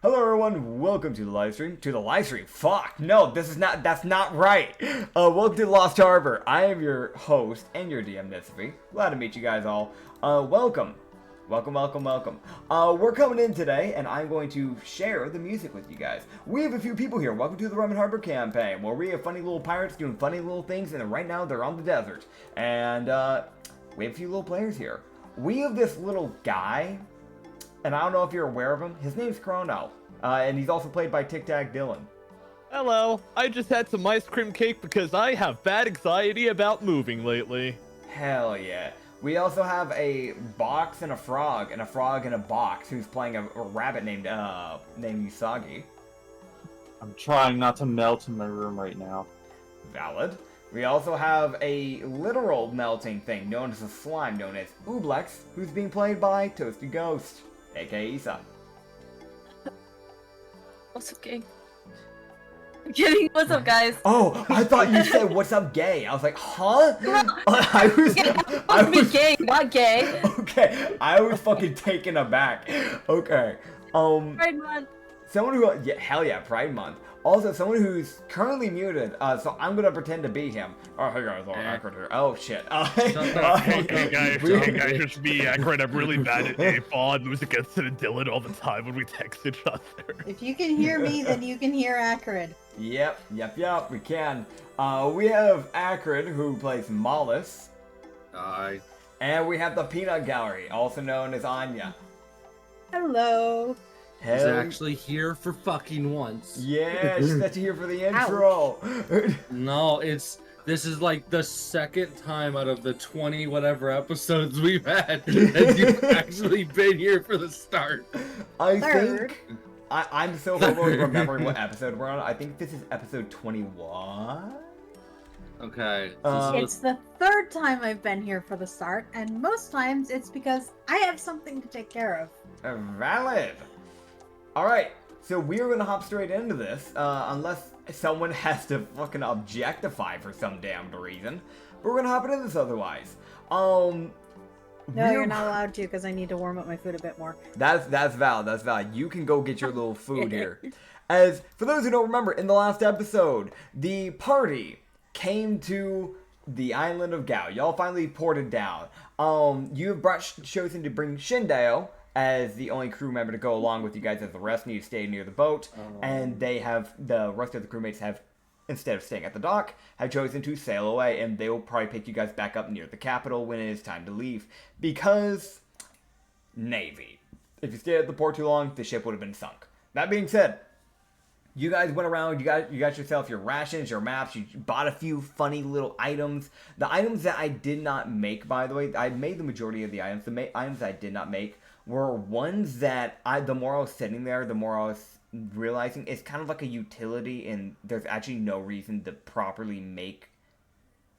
Hello everyone, welcome to the live stream. Fuck, no, that's not right. Welcome to Lost Harbor. I am your host and your DM, Nitsify. Glad to meet you guys all. Welcome. We're coming in today, and I'm going to share the music with you guys. We have a few people here. Welcome to the Rum and Harbor campaign, where we have funny little pirates doing funny little things, and right now they're on the desert. And, we have a few little players here. We have this little guy, and I don't know if you're aware of him. His name's Chrono, and he's also played by Tic Tac Dylan. Hello, I just had some ice cream cake because I have bad anxiety about moving lately. Hell yeah. We also have a box and a frog in a box who's playing a rabbit named Usagi. I'm trying not to melt in my room right now. Valid. We also have a literal melting thing known as a slime known as Ooblex, who's being played by Toasty Ghost, aka Isa. What's up, gang? I'm kidding. What's up, guys? Oh, I thought you said "What's up, gay?" I was like, "Huh?" I was gay, not gay. Okay, I was fucking taken aback. Okay, Pride Month. Someone who, yeah, hell yeah, Pride Month. Also, someone who's currently muted, so I'm gonna pretend to be him. Oh, hey guys, Acrid here. Oh shit. Okay guys, it's me, Acrid. I'm really bad at AFOD. Lose against Dylan all the time when we text each other. If you can hear me, then you can hear Acrid. Yep, we can. We have Acrid, who plays Mollis. Hi. And we have the Peanut Gallery, also known as Anya. Hello. He's actually here for fucking once. Yeah, she's actually here for the intro. No, this is like the second time out of the 20 whatever episodes we've had that you've actually been here for the start. I think I'm so horrible at remembering what episode we're on. I think this is episode 21. Okay. It's the third time I've been here for the start, and most times it's because I have something to take care of. Valid. Alright, so we're gonna hop straight into this, unless someone has to fucking objectify for some damned reason. But we're gonna hop into this otherwise. No, you're not allowed to, because I need to warm up my food a bit more. That's valid. You can go get your little food here. As, for those who don't remember, in the last episode, the party came to the island of Gao. Y'all finally ported down. You have chosen to bring Shindao as the only crew member to go along with you guys, as the rest need to stay near the boat, and the rest of the crewmates have, instead of staying at the dock, have chosen to sail away, and they will probably pick you guys back up near the capital when it is time to leave, because Navy. If you stayed at the port too long, the ship would have been sunk. That being said, you guys went around, you got yourself your rations, your maps, you bought a few funny little items. The items that I did not make, by the way, I made the majority of the items. The items I did not make were ones that the more I was sitting there, the more I was realizing it's kind of like a utility, and there's actually no reason to properly make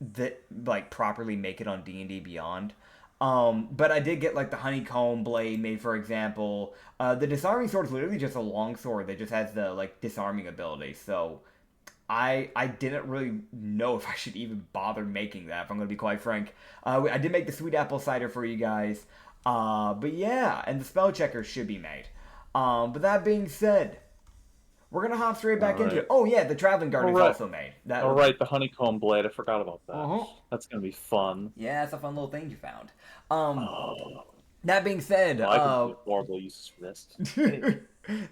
it on D&D Beyond. But I did get like the honeycomb blade made, for example. The disarming sword is literally just a long sword that just has the like disarming ability. So I didn't really know if I should even bother making that, if I'm going to be quite frank. I did make the sweet apple cider for you guys. But yeah, and the spell checker should be made. But that being said, we're gonna hop straight back into it. Oh yeah, the traveling guard is also made. Alright, the honeycomb blade, I forgot about that. That's gonna be fun. Yeah, it's a fun little thing you found. That being said, I can do horrible uses for this.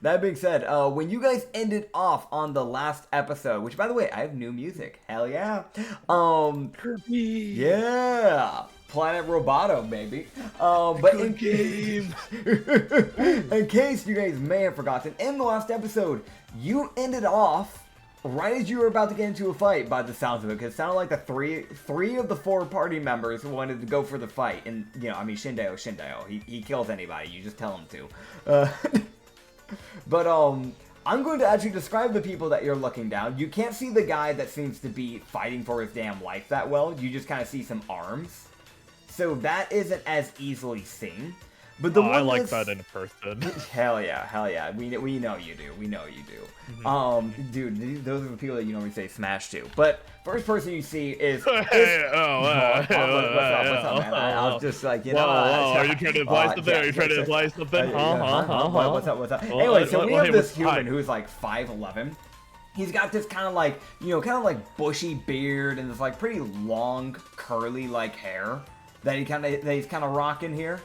that being said, when you guys ended off on the last episode, which by the way, I have new music. Hell yeah. Kirby. Yeah. Planet Roboto, baby. But in case you guys may have forgotten, in the last episode, you ended off right as you were about to get into a fight, by the sounds of it, because it sounded like the three of the four party members wanted to go for the fight. And, you know, I mean, Shindao. He kills anybody. You just tell him to. But, I'm going to actually describe the people that you're looking down. You can't see the guy that seems to be fighting for his damn life that well. You just kind of see some arms. So that isn't as easily seen. But the one I like that's- that in person. Hell yeah. We know you do. Dude, those are the people that you normally say smash to. But first person you see is. Hey, what's up, man? I was just like, you know. Are you trying to imply something? yeah, Are you trying to imply something? What's up? Anyway, so we have this human who's like 5'11". He's got this kind of like, bushy beard and this like pretty long, curly like hair that he's kind of rocking here.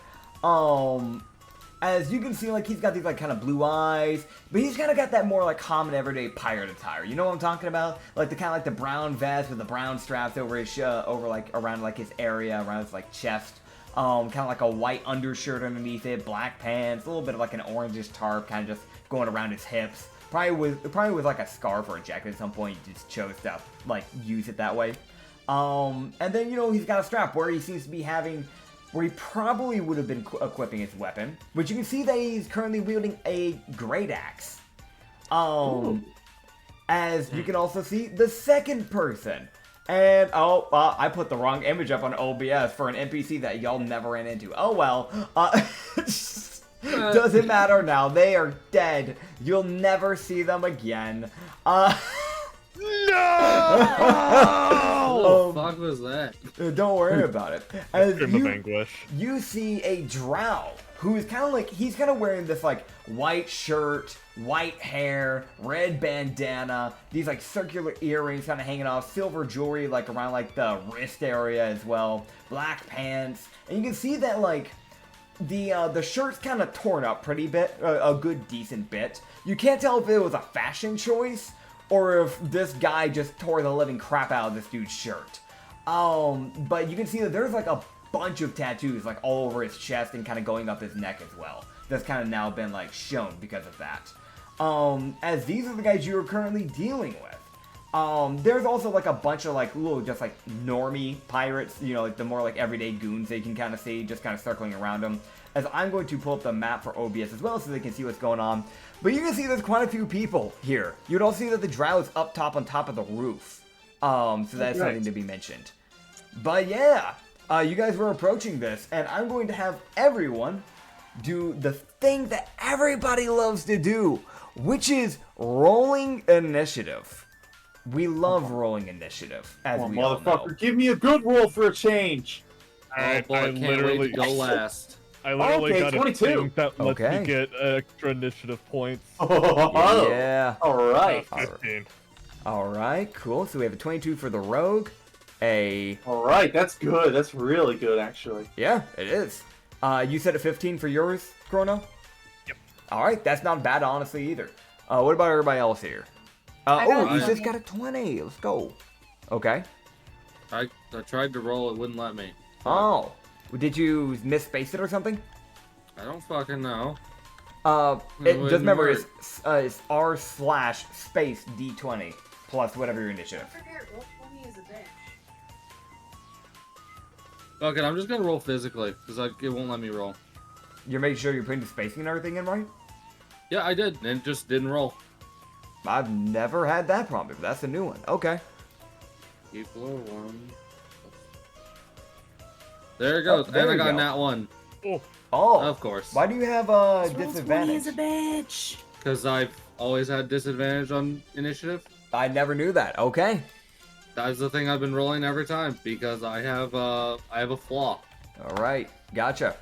As you can see, like, he's got these, like, kind of blue eyes, but he's kind of got that more, like, common everyday pirate attire. You know what I'm talking about? Like, the kind of, like, the brown vest with the brown straps over his, around, like, his area, around his, like, chest. Kind of like a white undershirt underneath it, black pants, a little bit of, like, an orangish tarp kind of just going around his hips. Probably with, like, a scarf or a jacket at some point. You just chose to, like, use it that way. And then, he's got a strap where he seems to be having... where he probably would have been equipping his weapon, which you can see that he's currently wielding a great axe. As you can also see the second person. And, I put the wrong image up on OBS for an NPC that y'all never ran into. Oh well. Doesn't matter now. They are dead. You'll never see them again. What the fuck was that? Don't worry about it. As Scream of anguish. you see a drow who is kind of like, he's kind of wearing this like white shirt, white hair, red bandana, these like circular earrings kind of hanging off, silver jewelry like around like the wrist area as well, black pants, and you can see that like the shirt's kind of torn up pretty bit, a good decent bit. You can't tell if it was a fashion choice or if this guy just tore the living crap out of this dude's shirt. But you can see that there's like a bunch of tattoos like all over his chest and kind of going up his neck as well. That's kind of now been like shown because of that. As these are the guys you're currently dealing with. There's also like a bunch of like little just like normie pirates, like the more like everyday goons they can kind of see just kind of circling around them. As I'm going to pull up the map for OBS as well so they can see what's going on. But you can see there's quite a few people here. You'd also see that the drow is up top on top of the roof. So that's something to be mentioned. But yeah, you guys were approaching this, and I'm going to have everyone do the thing that everybody loves to do, which is rolling initiative. We love rolling initiative, as we all know. Motherfucker, give me a good roll for a change. Oh boy, I can't wait to go last. I literally Okay, got 22. a thing that lets me get extra initiative points. Oh, Yeah. Alright. 15. Alright, cool. So we have a 22 for the rogue. Alright, that's good. That's really good, actually. Yeah, it is. You said a 15 for yours, Chrono? Yep. Alright, that's not bad, honestly, either. What about everybody else here? I got you a just 20. got a 20. Let's go. Okay. I tried to roll, it wouldn't let me. Oh. Did you misspace it or something? I don't fucking know. Just remember, it's r/space d20 plus whatever your initiative. I forget what 20 is a bitch. Fuck it, I'm just gonna roll physically, because it won't let me roll. You're making sure you're putting the spacing and everything in right? Yeah, I did, and it just didn't roll. I've never had that problem. That's a new one. Okay. Equal 1. There it goes, there and I we got go. that one. Oh. Of course. Why do you have Roll 20 disadvantage? is a bitch. Because I've always had disadvantage on initiative. I never knew that. Okay. That's the thing I've been rolling every time, because I have a flaw. All right. Gotcha.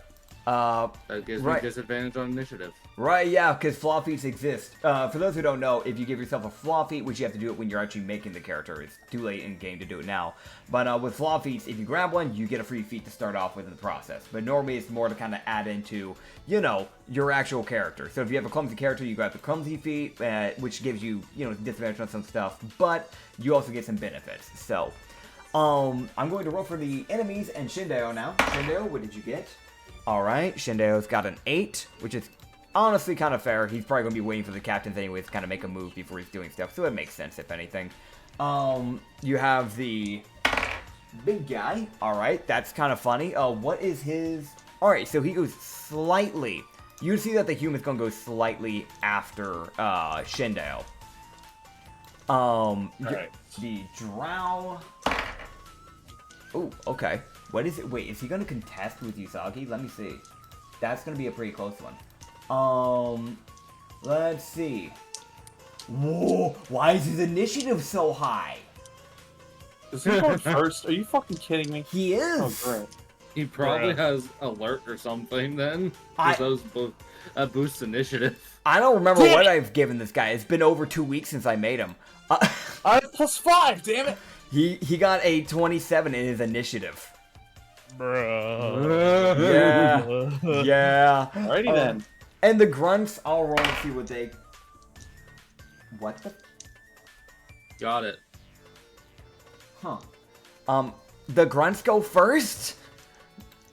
That gives Right. me disadvantage on initiative. Right, yeah, because flaw feats exist. For those who don't know, if you give yourself a flaw feat, which you have to do it when you're actually making the character, it's too late in game to do it now. But with flaw feats, if you grab one, you get a free feat to start off with in the process. But normally it's more to kind of add into, your actual character. So if you have a clumsy character, you grab the clumsy feat, which gives you, disadvantage on some stuff, but you also get some benefits. So, I'm going to roll for the enemies and Shindeo now. Shindeo, what did you get? Alright, Shindeo's got an 8, which is honestly kind of fair. He's probably going to be waiting for the captains anyways to kind of make a move before he's doing stuff, so it makes sense, if anything. You have the big guy. Alright, that's kind of funny. What is his... Alright, so he goes slightly... You see that the human's going to go slightly after Shindeo. Alright. The drow... Oh, okay. What is it? Wait, is he going to contest with Usagi? Let me see. That's gonna be a pretty close one. Let's see. Whoa, why is his initiative so high? Is he going first? Are you fucking kidding me? He is. Oh, great. He probably has alert or something then. 'Cause those boosts initiative. I don't remember what I've given this guy. It's been over 2 weeks since I made him. I have +5, damn it! He got a 27 in his initiative. Bruh. Yeah. Yeah. Alrighty then. And the grunts, I'll roll and see what they... What the... Got it. Huh. The grunts go first?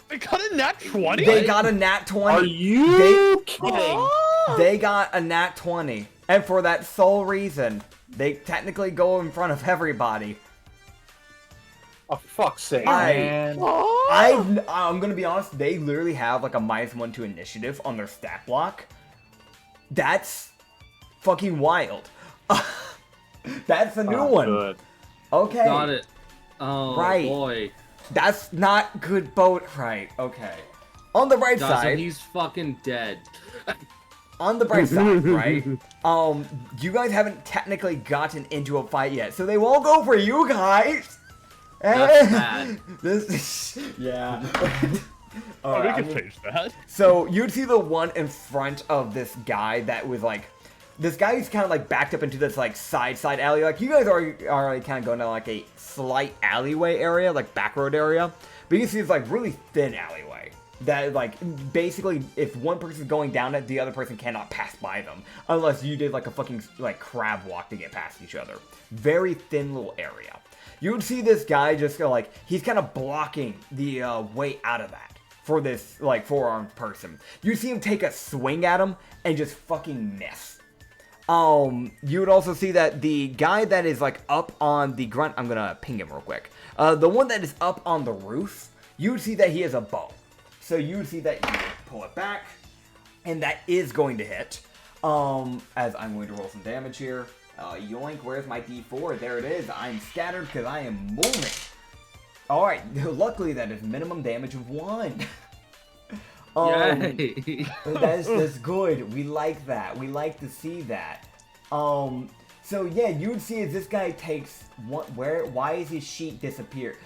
They got a nat 20? They got a nat 20. Are you kidding? They got a nat 20. And for that sole reason, they technically go in front of everybody. Oh, for fuck's sake, I- man. I'm gonna be honest, they literally have like a -1 to initiative on their stat block. That's fucking wild. That's a new one. Good. Okay. Got it. Oh Right. boy. That's not good boat. Right. Okay. On the bright Dawson, side, he's fucking dead. on the bright side, right? You guys haven't technically gotten into a fight yet, so they won't go for you guys. That's bad. This, yeah. Oh, we Alright, can I'm gonna- change that. So you'd see the one in front of this guy that was like, this guy who's kind of like backed up into this like side alley. Like you guys are kind of going down like a slight alleyway area, like back road area. But you can see it's like really thin alleyway that like basically if one person's going down it, the other person cannot pass by them unless you did like a fucking like crab walk to get past each other. Very thin little area. You would see this guy just go like he's kind of blocking the way out of that for this like four-armed person. You see him take a swing at him and just fucking miss. You would also see that the guy that is like up on the grunt, I'm gonna ping him real quick. The one that is up on the roof, you would see that he has a bow. So you would see that you pull it back, and that is going to hit. As I'm going to roll some damage here. Yoink, where's my D4? There it is. I'm scattered because I am moving. Alright, luckily that is minimum damage of 1. Yay. That's good. We like that. We like to see that. So yeah, you would see as this guy takes why is his sheet disappear?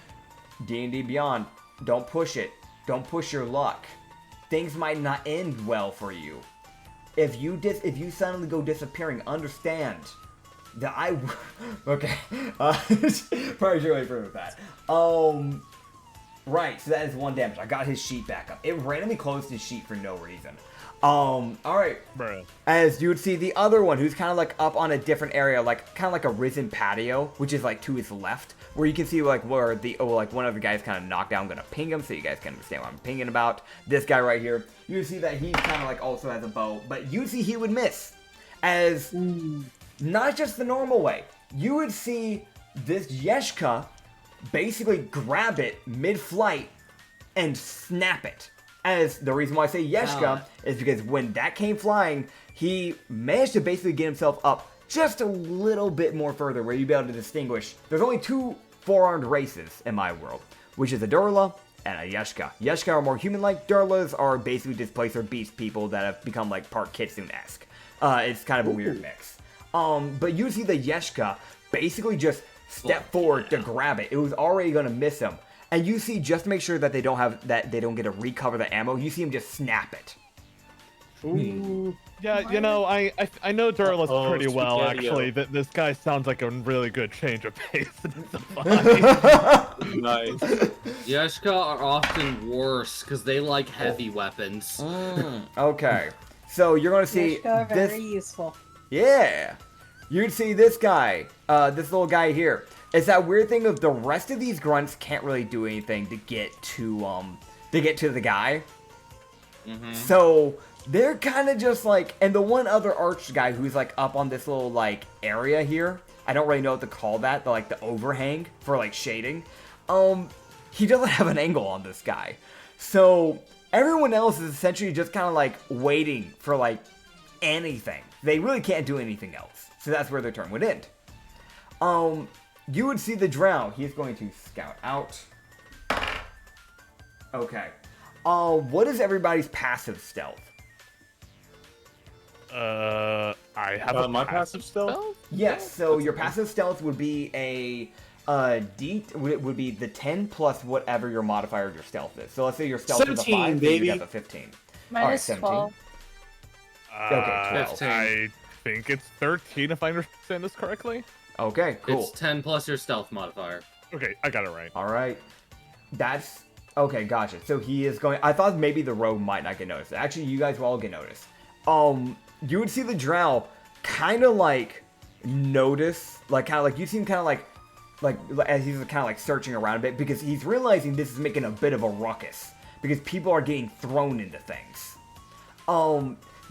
D&D Beyond, don't push it. Don't push your luck. Things might not end well for you. If you suddenly go disappearing, understand that okay. Probably should wait for that. Right, so that is 1 damage. I got his sheet back up. It randomly closed his sheet for no reason. Alright. Bruh. As you would see the other one who's kind of like up on a different area, like kind of like a risen patio, which is like to his left, where you can see like where one of the guys kind of knocked down. I'm gonna ping him so you guys can understand what I'm pinging about. This guy right here, you see that he's kind of like also has a bow, but you see he would miss. As not just the normal way. You would see this Yeshka basically grab it mid-flight and snap it. As the reason why I say Yeshka is because when that came flying, he managed to basically get himself up just a little bit more further where you'd be able to distinguish. There's only 2 four-armed races in my world, which is a Durla and a Yeshka. Yeshka are more human-like. Durlas are basically displacer beast people that have become like part Kitsune-esque. It's kind of a weird mix. But you see the Yeshka basically just step forward to grab it. It was already gonna miss him. And you see, just to make sure that they don't get to recover the ammo, you see him just snap it. Ooh. Yeah, you know, I know Durlas Uh-oh, pretty well, Spaghetti-O. actually. This guy sounds like a really good change of pace in the fight. Nice. Yeshka are often worse because they like heavy weapons. Okay. So you're gonna see Yeshka, very this. useful. Yeah. You'd see this guy, this little guy here. It's that weird thing of the rest of these grunts can't really do anything to get to the guy. So they're kind of just like, and the one other arch guy who's like up on this little like area here, I don't really know what to call that, the overhang for like shading. He doesn't have an angle on this guy. So everyone else is essentially just kind of like waiting for like anything. They really can't do anything else. So that's where their turn would end. You would see the drow. He's going to scout out. Okay. What is everybody's passive stealth? I have my passive stealth? Yes, so your passive stealth would be would be the 10 plus whatever your modifier of your stealth is. So let's say your stealth is a 17, 5, then baby. you'd have a 15. Minus 17. 12. Okay, 12. 15. I think it's 13 if I understand this correctly. Okay, cool. It's 10 plus your stealth modifier. Okay, I got it right. All right. That's okay. Gotcha. So he is going. I thought maybe the rogue might not get noticed. Actually, you guys will all get noticed. You would see the drow kind of like notice, like kind of like you see him kind of like as he's kind of like searching around a bit because he's realizing this is making a bit of a ruckus because people are getting thrown into things.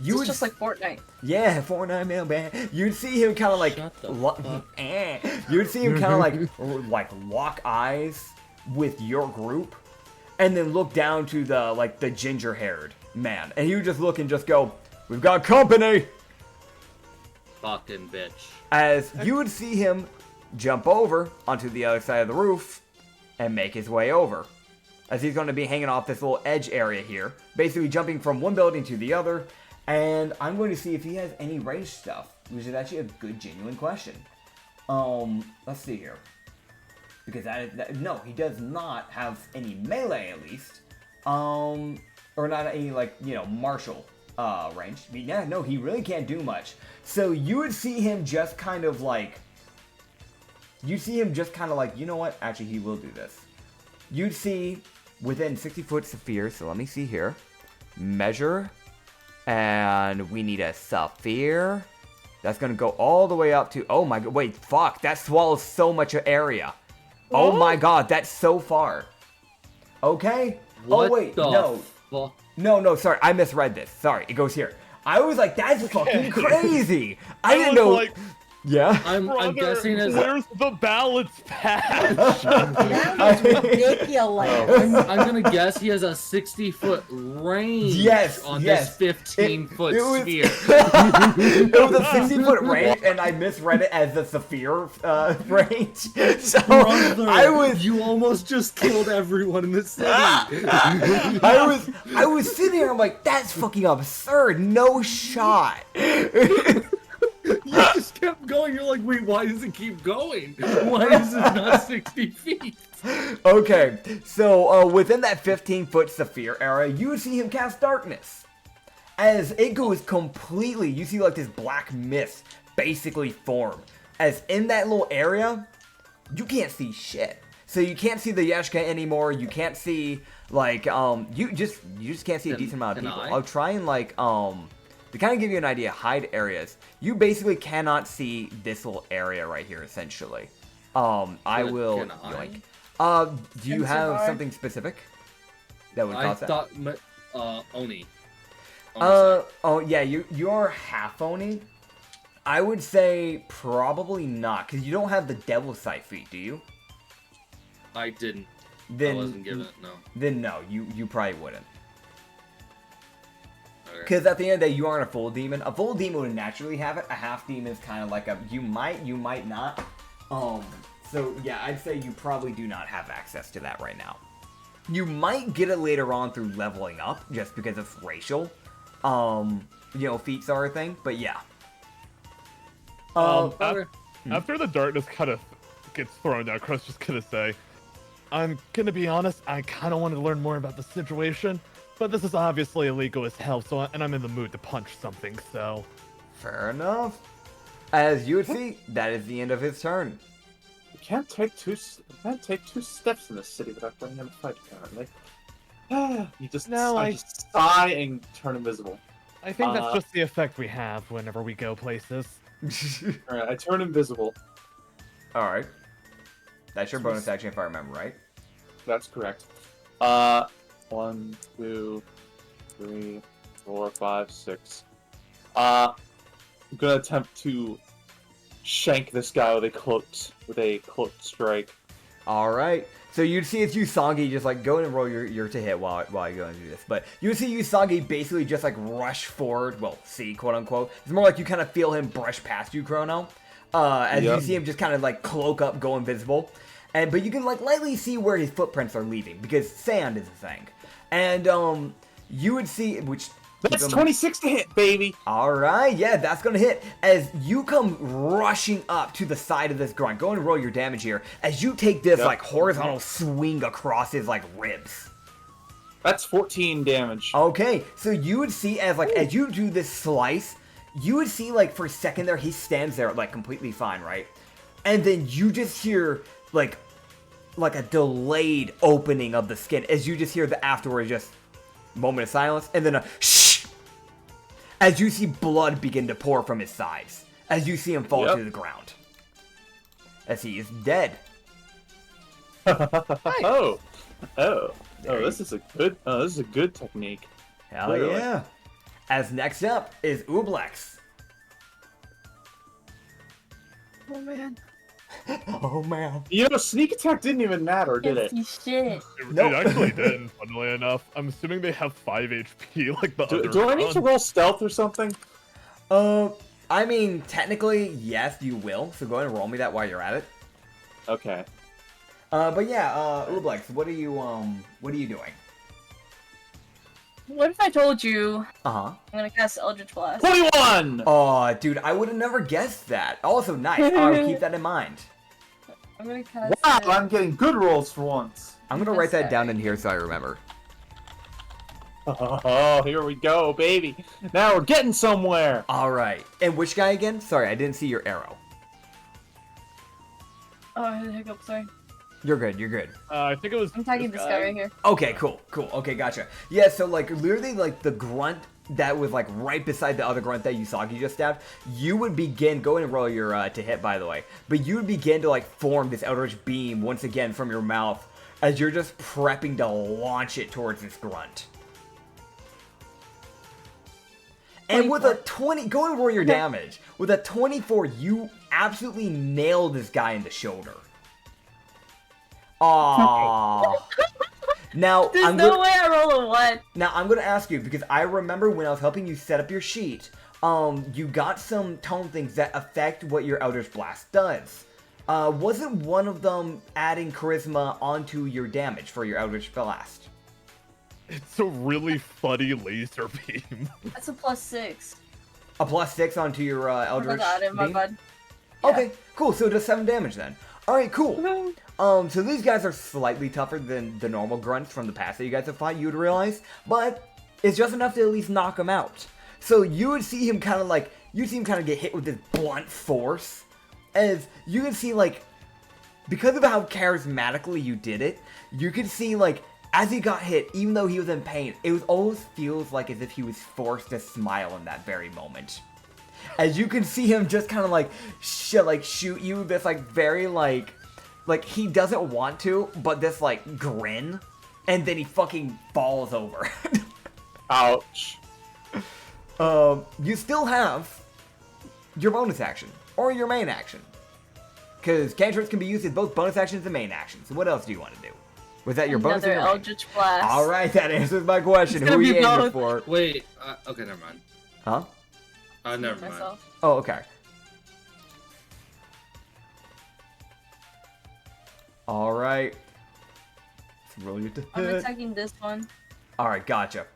You It's would just like Fortnite. Yeah, Fortnite man. You'd see him kind of like, Shut the fuck. you'd see him kind of like lock eyes with your group, and then look down to the ginger-haired man, and he would just look and just go, "We've got company." Fucking bitch. As you would see him jump over onto the other side of the roof and make his way over, as he's going to be hanging off this little edge area here, basically jumping from one building to the other. And I'm going to see if he has any range stuff, which is actually a good, genuine question. Let's see here. Because no, he does not have any melee at least. Or not any, martial range. Yeah, no, he really can't do much. So you would see him just kind of like, you know what? Actually, he will do this. You'd see within 60-foot sphere, so let me see here. Measure. And we need a sphere. That's gonna go all the way up to, oh my god, wait, fuck, that swallows so much area. Oh my god, that's so far. Okay? What oh wait, the no. fuck? No, sorry, I misread this. Sorry, it goes here. I was like, that's fucking crazy. I didn't know. Like, yeah? I'm guessing as where's the balance patch? That is ridiculous. I'm gonna guess he has a 60-foot range Yes, on yes. this 15-foot it was- sphere. It was a 60-foot range, and I misread it as the sphere range. So Brother, I was, you almost just killed everyone in the city. I was sitting here. I'm like, that's fucking absurd. No shot. You just kept going. You're like, wait, why does it keep going? Why is it not 60 feet? Okay, so within that 15-foot sphere area, you would see him cast darkness. As it goes completely, you see like this black mist basically form. As in that little area, you can't see shit. So you can't see the Yeshka anymore. You can't see like you just can't see a decent amount of people. I'll try and to kind of give you an idea, hide areas. You basically cannot see this little area right here, essentially. I will. Do you have something specific that would cause that? I thought Oni. Oh yeah, you're half Oni. I would say probably not, because you don't have the Devil Sight feat, do you? I didn't. Then I wasn't given it. No. Then no, you probably wouldn't. Okay. Because at the end of the day, you aren't a full demon. A full demon would naturally have it. A half demon is kind of like you might not. So yeah, I'd say you probably do not have access to that right now. You might get it later on through leveling up, just because it's racial. Feats are a thing, but yeah. After the darkness kind of gets thrown down, Crow's just gonna say, I'm gonna be honest, I kind of wanted to learn more about the situation, but this is obviously illegal as hell, and I'm in the mood to punch something, so... Fair enough. As you would see, that is the end of his turn. You can't take two steps in this city without bringing in a fight, apparently. You just just sigh and turn invisible. I think that's just the effect we have whenever we go places. Alright, I turn invisible. Alright. That's your bonus action if I remember right. That's correct. 1, 2, 3, 4, 5, 6. I'm gonna attempt to shank this guy with a cloaked strike. Alright. So you'd see it's Usagi just like go and roll your to hit while you go and do this. But you would see Usagi basically just like rush forward, well, see, quote unquote. It's more like you kind of feel him brush past you, Chrono. As you see him just kind of like cloak up, go invisible. but you can like lightly see where his footprints are leaving because sand is a thing, and you would see which. That's 26 to hit, baby. All right, yeah, that's gonna hit as you come rushing up to the side of this grunt. Go and roll your damage here as you take this like horizontal swing across his like ribs. That's 14 damage. Okay, so you would see as you do this slice, you would see like for a second there he stands there like completely fine, right? And then you just hear like a delayed opening of the skin as you just hear the afterwards just moment of silence and then a shh as you see blood begin to pour from his thighs as you see him fall to the ground as he is dead. This is a good technique. Hell Literally. yeah. As next up is Ublex. Oh man. Oh man. You know, sneak attack didn't even matter, did it? Can't see shit. Nope. It actually didn't, funnily enough. I'm assuming they have 5 HP like the other Do I need to ones. roll stealth or something? I mean, technically, yes, you will. So go ahead and roll me that while you're at it. Okay. But yeah, Ublex, what are you doing? What if I told you Uh-huh. I'm gonna cast Eldritch Blast? 21! Oh, dude, I would have never guessed that. Also, nice. Keep that in mind. I'm gonna cast. Wow, I'm getting good rolls for once. I'm gonna write that down in here so I remember. Oh, here we go, baby. Now we're getting somewhere. All right. And which guy again? Sorry, I didn't see your arrow. Oh, I had a hiccup. Sorry. You're good. You're good. I think it was. I'm tagging this guy right here. Okay, cool. Okay, gotcha. Yeah, so like literally like the grunt that was like right beside the other grunt that Usagi just stabbed, you would begin, go ahead and roll your to hit by the way, but you would begin to like form this Eldritch beam once again from your mouth as you're just prepping to launch it towards this grunt. And with a 20, go and roll your damage. With a 24, you absolutely nail this guy in the shoulder. Aww. Now, There's no way I roll a 1. Now, I'm going to ask you, because I remember when I was helping you set up your sheet, you got some tone things that affect what your Eldritch Blast does. Wasn't one of them adding Charisma onto your damage for your Eldritch Blast? It's a really funny laser beam. That's a +6. A +6 onto your Eldritch My beam? bad. Okay, cool. So it does 7 damage then. Alright, cool. So these guys are slightly tougher than the normal grunts from the past that you guys have fought, you would realize, but it's just enough to at least knock them out. So you would see him kind of like, get hit with this blunt force, as you can see like, because of how charismatically you did it, you could see like, as he got hit, even though he was in pain, it was almost feels like as if he was forced to smile in that very moment. As you can see him just kind of like, shoot you this like very like he doesn't want to, but this like grin, and then he fucking falls over. Ouch. You still have your bonus action, or your main action. Because cantrips can be used as both bonus actions and main actions. So what else do you want to do? Was that your bonus or Another your main? Eldritch Blast. Alright, that answers my question. It's Who are gonna you be aiming both. for? Wait, okay, never mind. Huh? Never mind. Myself. Oh, okay. Alright. Let's roll your I'm hit. attacking this one. Alright, gotcha.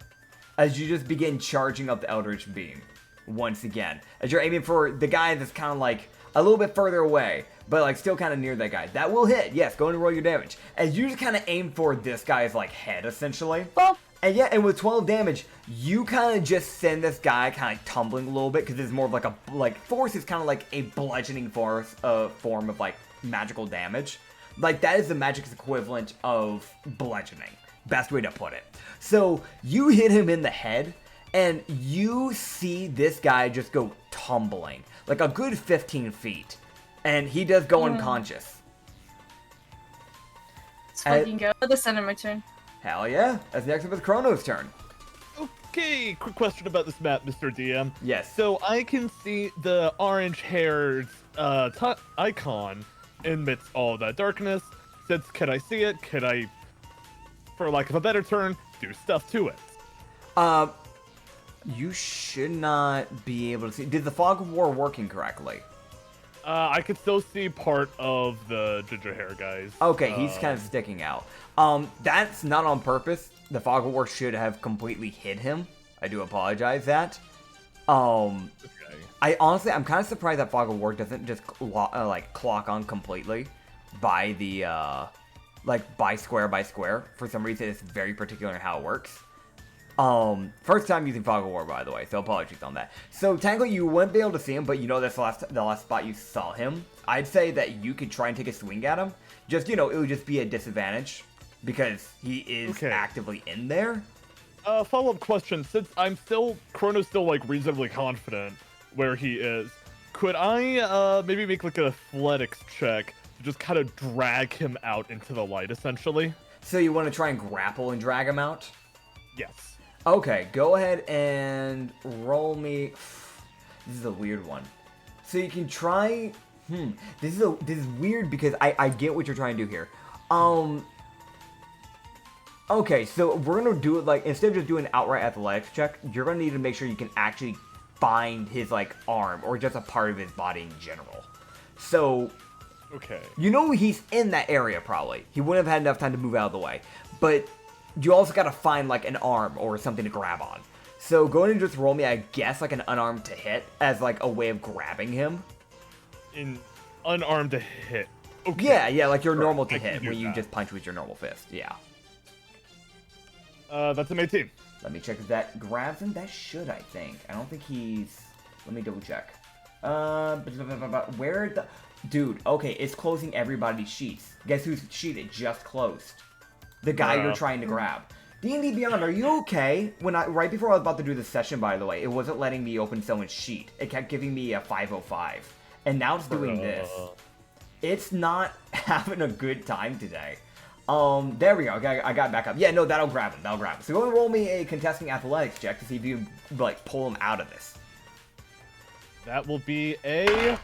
As you just begin charging up the Eldritch Beam. Once again. As you're aiming for the guy that's kind of like a little bit further away, but like still kind of near that guy. That will hit. Yes, go ahead and roll your damage. As you just kind of aim for this guy's like head, essentially. Well, And yeah, and with 12 damage, you kind of just send this guy kind of tumbling a little bit because it's more of like a force is kind of like a bludgeoning force form of like magical damage. Like that is the magic's equivalent of bludgeoning. Best way to put it. So you hit him in the head, and you see this guy just go tumbling like a good 15 feet, and he does go unconscious. let's fucking go. The center my turn. Hell yeah! That's next up is Chrono's turn. Okay, quick question about this map, Mr. DM. Yes. So I can see the orange-haired icon amidst all that darkness. Since can I see it? Could I, for lack of a better term, do stuff to it? You should not be able to see. Did the fog of war working correctly? I can still see part of the ginger hair guys. Okay, he's kind of sticking out. That's not on purpose. The fog of war should have completely hid him. I do apologize that. Okay. I'm kind of surprised that fog of war doesn't just clock on completely by the by square by square. For some reason, it's very particular in how it works. First time using fog of war, by the way, so apologies on that. So technically, you wouldn't be able to see him, but you know that's the last spot you saw him. I'd say that you could try and take a swing at him. Just it would just be a disadvantage because he is actively in there. Follow-up question: since Chrono's still like reasonably confident where he is, could I maybe make like an athletics check to just kind of drag him out into the light, essentially? So you want to try and grapple and drag him out? Yes. Okay, go ahead and roll me. This is a weird one. So you can try. This is weird because I get what you're trying to do here. Okay, so we're gonna do it like instead of just doing an outright athletics check, you're gonna need to make sure you can actually find his like arm or just a part of his body in general. So. Okay. You know he's in that area probably. He wouldn't have had enough time to move out of the way, but. You also gotta find, like, an arm or something to grab on. So go ahead and just roll me, I guess, like, an unarmed to hit as, like, a way of grabbing him. In unarmed to hit. Okay. Yeah, like your normal to I can hit do when you that. just punch with your normal fist. Yeah. That's an 18. Let me check if that grabs him. That should, I think. I don't think he's... Let me double check. Where the... Dude, okay, it's closing everybody's sheets. Guess whose sheet it just closed? The guy you're trying to grab. D&D Beyond, are you okay? Right before I was about to do the session, by the way, it wasn't letting me open someone's sheet. It kept giving me a 505. And now it's doing this. It's not having a good time today. There we go. Okay, I got back up. Yeah, no, that'll grab him. So go and roll me a contesting athletics check to see if you can, like, pull him out of this. That will be a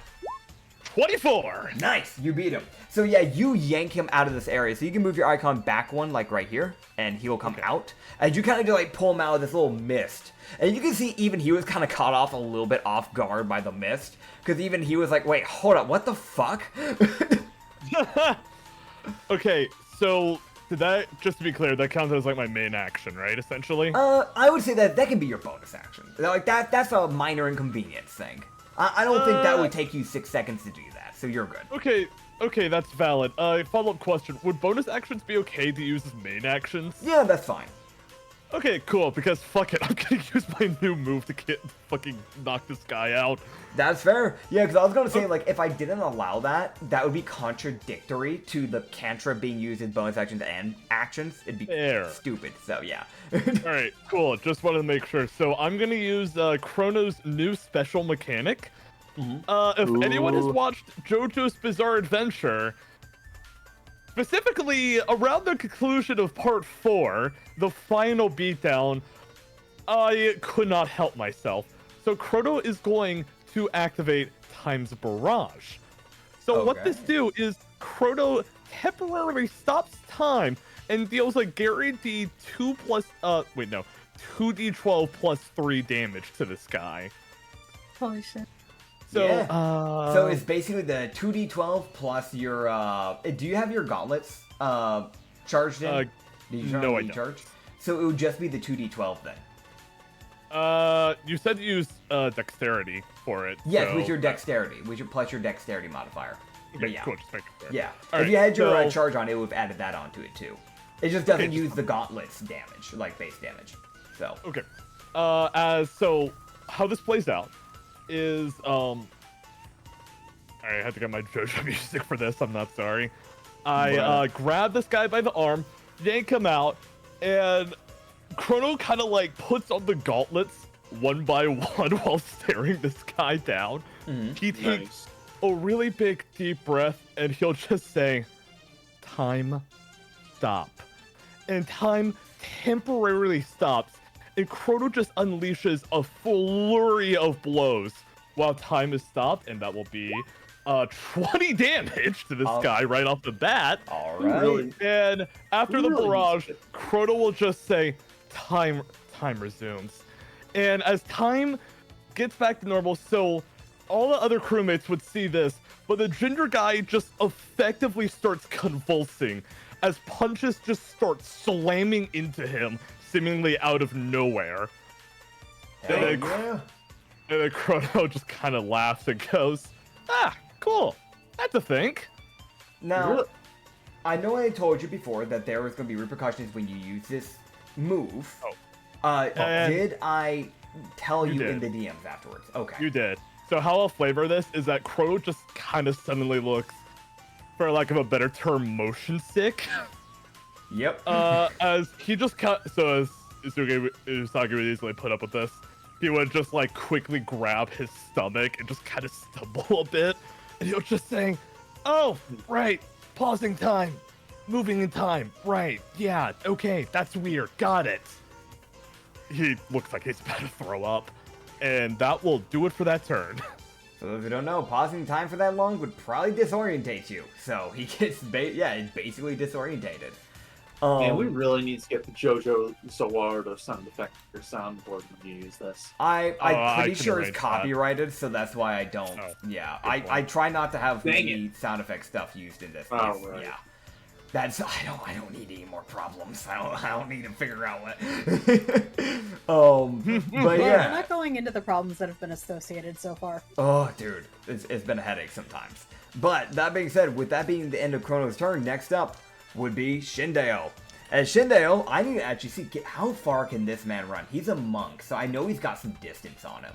24. Nice, you beat him. So yeah, you yank him out of this area. So you can move your icon back one, like right here, and he will come out. And you kind of just like pull him out of this little mist. And you can see even he was kind of caught off a little bit off guard by the mist. Because even he was like, wait, hold up, what the fuck? Okay, so did that, just to be clear, that counts as like my main action, right, essentially? I would say that can be your bonus action. Like that's a minor inconvenience thing. I don't think that would take you 6 seconds to do that, so you're good. Okay, that's valid. Follow-up question. Would bonus actions be okay to use as main actions? Yeah, that's fine. Okay, cool, because fuck it, I'm gonna use my new move to fucking knock this guy out. That's fair. Yeah, because I was gonna say, like, if I didn't allow that, that would be contradictory to the cantrip being used in bonus actions and actions. It'd be stupid, so yeah. Alright, cool, just wanted to make sure. So I'm gonna use Chrono's new special mechanic. If anyone has watched JoJo's Bizarre Adventure, specifically around the conclusion of part 4, the final beatdown, I could not help myself. So Chrono is going to activate Time's Barrage. So what this do is Chrono temporarily stops time and deals a guaranteed 2d12 plus 3 damage to this guy. Holy shit. So, yeah. So it's basically the 2d12 plus your, do you have your gauntlets, charged in? No, I don't. Charged? So it would just be the 2d12 then. You said you use, dexterity for it. Yes, so... with your dexterity, plus your dexterity modifier. Okay, But yeah. cool, just making sure. Yeah. All if right, you had your so... charge on, it would have added that onto it too. It just doesn't use the gauntlets damage, like base damage. So. Okay. So how this plays out is, I had to get my JoJo music for this, I'm not sorry. I grab this guy by the arm, yank him out, and Chrono kind of like puts on the gauntlets one by one while staring this guy down. He takes a really big deep breath and he'll just say, "Time, stop." And time temporarily stops, and Chrono just unleashes a flurry of blows while time is stopped, and that will be 20 damage to this guy right off the bat. All right. And after the barrage, Chrono will just say, time resumes. And as time gets back to normal, so all the other crewmates would see this, but the ginger guy just effectively starts convulsing as punches just start slamming into him, seemingly out of nowhere. Hell And then Chrono just kind of laughs and goes, "Ah, cool. That's a thing." Now, I know I told you before that there was going to be repercussions when you use this move. Did I tell you in the DMs afterwards? Okay. You did. So how I'll flavor this is that Chrono just kind of suddenly looks, for lack of a better term, motion sick. Yep. As he just so as Usagi would easily put up with this, he would just like quickly grab his stomach and just kind of stumble a bit, and he was just saying, "Oh, right, pausing time, moving in time, right, yeah, okay, that's weird, got it." He looks like he's about to throw up, and that will do it for that turn. For those who don't know, pausing time for that long would probably disorientate you. So he gets, he's basically disorientated. Man, we really need to get the JoJo Zawardo sound effect or soundboard when you use this. I'm pretty sure it's arrange that. copyrighted, so that's why I don't. Yeah, I try not to have Dang any sound effect stuff used in this. Oh, Because, right. Yeah, that's I don't need any more problems. I don't need to figure out what. But We're yeah. not going into the problems that have been associated so far. Oh, dude, it's been a headache sometimes. But that being said, with that being the end of Chrono's turn, next up would be Shindeo. As Shindeo, I need to actually see how far can this man run. He's a monk, so I know he's got some distance on him.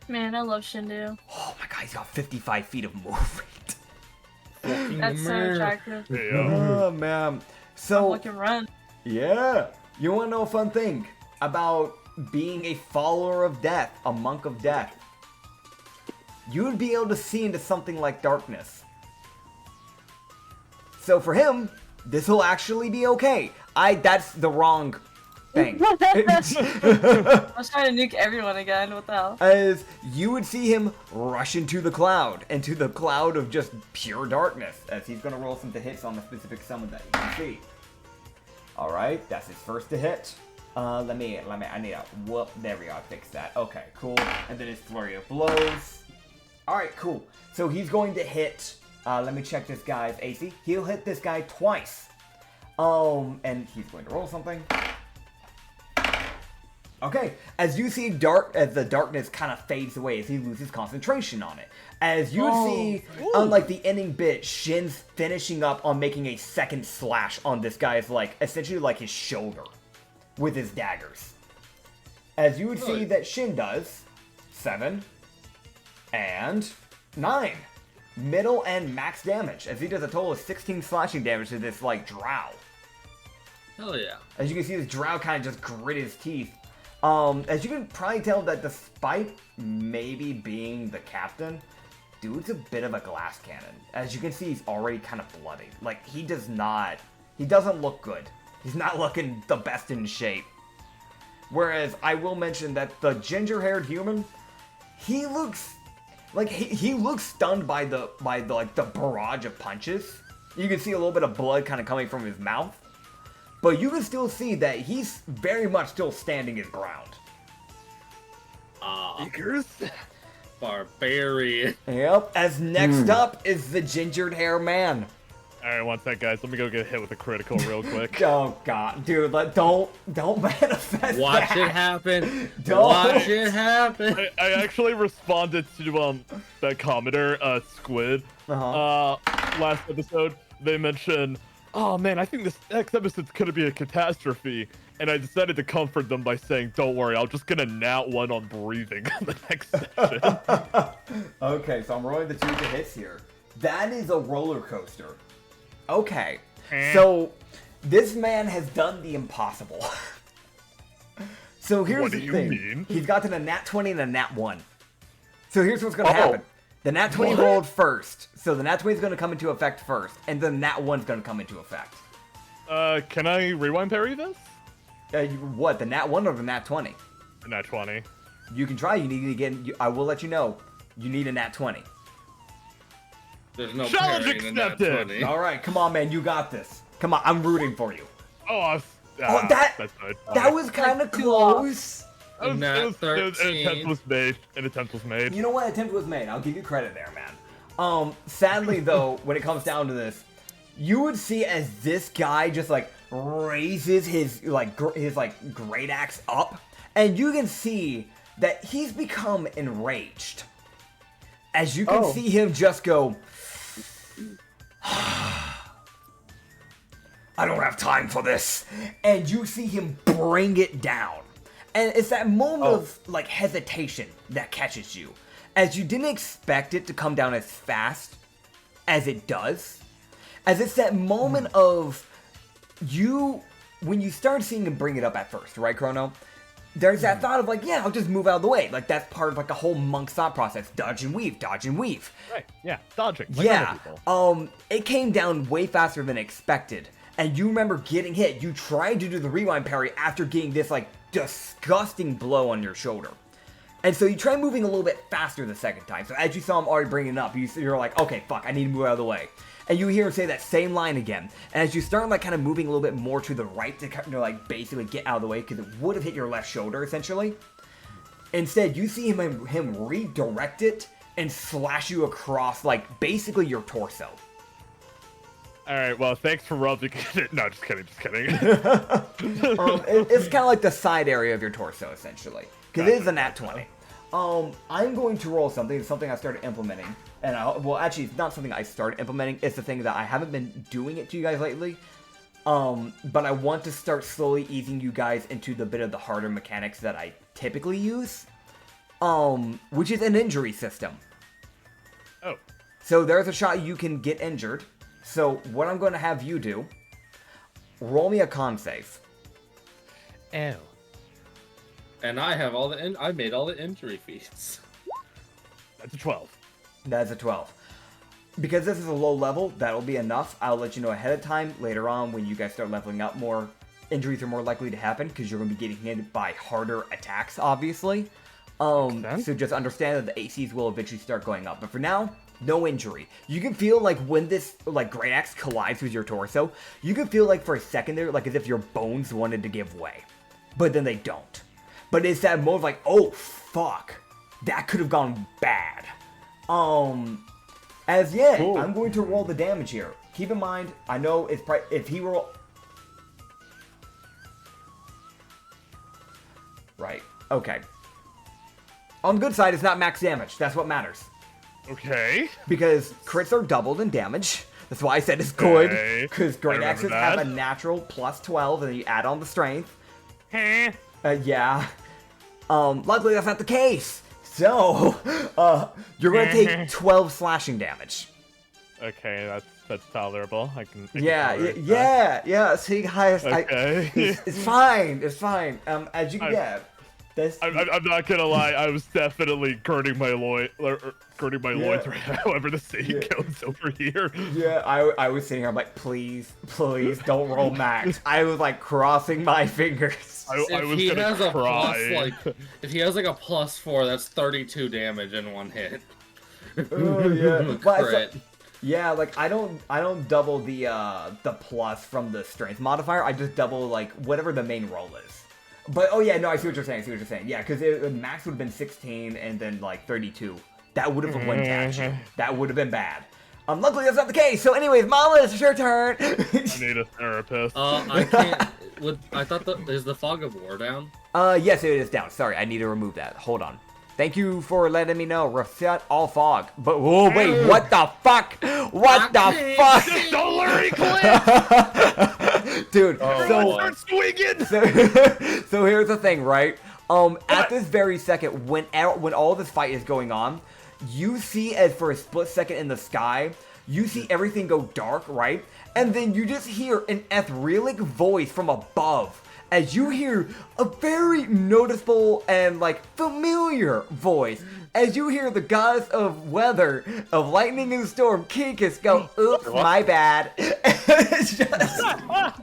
Man, I love Shindu. Oh my god, he's got 55 feet of movement. That's so attractive. Oh man. So Look and run. yeah, you want to know a fun thing about being a follower of death, a monk of death? You would be able to see into something like darkness. So for him, this will actually be okay. That's the wrong thing. I was trying to nuke everyone again. What the hell? As you would see him rush into the cloud of just pure darkness, as he's gonna roll some to hits on the specific summon that you can see. All right, that's his first to hit. I need a whoop. There we go. I fixed that. Okay, cool. And then his flurry of blows. All right, cool. So he's going to hit. Let me check this guy's AC. He'll hit this guy twice. And he's going to roll something. Okay, as you see as the darkness kind of fades away, as he loses concentration on it. As you see, unlike the ending bit, Shin's finishing up on making a second slash on this guy's, essentially like his shoulder with his daggers. As you would see that Shin does 7 and 9. Middle and max damage, as he does a total of 16 slashing damage to this, drow. Hell yeah. As you can see, this drow kind of just grit his teeth. As you can probably tell that despite maybe being the captain, dude's a bit of a glass cannon. As you can see, he's already kind of bloodied. He doesn't look good. He's not looking the best in shape. Whereas, I will mention that the ginger-haired human, he looks, he looks stunned by the barrage of punches. You can see a little bit of blood kind of coming from his mouth. But you can still see that he's very much still standing his ground. Barbarian. Yep. As next up is the gingered hair man. Alright, one sec, guys. Let me go get hit with a critical real quick. Oh god, dude, don't manifest Watch that. it happen. Don't. Watch it happen. I actually responded to that commenter, Squid. Last episode, they mentioned, "Oh man, I think this next episode's gonna be a catastrophe." And I decided to comfort them by saying, "Don't worry, I'll just gonna nat 1 on breathing on the next session." Okay, so I'm rolling the 2 to hits here. That is a roller coaster. Okay, so this man has done the impossible. So here's What do the you thing. mean? He's gotten a nat 20 and a nat 1. So here's what's gonna happen. The nat 20 What? rolled first. So the nat 20 is gonna come into effect first, and the nat 1's gonna come into effect. Can I rewind parry this? What, the nat 1 or the nat 20? Nat 20. You can try. You need to get. I will let you know. You need a nat 20. There's no Challenge parrying in that accepted. 20. All right, come on, man. You got this. Come on, I'm rooting for you. Oh, That that's good. that was kind of Too off. close. An Nat attempt 13. was made. An attempt was made. You know what? Attempt was made. I'll give you credit there, man. Sadly though, when it comes down to this, you would see as this guy just like raises his great axe up, and you can see that he's become enraged. As you can see him just go, I don't have time for this. And you see him bring it down. And it's that moment of like hesitation that catches you. As you didn't expect it to come down as fast as it does. As it's that moment of you, when you start seeing him bring it up at first, right, Chrono? There's that thought of like, yeah, I'll just move out of the way. Like that's part of like a whole monk's thought process. Dodge and weave, dodge and weave. Right, yeah, dodging. Like Yeah, other people. it came down way faster than expected. And you remember getting hit. You tried to do the rewind parry after getting this like disgusting blow on your shoulder. And so you try moving a little bit faster the second time. So as you saw him already bringing it up, you're like, okay, fuck, I need to move out of the way. And you hear him say that same line again. And as you start like kind of moving a little bit more to the right to kind of like basically get out of the way because it would have hit your left shoulder essentially. Instead, you see him redirect it and slash you across like basically your torso. All right, well, thanks for rubbing it. No, just kidding. It's kind of like the side area of your torso essentially. Because it is a nat 20. I'm going to roll something. It's something I started implementing. And well, actually, it's not something I started implementing. It's the thing that I haven't been doing it to you guys lately. But I want to start slowly easing you guys into the bit of the harder mechanics that I typically use. Which is an injury system. Oh. So there's a shot you can get injured. So what I'm going to have you do, roll me a con save. Ew. And I have I made all the injury feats. That's a 12. That's a 12. Because this is a low level, that'll be enough. I'll let you know ahead of time. Later on, when you guys start leveling up more, injuries are more likely to happen because you're going to be getting hit by harder attacks, obviously. So just understand that the ACs will eventually start going up. But for now, no injury. You can feel like when this like great axe collides with your torso, you can feel like for a second there, like as if your bones wanted to give way. But then they don't. But it's that moment like, oh fuck, that could have gone bad. Cool. I'm going to roll the damage here. Keep in mind, I know it's if he roll. Right. Okay. On the good side, it's not max damage. That's what matters. Okay. Because crits are doubled in damage. That's why I said it's good. Because great axes have a natural plus 12, and then you add on the strength. Yeah. Luckily that's not the case. So, you're gonna take 12 slashing damage. Okay, that's tolerable. I can Yeah. See, highest. Okay. It's fine. It's fine. As you can get. I'm not gonna lie, I was definitely girding my loins right now. However, the scene goes over here. Yeah, I was sitting here, I'm like, please, don't roll max. I was like crossing my fingers. I was gonna cry. If he has like a +4, that's 32 damage in one hit. Oh yeah. Crit. Yeah, like I don't double the plus from the strength modifier. I just double like whatever the main roll is. But oh yeah, no, I see what you're saying. Yeah, because max would have been 16 and then like 32. That would have one tapped you. That would have been bad. Luckily that's not the case. So anyways, Mama, it's your turn. I need a therapist. I can't. I thought is the fog of war down? Yes, it is down. Sorry, I need to remove that. Hold on. Thank you for letting me know. Reset all fog. But whoa, wait, what the fuck? What the fuck? Don't worry, Clint. Dude, Start swinging. So here's the thing, right? At this very second, when all this fight is going on, you see as for a split second in the sky, you see everything go dark, right? And then you just hear an etheric voice from above. As you hear a very noticeable and like familiar voice, as you hear the goddess of weather, of lightning and storm, Kinkus, go, oops, my bad. It's just... My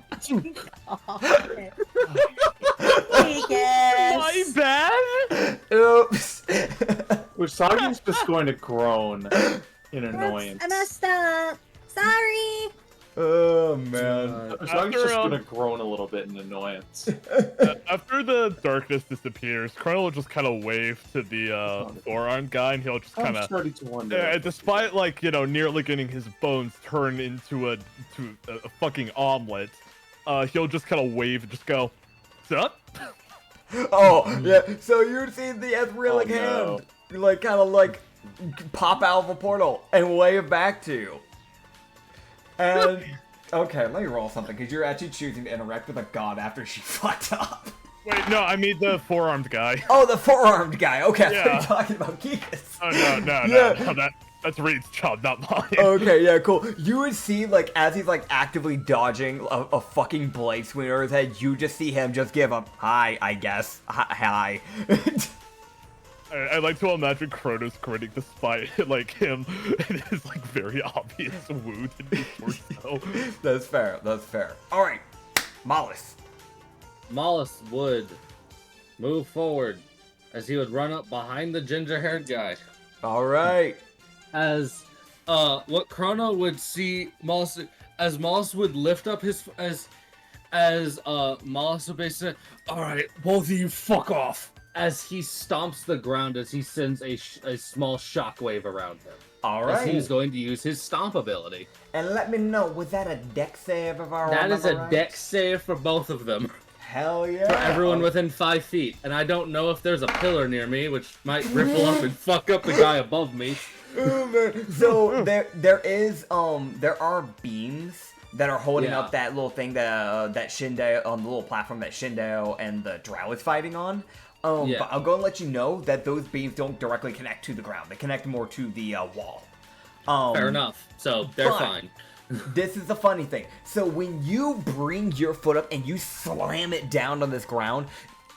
bad? Oops. Usagi's just going to groan in annoyance. I messed up. Sorry. Oh man. Zhang's just gonna groan a little bit in annoyance. After the darkness disappears, Chrono will just kind of wave to the four-armed guy, and he'll just kind I'm of, starting to wonder. despite like nearly getting his bones turned into a fucking omelet, he'll just kind of wave and just go, "Sup?" Oh yeah. So you see the Etherealic no. hand, like kind of like pop out of a portal and wave back to you. And okay, let me roll something because you're actually choosing to interact with a god after she fucked up. Wait, no, I mean the four-armed guy. Oh, the four-armed guy. Okay, I thought you Yeah. were talking about Geekus. Oh no, that's Reed's job, not mine. Okay, yeah, cool. You would see, like, as he's, like, actively dodging a fucking blade swing over his head, you just see him just give a hi, I guess. Hi. I like to imagine Kronos grinning despite like him and his like very obvious wound in his torso. That's fair, that's fair. Alright, Mollis. Mollis would move forward as he would run up behind the ginger-haired guy. Alright. As what Chrono would see Mollis as Mollis would lift up his Mollis would basically say, "Alright, both of you fuck off," as he stomps the ground as he sends a small shockwave around him. As he's Alright. going to use his stomp ability. And let me know, was that a dex save if I That is a remember right? dex save for both of them. Hell yeah. For everyone within 5 feet. And I don't know if there's a pillar near me, which might ripple up and fuck up the guy above me. Oh, man. So there are beams that are holding Yeah. up that little thing that Shindeo on the little platform that Shindeo and the Drow is fighting on. Yeah. But I'll go and let you know that those beams don't directly connect to the ground. They connect more to the wall. Fair enough. So they're but- fine. This is the funny thing. So when you bring your foot up and you slam it down on this ground,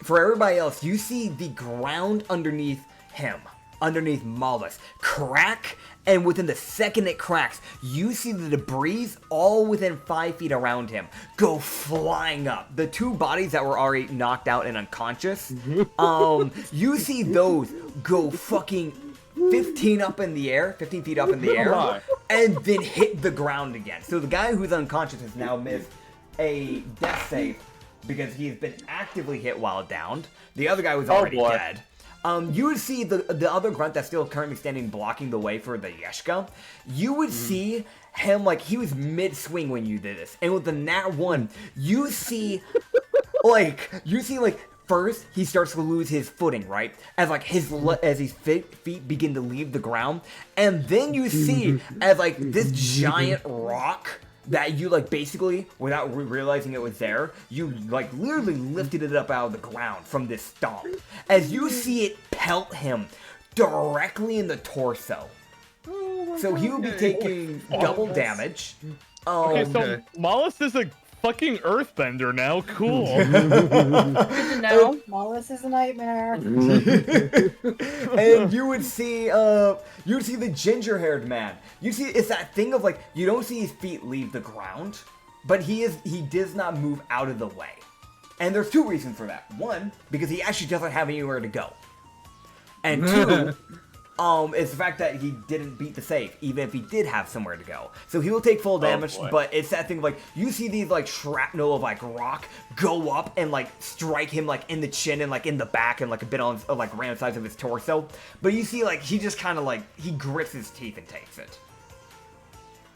for everybody else, you see the ground underneath him, underneath Mollis, crack, and within the second it cracks, you see the debris all within 5 feet around him go flying up. The two bodies that were already knocked out and unconscious, you see those go fucking 15 up in the air, 15 feet up in the air, and then hit the ground again. So the guy who's unconscious has now missed a death save because he's been actively hit while downed. The other guy was already boy. dead. You would see the other grunt that's still currently standing blocking the way for the Yeshka. You would see him like he was mid-swing when you did this. And with the nat 1, you see first, he starts to lose his footing, right? As like his feet begin to leave the ground, and then you see as like this giant rock that you like basically, without realizing it was there, you like literally lifted it up out of the ground from this stomp. As you see it pelt him directly in the torso. So he will be taking double damage. Okay, so Okay. Mollis is a fucking earthbender now. Cool. No, Mollis is a nightmare. And you would see the ginger-haired man. You see, it's that thing of like you don't see his feet leave the ground, but he does not move out of the way. And there's two reasons for that. One, because he actually doesn't have anywhere to go. And two, it's the fact that he didn't beat the save, even if he did have somewhere to go. So he will take full damage, boy. but it's that thing of like, you see these like shrapnel of like rock go up and like strike him like in the chin and like in the back and like a bit on like around the sides of his torso. But you see like, he just kind of like, he grits his teeth and takes it.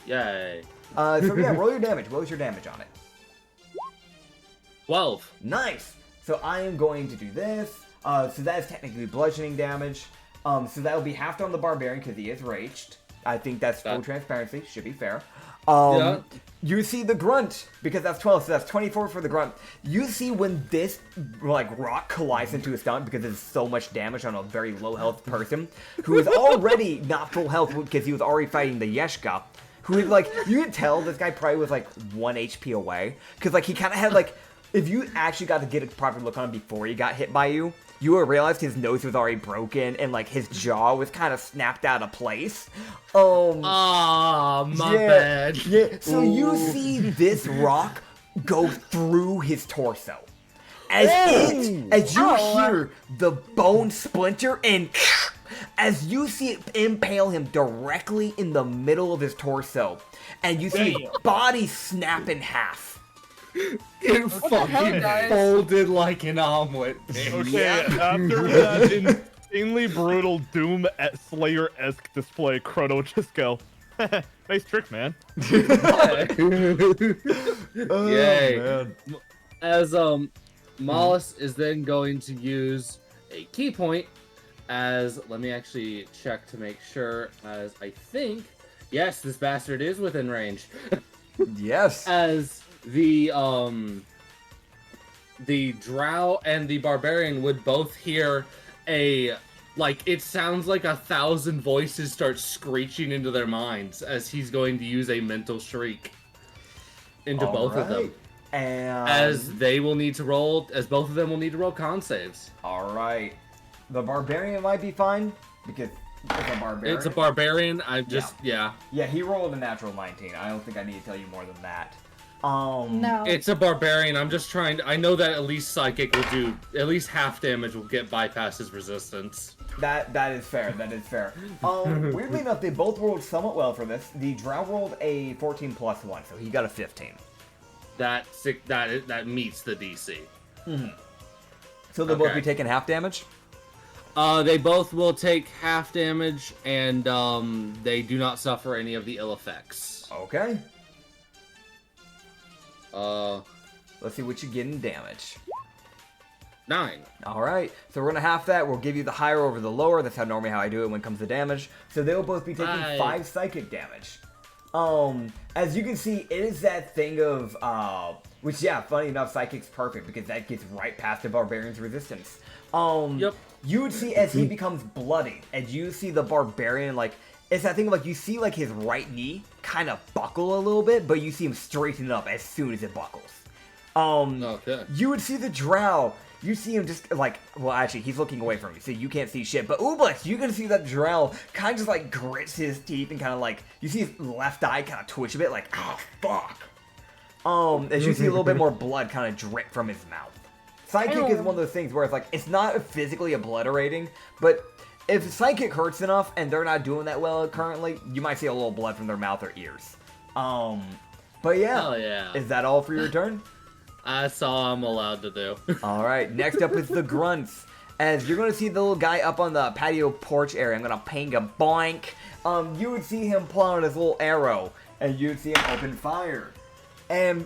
Yay. So yeah, roll your damage. What was your damage on it? 12. Nice! So I am going to do this. So that is technically bludgeoning damage. So that will be halved on the barbarian because he is raged. I think that's full That- transparency. Should be fair. Yeah. You see the grunt because that's 12, so that's 24 for the grunt. You see when this like rock collides into his stomach because it's so much damage on a very low health person who is already not full health because he was already fighting the Yeshka. Who is like, you could tell this guy probably was like 1 HP away because like he kind of had like, if you actually got to get a proper look on him before he got hit by you, you would realize his nose was already broken and like his jaw was kind of snapped out of place. Ah, my bad. Yeah, so you see this rock go through his torso. As you hear the bone splinter and as you see it impale him directly in the middle of his torso, and you see his body snap in half. It fucking folded like an omelet. Okay, after that insanely brutal Doom at Slayer-esque display, Chrono would just go, nice trick, man. Yay. Man. As Mollis is then going to use a key point as, let me actually check to make sure, as I think, yes, this bastard is within range. Yes. As the drow and the barbarian would both hear it sounds like 1,000 voices start screeching into their minds as he's going to use a mental shriek into both of them. And As both of them will need to roll con saves. Alright. The barbarian might be fine, because it's a barbarian. It's a barbarian, yeah. Yeah, he rolled a natural 19. I don't think I need to tell you more than that. No. It's a barbarian. I'm just trying to, I know that at least psychic will do, at least half damage will get bypass his resistance. That is fair. That is fair. Weirdly enough, they both rolled somewhat well for this. The drow rolled a 14 plus 1, so he got a 15. That meets the DC. Mm-hmm. So they'll both be taking half damage? They both will take half damage, and they do not suffer any of the ill effects. Okay. Let's see what you get in damage. 9. Alright, so we're gonna half that. We'll give you the higher over the lower. That's normally how I do it when it comes to damage. So they'll both be taking 5 psychic damage. As you can see, it is that thing of, which, yeah, funny enough, psychic's perfect because that gets right past the barbarian's resistance. Yep. You would see as he becomes bloody, and you see the barbarian, it's that thing of, you see, his right knee kind of buckle a little bit, but you see him straighten up as soon as it buckles. Okay. You would see the drow. You see him just, well, actually, he's looking away from you, so you can't see shit. But Ublex, you can see that drow kind of just, grits his teeth and kind of, you see his left eye kind of twitch a bit, oh, fuck. As you see a little bit more blood kind of drip from his mouth. Psychic is one of those things where it's not physically obliterating, but if Psychic hurts enough and they're not doing that well currently, you might see a little blood from their mouth or ears. But yeah. Hell yeah. Is that all for your turn? That's all I'm allowed to do. Alright, next up is the grunts. As you're going to see the little guy up on the patio porch area, I'm going to ping a boink. You would see him pull out his little arrow, and you would see him open fire. And,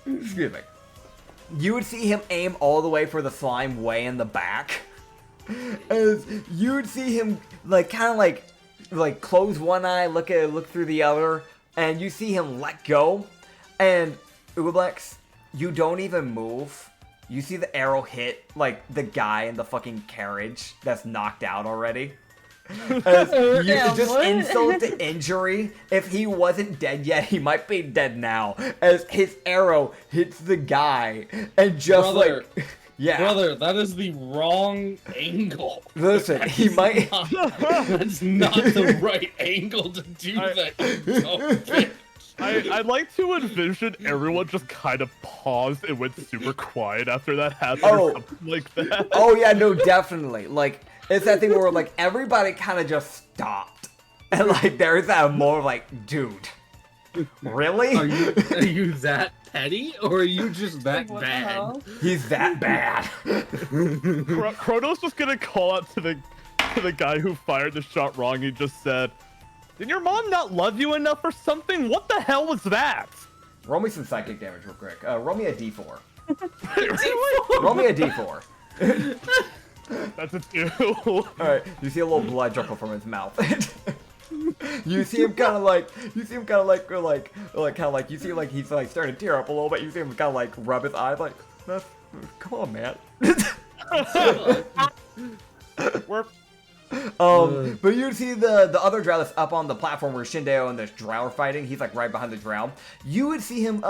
excuse me. You would see him aim all the way for the slime way in the back. As you would see him, close one eye, look through the other, and you see him let go. And, Ublex, you don't even move. You see the arrow hit, the guy in the fucking carriage that's knocked out already. As insult to injury. If he wasn't dead yet, he might be dead now. As his arrow hits the guy, and just yeah. Brother, that is the wrong angle. Listen, he might. That's not the right angle to do that. I'd like to envision everyone just kind of paused and went super quiet after that happened or something like that. Oh yeah, no, definitely. It's that thing where everybody kind of just stopped. And there's that more dude. Really? Are you that petty? Or are you just that bad? He's that bad. Chrono's just gonna call out to the guy who fired the shot wrong. He just said, "Did your mom not love you enough or something? What the hell was that?" Roll me some psychic damage real quick. Roll me a d4. Really? Roll me a d4. That's a 2. Alright, you see a little blood trickle from his mouth. You see him kind of you see he's starting to tear up a little bit. You see him kind of rub his eyes come on, man. But you see the other drow that's up on the platform where Shindeo and this drow are fighting. He's right behind the drow. You would see him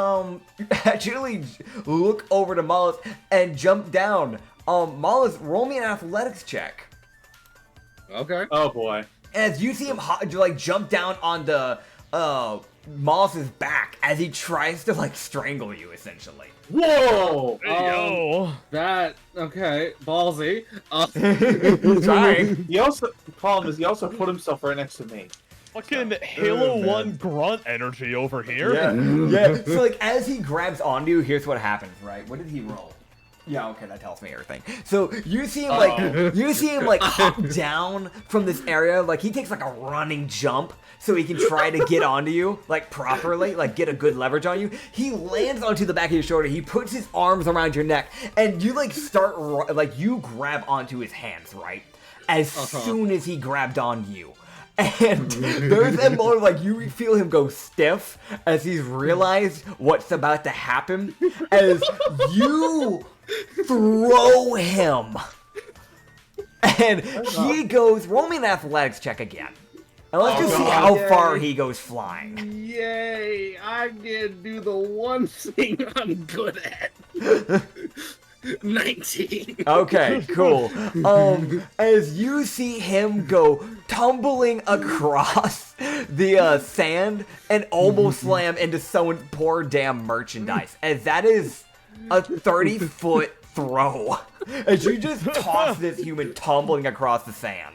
actually look over to Mollis and jump down. Mollis, roll me an athletics check. Okay. Oh boy. As you see him jump down on the Moss's back as he tries to like strangle you, essentially. Whoa! Hey, yo. That okay, ballsy. Trying. He also, the problem is he also put himself right next to me. Fucking Halo man. 1 grunt energy over here. Yeah. So like as he grabs onto you, here's what happens, right? What did he roll? Yeah, okay, that tells me everything. So you see him like hop down from this area, like he takes like a running jump so he can try to get onto you, like properly, like get a good leverage on you. He lands onto the back of your shoulder, he puts his arms around your neck, and you like like you grab onto his hands, right? As soon as he grabbed on you. And there's that moment like you feel him go stiff as he's realized what's about to happen as you throw him. And he goes, roll me an athletics check again. And let's just see how far he goes flying. Yay! I'm gonna do the one thing I'm good at. 19. Okay, cool. As you see him go tumbling across the sand and almost slam into someone's poor damn merchandise, as that is a 30-foot throw. As you just toss this human tumbling across the sand.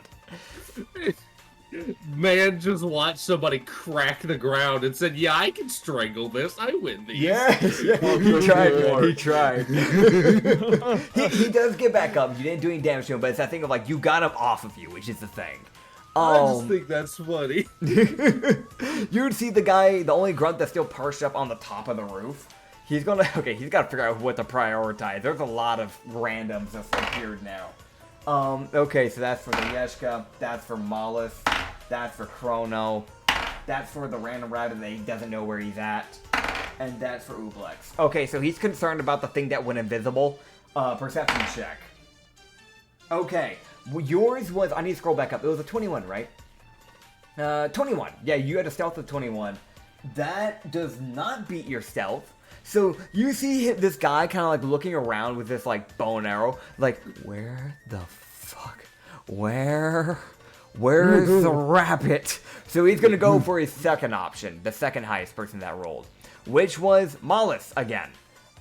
Man just watched somebody crack the ground and said, "Yeah, I can strangle this. I win these." Yeah, he tried, man. He tried. he does get back up. You didn't do any damage to him, but it's that thing of like you got him off of you, which is the thing. I just think that's funny. You would see the guy, the only grunt that's still perched up on the top of the roof. He's got to figure out what to prioritize. There's a lot of randoms that's appeared now. Okay, so that's for the Yeshka, that's for Mollis, that's for Chrono, that's for the random rabbit that he doesn't know where he's at, and that's for Ublex. Okay, so he's concerned about the thing that went invisible. Perception check. Okay, well, yours was, I need to scroll back up, it was a 21, right? 21. Yeah, you had a stealth of 21. That does not beat your stealth. So you see this guy kind of like looking around with this like bow and arrow, like where the fuck, where's the rabbit? So he's gonna go for his second option, the second highest person that rolled, which was Mollis again.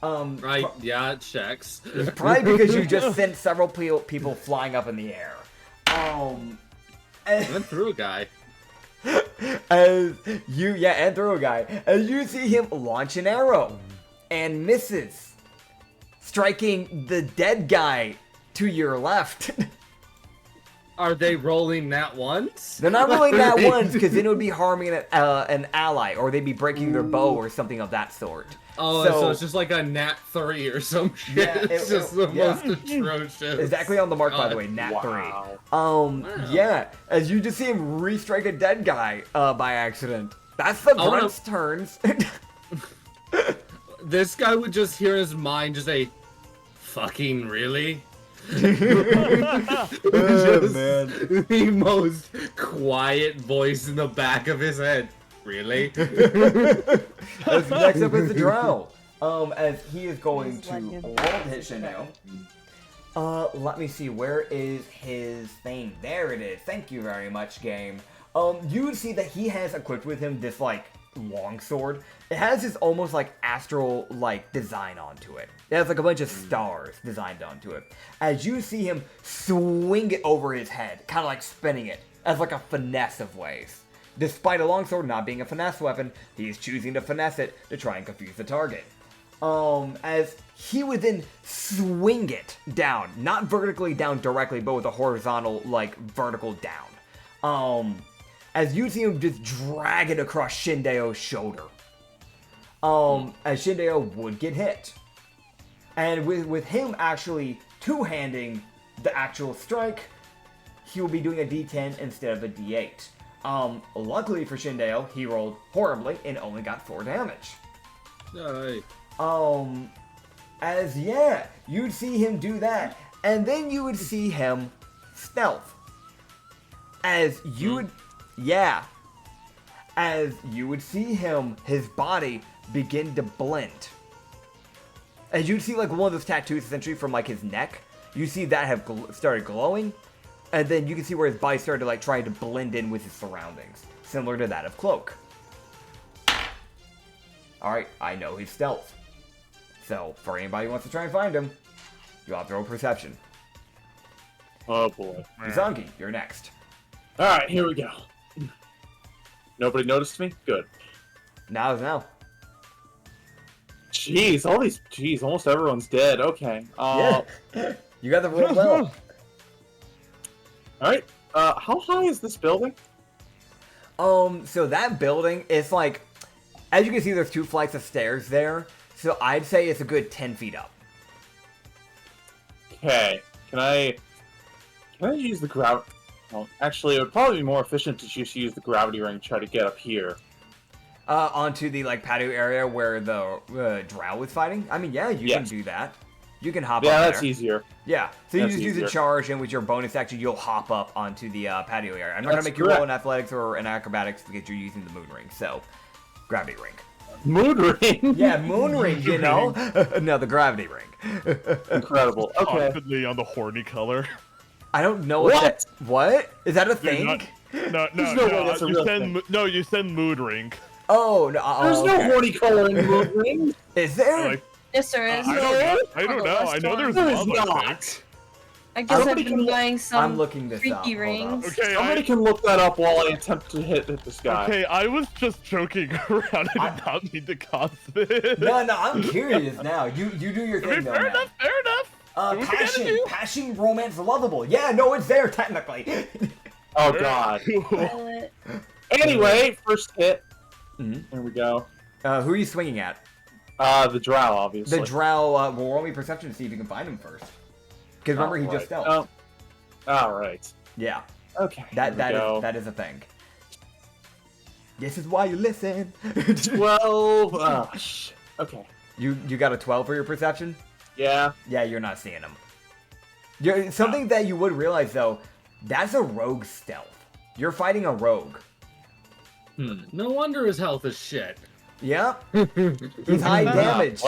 Right? Yeah, it checks. Probably because you just sent several people flying up in the air. And through a guy. And throw a guy. As you see him launch an arrow and misses, striking the dead guy to your left. Are they rolling that once? They're not rolling that once because then it would be harming an ally, or they'd be breaking their bow or something of that sort. Oh, so it's just like a nat 3 or some shit. Yeah, it's just the most atrocious. Exactly on the mark, by the way, nat 3. Yeah, as you just see him re-strike a dead guy by accident. That's the grunt's turns. This guy would just hear in his mind just a fucking really? Man. The most quiet voice in the back of his head. Really? Next up is the Drow. As he is going to roll to hit Shindo. Let me see, where is his thing? There it is. Thank you very much, game. You would see that he has equipped with him this, like, longsword. It has this almost, like, astral, like, design onto it. It has, like, a bunch of stars designed onto it. As you see him swing it over his head, kind of like spinning it, as, like, a finesse of ways. Despite a longsword not being a finesse weapon, he is choosing to finesse it to try and confuse the target. As he would then swing it down, not vertically down directly, but with a horizontal, like, vertical down. As you see him just drag it across Shindeo's shoulder. As Shindeo would get hit. And with him actually two-handing the actual strike, he will be doing a D10 instead of a D8. Luckily for Shindeo, he rolled horribly and only got 4 damage. Aye. You'd see him do that, and then you would see him stealth. As you would see him, his body begin to blend. As you'd see like one of those tattoos essentially from like his neck, you see that have started glowing, and then you can see where his body started like trying to blend in with his surroundings, similar to that of Cloak. Alright, I know his stealth. So, for anybody who wants to try and find him, you'll have to roll perception. Oh boy. Zangi, you're next. Alright, here we go. Nobody noticed me? Good. Now is now. Jeez, almost everyone's dead. Okay. Yeah. You got the roll well. Alright. How high is this building? So that building is like, as you can see, there's 2 flights of stairs there. So I'd say it's a good 10 feet up. Okay. Can I use the gravity? Well, actually, it would probably be more efficient to just use the gravity ring and try to get up here. Onto the like patio area where the drow was fighting. I mean, yeah, you can do that. You can hop up Yeah, there. that's easier. Yeah, so you That's just use a easier. charge, and with your bonus action, you'll hop up onto the patio area. I'm not gonna That's make you roll correct. in athletics or in acrobatics because you're using the moon ring. So, gravity ring. Moon ring. Yeah, moon ring. You know, no, the gravity ring. Incredible. Okay. Constantly on the horny color. I don't know what. What? What is that a Dude, thing? No, There's no way that's a real thing. you send mood ring. Oh no. There's no okay. horny color in the moon ring. Is there? Like, Yes, there is. I don't know. I know there's There is one, I think. not. I guess I've Somebody been can- buying some I'm looking this up. freaky Hold up. rings. Okay, Somebody can look that up while I attempt to hit this guy. Okay, I was just joking around. I did not mean to cause this. No, I'm curious now. You do your I mean, thing though. fair man. enough, fair enough. What we gotta Passion, do? passion, romance, lovable. Yeah, no, it's there technically. Oh god. Violet. Anyway, first hit. Mhm. There we go. Who are you swinging at? The drow, obviously. The drow. Well, roll me perception to see if you can find him first. Because remember, he just stealth. Oh. Alright. Yeah, Okay. that is a thing. This is why you listen. 12. Okay. You got a 12 for your perception? Yeah. Yeah, you're not seeing him. Something that you would realize though, that's a rogue stealth. You're fighting a rogue. No wonder his health is shit. Yeah. He's high damage.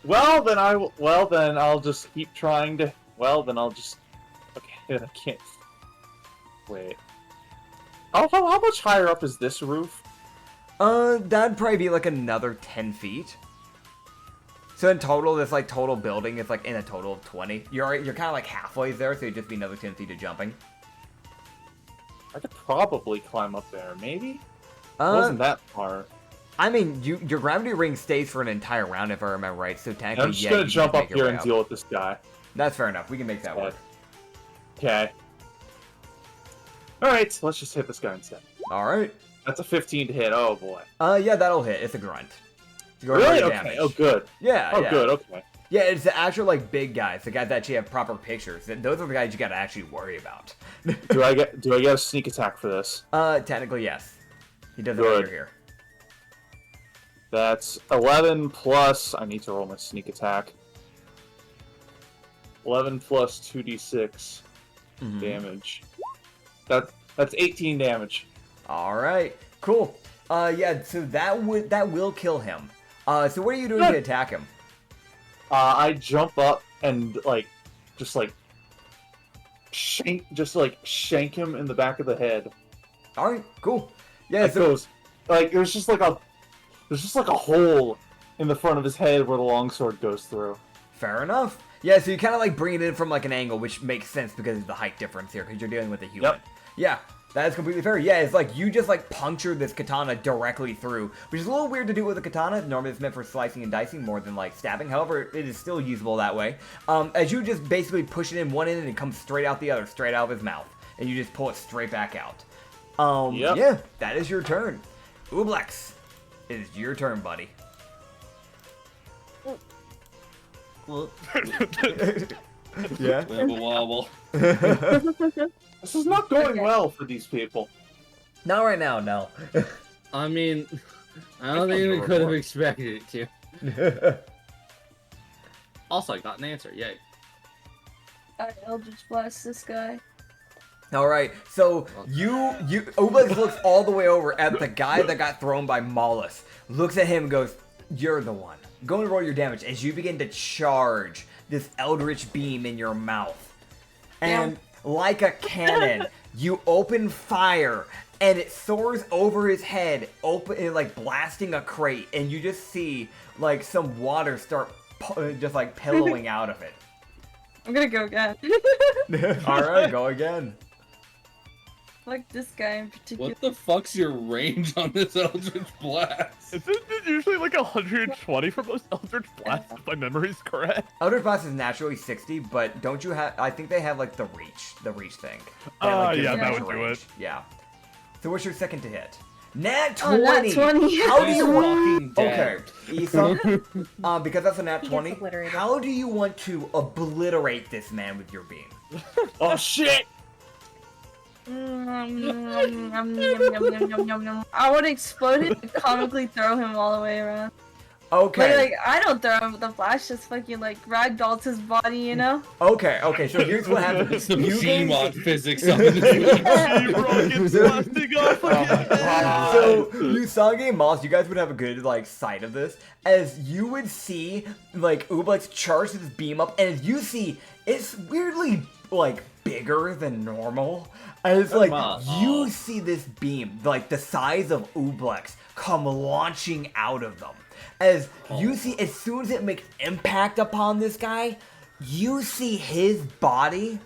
Well, then I'll just keep trying to. Well, then I'll just. Okay, I can't. Wait. How much higher up is this roof? That'd probably be like another 10 feet. So in total, this like total building is like in a total of 20. You're kind of like halfway there, so it'd just be another 10 feet of jumping. I could probably climb up there, maybe? It wasn't that far. I mean, your gravity ring stays for an entire round if I remember right. So technically, I'm just yeah, gonna you jump can up make your here way and up. deal with this guy. That's fair enough. We can make that work. Okay. Alright, let's just hit this guy instead. All right. That's a 15 to hit, oh boy. Yeah, that'll hit. It's a grunt. Go Really? roll your Okay, damage. oh good. Yeah. Oh yeah. good, okay. Yeah, it's the actual like big guys, the guys that actually have proper pictures. Those are the guys you gotta actually worry about. Do I get a sneak attack for this? Technically yes. He does it while Good. you're here. That's 11 plus. I need to roll my sneak attack. 11 plus 2d6 Mhm. damage. That's 18 damage. All right. Cool. Yeah. So that will kill him. So what are you doing Good. to attack him? I jump up and shank him in the back of the head. All right. Cool. Yeah. It So goes like there's just like a hole in the front of his head where the longsword goes through. fair enough. Yeah. So you kind of like bring it in from like an angle, which makes sense because of the height difference here, because you're dealing with a human. Yep. Yeah. That is completely fair. Yeah, it's like you just like puncture this katana directly through, which is a little weird to do with a katana. Normally it's meant for slicing and dicing more than like stabbing. However, it is still usable that way. As you just basically push it in one end and it comes straight out the other, straight out of his mouth. And you just pull it straight back out. Yep. Yeah, that is your turn. Ublex, it is your turn, buddy. Yeah. Wobble wobble. This is not going well for these people. Not right now, no. I mean, I don't think we could have expected it to. Also, I got an answer. Yay. Alright, Eldritch Blast this guy. All right, so Ublex looks all the way over at the guy that got thrown by Mollis, looks at him and goes, "You're the one. Go and roll your damage," as you begin to charge this eldritch beam in your mouth. And like a cannon, you open fire and it soars over his head, like blasting a crate, and you just see like some water start just like pillowing out of it. I'm gonna go again. All right, go again. Like this guy in particular. What the fuck's your range on this Eldritch Blast? Isn't it usually like 120 for most Eldritch Blasts, if my memory's correct? Eldritch Blast is naturally 60, but don't you have? I think they have like the reach thing. That, like, gives yeah, them that extra would do range. it. Yeah. So what's your second to hit? Nat Oh, 20. nat 20. How do you Fucking want? Okay, dead. Issa. Because that's a nat He gets 20. obliterated. How do you want to obliterate this man with your beam? Oh shit! I would explode him and comically throw him all the way around. Okay. Like I don't throw him with the flash, just fucking like ragdolls his body, you know? Okay. So here's what happens. Some You G-Mod guys- physics on this. Rockets blasting off again! So Usagi and Moss, you guys would have a good like sight of this, as you would see like Ublex charge his beam up, and as you see, it's weirdly like bigger than normal. And it's like you see this beam, like the size of Ublex, come launching out of them. As you see, as soon as it makes impact upon this guy, you see his body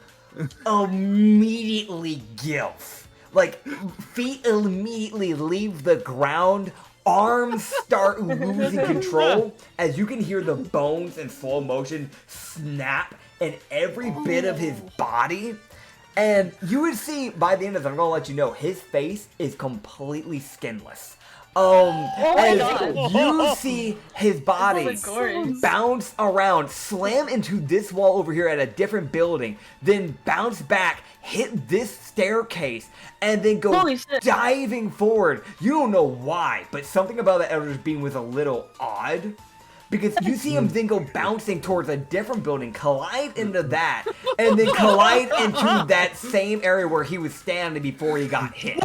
immediately give. Like, feet immediately leave the ground, arms start losing control, as you can hear the bones in slow motion snap in every bit of his body. And you would see, by the end of this, I'm gonna let you know, his face is completely skinless. my As God. you see his body This is gorgeous. bounce around, slam into this wall over here at a different building, then bounce back, hit this staircase, and then go Holy shit. diving forward. You don't know why, but something about the Eldritch Beam was a little odd. Because you see him then go bouncing towards a different building, collide into that, and then collide into that same area where he was standing before he got hit.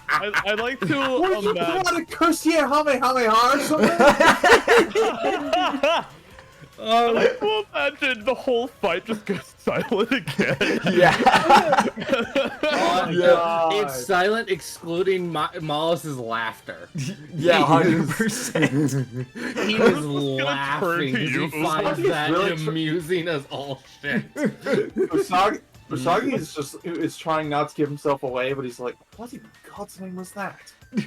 I'd like to What you imagine... want to curse here, Hame or something? I'd like to imagine the whole fight just goes silent again. Yeah. God. It's silent, excluding Mollus's laughter. Yeah, 100%. He was was gonna laughing turn to because you. he finds that Really amusing as all shit. Usagi is trying not to give himself away, but he's like, what in God's name was that?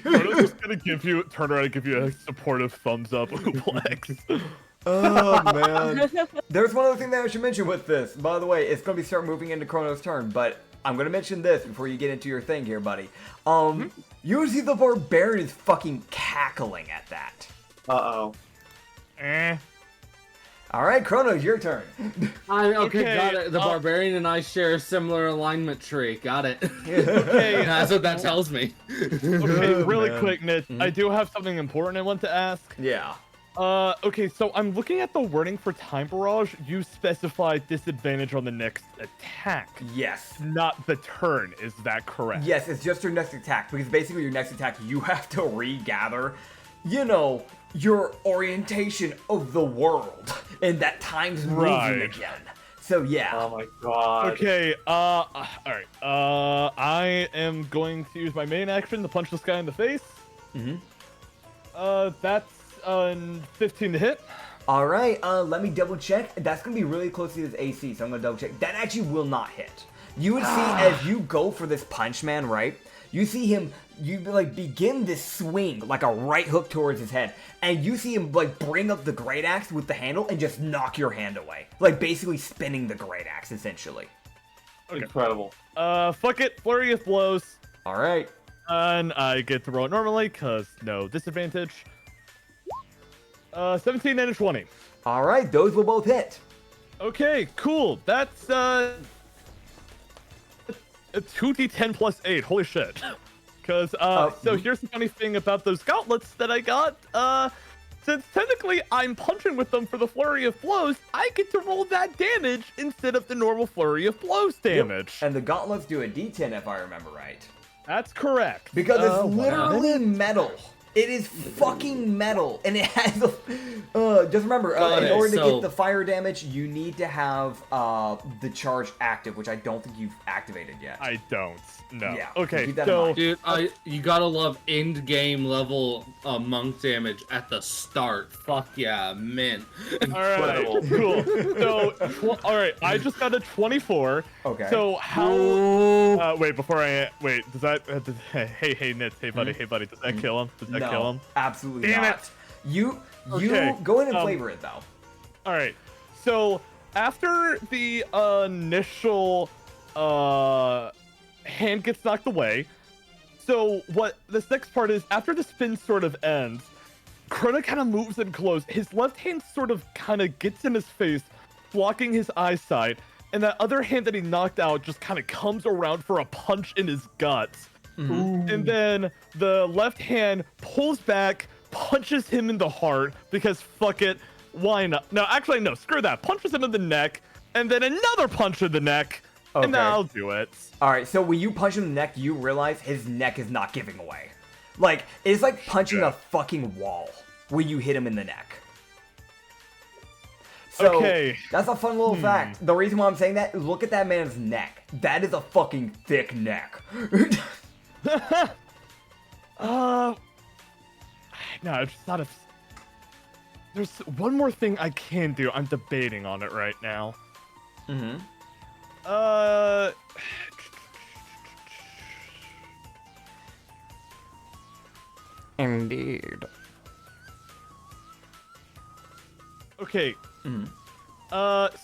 Proto's just gonna turn around and give you a supportive thumbs up, Ublex. Oh, man. There's one other thing that I should mention with this. By the way, it's going to be start moving into Chrono's turn, but I'm going to mention this before you get into your thing here, buddy. You see the Barbarian is fucking cackling at that. Uh-oh. Alright, Chronos, your turn. Okay, Okay, got it. The Barbarian and I share a similar alignment tree. Got it. Okay, That's what that tells me. okay, really man. quick, Nit. I do have something important I want to ask. Yeah. Okay, so I'm looking at the wording for Time Barrage. You specify disadvantage on the next attack, Yes. not the turn. Is that correct? Yes, it's just your next attack, because basically your next attack, you have to regather, you know, your orientation of the world, and that time's moving Right. again. So yeah. Oh my God. Okay, alright. I am going to use my main action to punch this guy in the face. That's 15 to hit. Alright, let me double check. That's gonna be really close to his AC, so I'm gonna double check. That actually will not hit. You would see as you go for this punch man, right? You see him, you like begin this swing, like a right hook towards his head, and you see him like bring up the great axe with the handle and just knock your hand away. Like basically spinning the great axe, essentially. Incredible. Fuck it, flurry of blows. Alright. And I get to roll it normally, cause no disadvantage. 17 and a 20. Alright, those will both hit. Okay, cool. That's a 2d10 plus 8. Holy shit. Cause so here's the funny thing about those gauntlets that I got. Since technically I'm punching with them for the flurry of blows, I get to roll that damage instead of the normal flurry of blows damage. And the gauntlets do a D10 if I remember right. That's correct. Because it's literally metal. It is fucking metal, and it has just remember, Got in it, order to so- get the fire damage, you need to have the charge active, which I don't think you've activated yet. I don't. No. Yeah, Okay, keep that in so mind. Dude, you gotta love end game level monk damage at the start. Fuck yeah, mint. all right, cool. So, all right, I just got a 24. Okay. So how? Wait, before I wait, does that? Hey, Nits, hey buddy, does that kill him? Does that no, kill him? absolutely Damn not. it. You Okay, go in and flavor it though. All right. So after the initial hand gets knocked away, so what this next part is, after the spin sort of ends, Krona kind of moves in close. His left hand sort of kind of gets in his face, blocking his eyesight, and that other hand that he knocked out just kind of comes around for a punch in his guts. And then the left hand pulls back, punches him in the heart, because fuck it, why not? No, actually, no, screw that. Punches him in the neck, and then another punch in the neck, and Okay. I'll do it. All right, so when you punch him in the neck, you realize his neck is not giving away. Like, it's like punching a fucking wall when you hit him in the neck. So, Okay. that's a fun little fact. The reason why I'm saying that, look at that man's neck. That is a fucking thick neck. No, it's just not a... There's one more thing I can do. I'm debating on it right now. Indeed. Okay.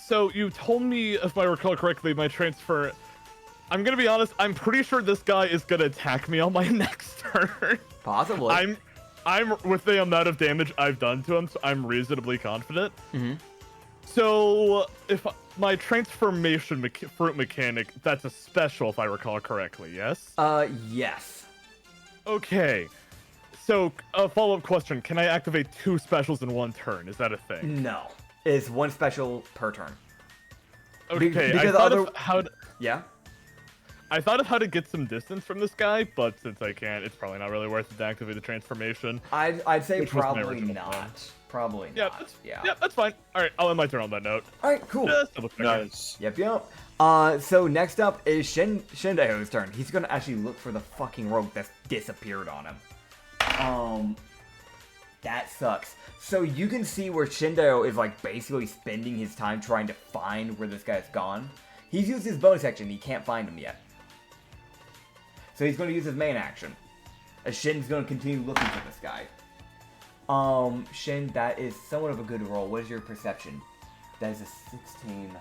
So you told me, if I recall correctly, my transfer... I'm gonna be honest, I'm pretty sure this guy is gonna attack me on my next turn. Possibly. I'm with the amount of damage I've done to him, so I'm reasonably confident. So if my transformation fruit mechanic, that's a special, if I recall correctly, yes? Yes. Okay. So a follow-up question: can I activate 2 specials in one turn? Is that a thing? No. It's one special per turn. Okay. because I thought other- of how. Yeah? I thought of how to get some distance from this guy, but since I can't, it's probably not really worth it to activate the transformation. I'd say Which was my probably original not. plan. Probably Yeah, not. yeah, that's fine. All right, I'll end my turn on that note. Alright, cool. Just double checking. Nice. Yep. So next up is Shindeo's turn. He's gonna actually look for the fucking rope that's disappeared on him. That sucks. So you can see where Shindeo is like basically spending his time trying to find where this guy's gone. He's used his bonus action, he can't find him yet. So he's gonna use his main action. As Shin's gonna continue looking for this guy. Shin, that is somewhat of a good roll. What is your perception? That is a 16.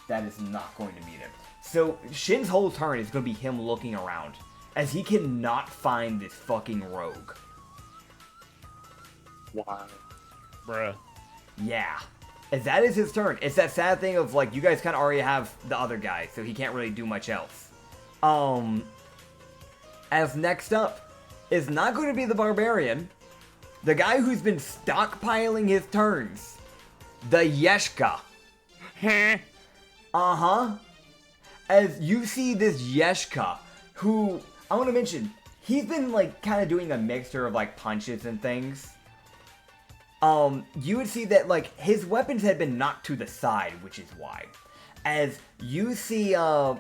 That is not going to meet him. So Shin's whole turn is going to be him looking around, as he cannot find this fucking rogue. Wow. Bruh. Yeah. As that is his turn. It's that sad thing of, like, you guys kind of already have the other guy, so he can't really do much else. As next up is not going to be the barbarian. The guy who's been stockpiling his turns. The Yeshka. As you see this Yeshka, who, I want to mention, he's been, like, kind of doing a mixture of, like, punches and things. You would see that, like, his weapons had been knocked to the side, which is why. As you see, you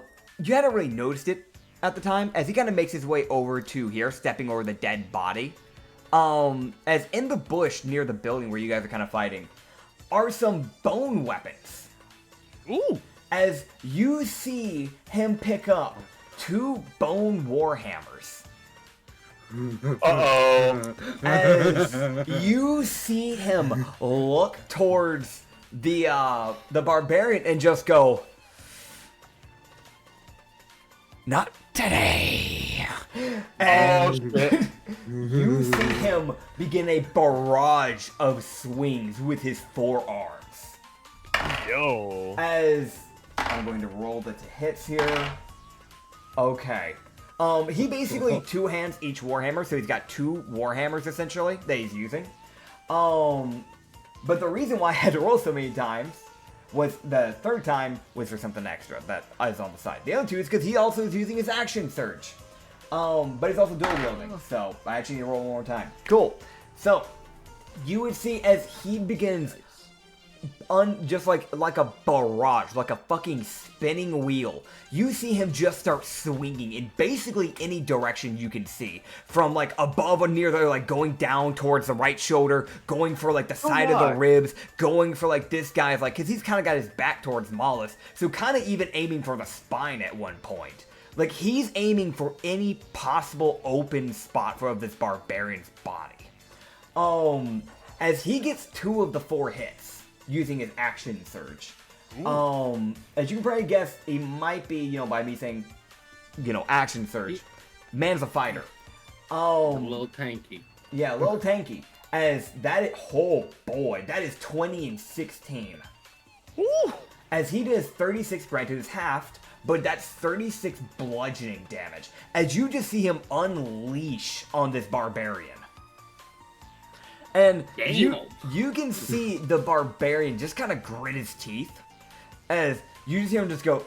hadn't really noticed it at the time, as he kind of makes his way over to here, stepping over the dead body. As in the bush near the building where you guys are kind of fighting, are some bone weapons. Ooh. As you see him pick up 2 bone warhammers. Uh-oh. As you see him look towards the barbarian and just go, "Not today." And you see him begin a barrage of swings with his forearms. Yo. As I'm going to roll the hits here. Okay. He basically 2 hands each warhammer, so he's got 2 warhammers essentially that he's using. But the reason why I had to roll so many times was the 3rd time was for something extra that is on the side. The other 2 is because he also is using his action surge. But it's also dual wielding, so I actually need to roll one more time. Cool. So you would see as he begins, just like a barrage, like a fucking spinning wheel. You see him just start swinging in basically any direction you can see, from like above or near there, like going down towards the right shoulder, going for like the side of the ribs, going for like this guy's like, because he's kind of got his back towards Mollis, so kind of even aiming for the spine at one point. Like, he's aiming for any possible open spot for this barbarian's body. As he gets 2 of the 4 hits using his action surge. As you can probably guess, he might be, by me saying, action surge. Man's a fighter. A little tanky. Yeah, a little tanky. As that, oh boy, that is 20 and 16. Ooh. As he does 36 granted, it's halved, but that's 36 bludgeoning damage. As you just see him unleash on this barbarian. And you can see the barbarian just kind of grit his teeth. As you just hear him just go,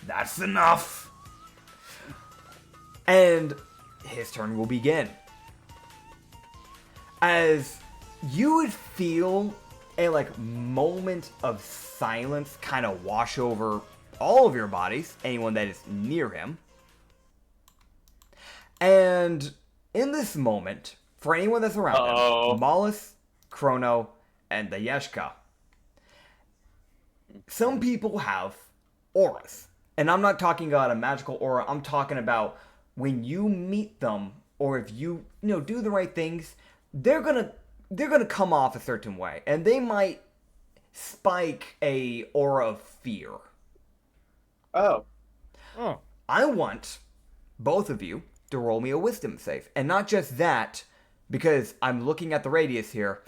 that's enough. And his turn will begin. As you would feel a moment of silence kind of wash over all of your bodies, anyone that is near him. And in this moment, for anyone that's around him, Mollis, Chrono, and the Yeshka, some people have auras. And I'm not talking about a magical aura, I'm talking about when you meet them, or if you, do the right things, they're gonna come off a certain way, and they might spike a aura of fear. Oh. I want both of you to roll me a wisdom save. And not just that, because I'm looking at the radius here.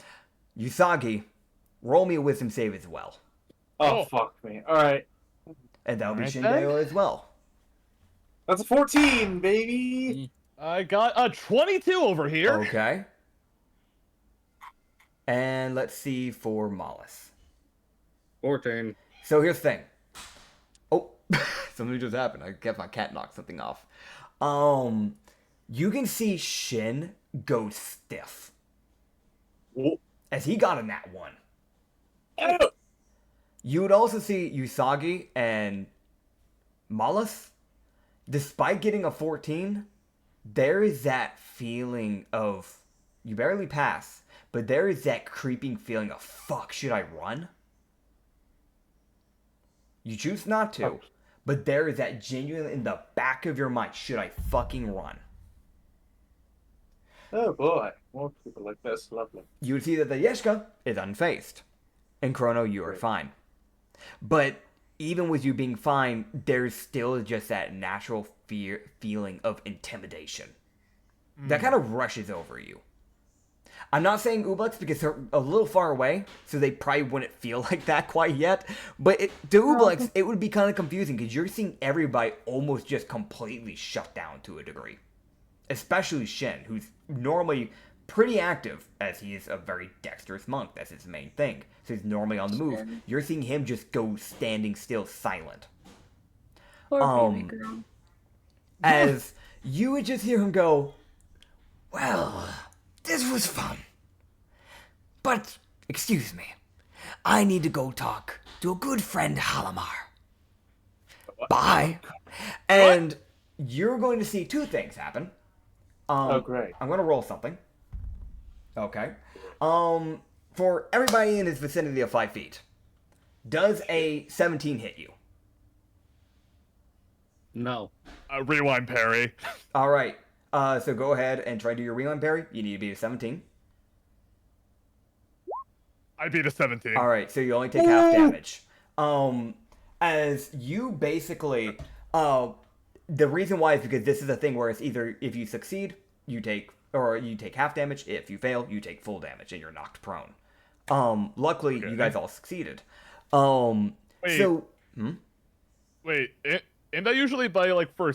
Usagi, roll me a wisdom save as well. Oh, fuck me. Alright. And that'll be Alright, Shindeo as well. That's a 14, baby! I got a 22 over here. Okay. And let's see for Mollis. 14. So here's the thing. Oh, something just happened. I guess my cat knocked something off. You can see Shin go stiff. Oh. As he got a nat 1. Oh. You would also see Usagi and Mollis. Despite getting a 14, there is that feeling of, you barely pass, but there is that creeping feeling of, fuck, should I run? You choose not to, but there is that genuine in the back of your mind, should I fucking run? Oh boy, more people like this, lovely. You would see that the Yeshka is unfazed. And Chrono, you are fine. But even with you being fine, there's still just that natural feeling of intimidation. That kind of rushes over you. I'm not saying Ublex because they're a little far away, so they probably wouldn't feel like that quite yet. But to Ublex, it would be kind of confusing because you're seeing everybody almost just completely shut down to a degree. Especially Shin, who's normally pretty active, as he is a very dexterous monk. That's his main thing. So he's normally on the move. You're seeing him just go standing still, silent. Poor baby girl. As you would just hear him go, well, this was fun. But, excuse me, I need to go talk to a good friend, Halamar. Bye. And you're going to see 2 things happen. Oh, great. I'm going to roll something. Okay. For everybody in his vicinity of 5 feet, does a 17 hit you? No. Rewind parry. All right. So go ahead and try to do your rewind parry. You need to beat a 17. I beat a 17. All right. So you only take half damage. As you basically, the reason why is because this is a thing where it's either if you succeed, you take half damage. If you fail, you take full damage and you're knocked prone. Luckily, you guys all succeeded. Wait. So, Wait, and I usually buy for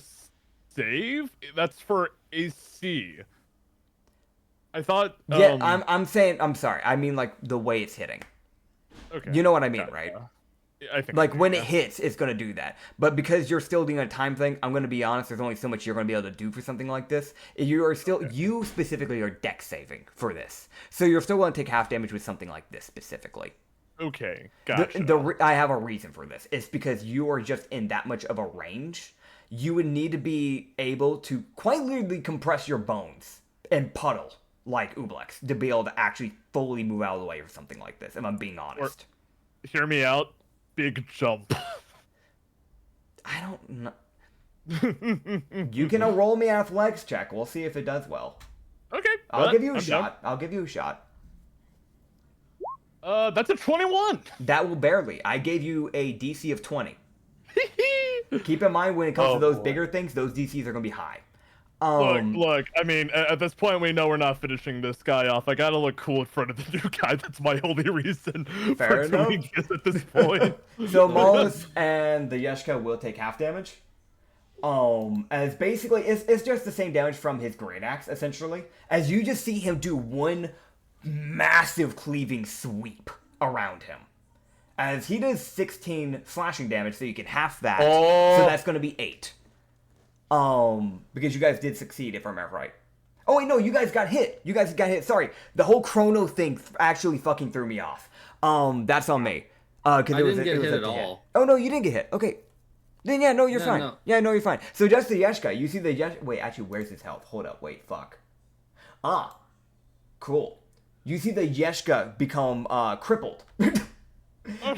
save? That's for AC. I thought. Yeah, I'm saying. I'm sorry. I mean the way it's hitting. Okay. You know what I mean, right? I think Like when it yeah. hits, it's gonna do that. But because you're still doing a time thing, I'm gonna be honest. There's only so much you're gonna be able to do for something like this. You specifically are dex saving for this, so you're still gonna take half damage with something like this specifically. Okay, gotcha. I have a reason for this. It's because you are just in that much of a range. You would need to be able to quite literally compress your bones and puddle like Ublex to be able to actually fully move out of the way for something like this. If I'm being honest. Hear me out. Big jump. I don't know. You can roll me an athletics check. We'll see if it does well. Okay. I'll give you a I'm shot. I'll give you a shot. That's a 21. That will barely. I gave you a DC of 20. Keep in mind when it comes to those bigger things, those DCs are going to be high. Look, I mean, at this point, we know we're not finishing this guy off. I gotta look cool in front of the new guy. That's my only reason Fair for enough. doing this at this point. So Mollis and the Yeshka will take half damage. As basically, it's just the same damage from his great axe, essentially. As you just see him do one massive cleaving sweep around him. As he does 16 slashing damage, so you can half that. So that's going to be 8. Because you guys did succeed, if I remember right. Oh wait, no, you guys got hit. Sorry, the whole chrono thing actually fucking threw me off. That's on me. I didn't get hit at all. Oh no, you didn't get hit. Okay. Then yeah, no, you're fine. No. Yeah, no, you're fine. So just the Yeshka, you see the Yeshka. Wait, actually, where's his health? Hold up, wait, fuck. Cool. You see the Yeshka become crippled.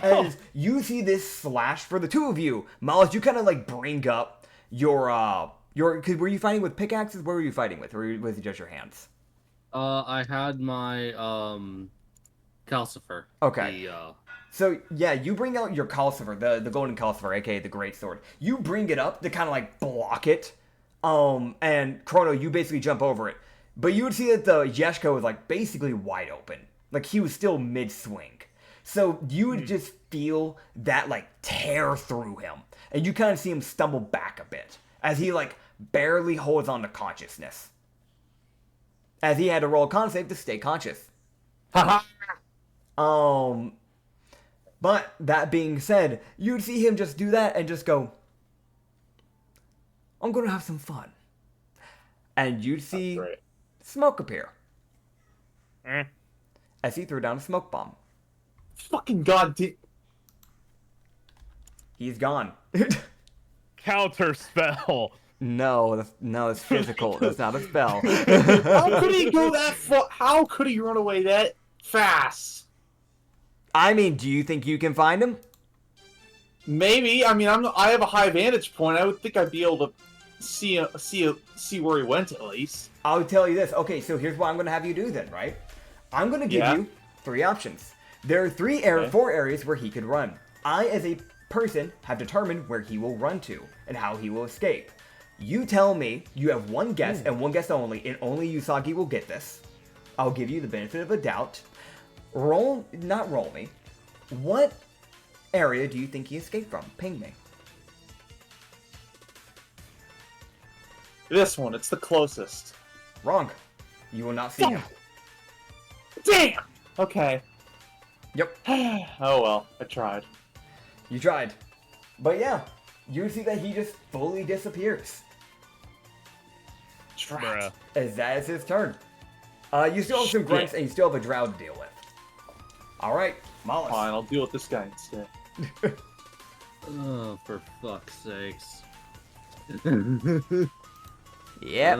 As you see this slash for the two of you, Miles, you kind of like bring up your cause were you fighting with pickaxes? What were you fighting with? Or was it just your hands? I had my calcifer. Okay. So yeah, you bring out your calcifer, the golden calcifer, aka the great sword. You bring it up to kind of like block it. And Chrono, you basically jump over it. But you would see that the Yeshka was like basically wide open. Like he was still mid swing. So you would just feel that like tear through him. And you kind of see him stumble back a bit as he like barely holds on to consciousness. As he had to roll a con save to stay conscious. But that being said, you'd see him just do that and just go, I'm gonna have some fun. And you'd see smoke appear. As he threw down a smoke bomb. Fucking goddamn. He's gone. Counter spell. No, it's physical. That's not a spell. How could he go that far? How could he run away that fast? I mean, do you think you can find him? Maybe. I mean, I have a high vantage point. I would think I'd be able to see where he went at least. I'll tell you this. Okay, so here's what I'm going to have you do then, right? I'm going to give you 3 options. There are 4 areas where he could run. I, as a person, have determined where he will run to and how he will escape. You tell me you have one guess and one guess only, and only Usagi will get this. I'll give you the benefit of a doubt. Not roll me. What area do you think he escaped from? Ping me. This one, it's the closest. Wrong. You will not see him. Damn! Okay. Yep. Oh well, I tried. You tried. But yeah, you see that he just fully disappears. Bruh. As that is his turn. You still have some grunts and you still have a drow to deal with. Alright, Mollis. Fine, I'll deal with this guy instead. Oh, for fuck's sakes. Yep.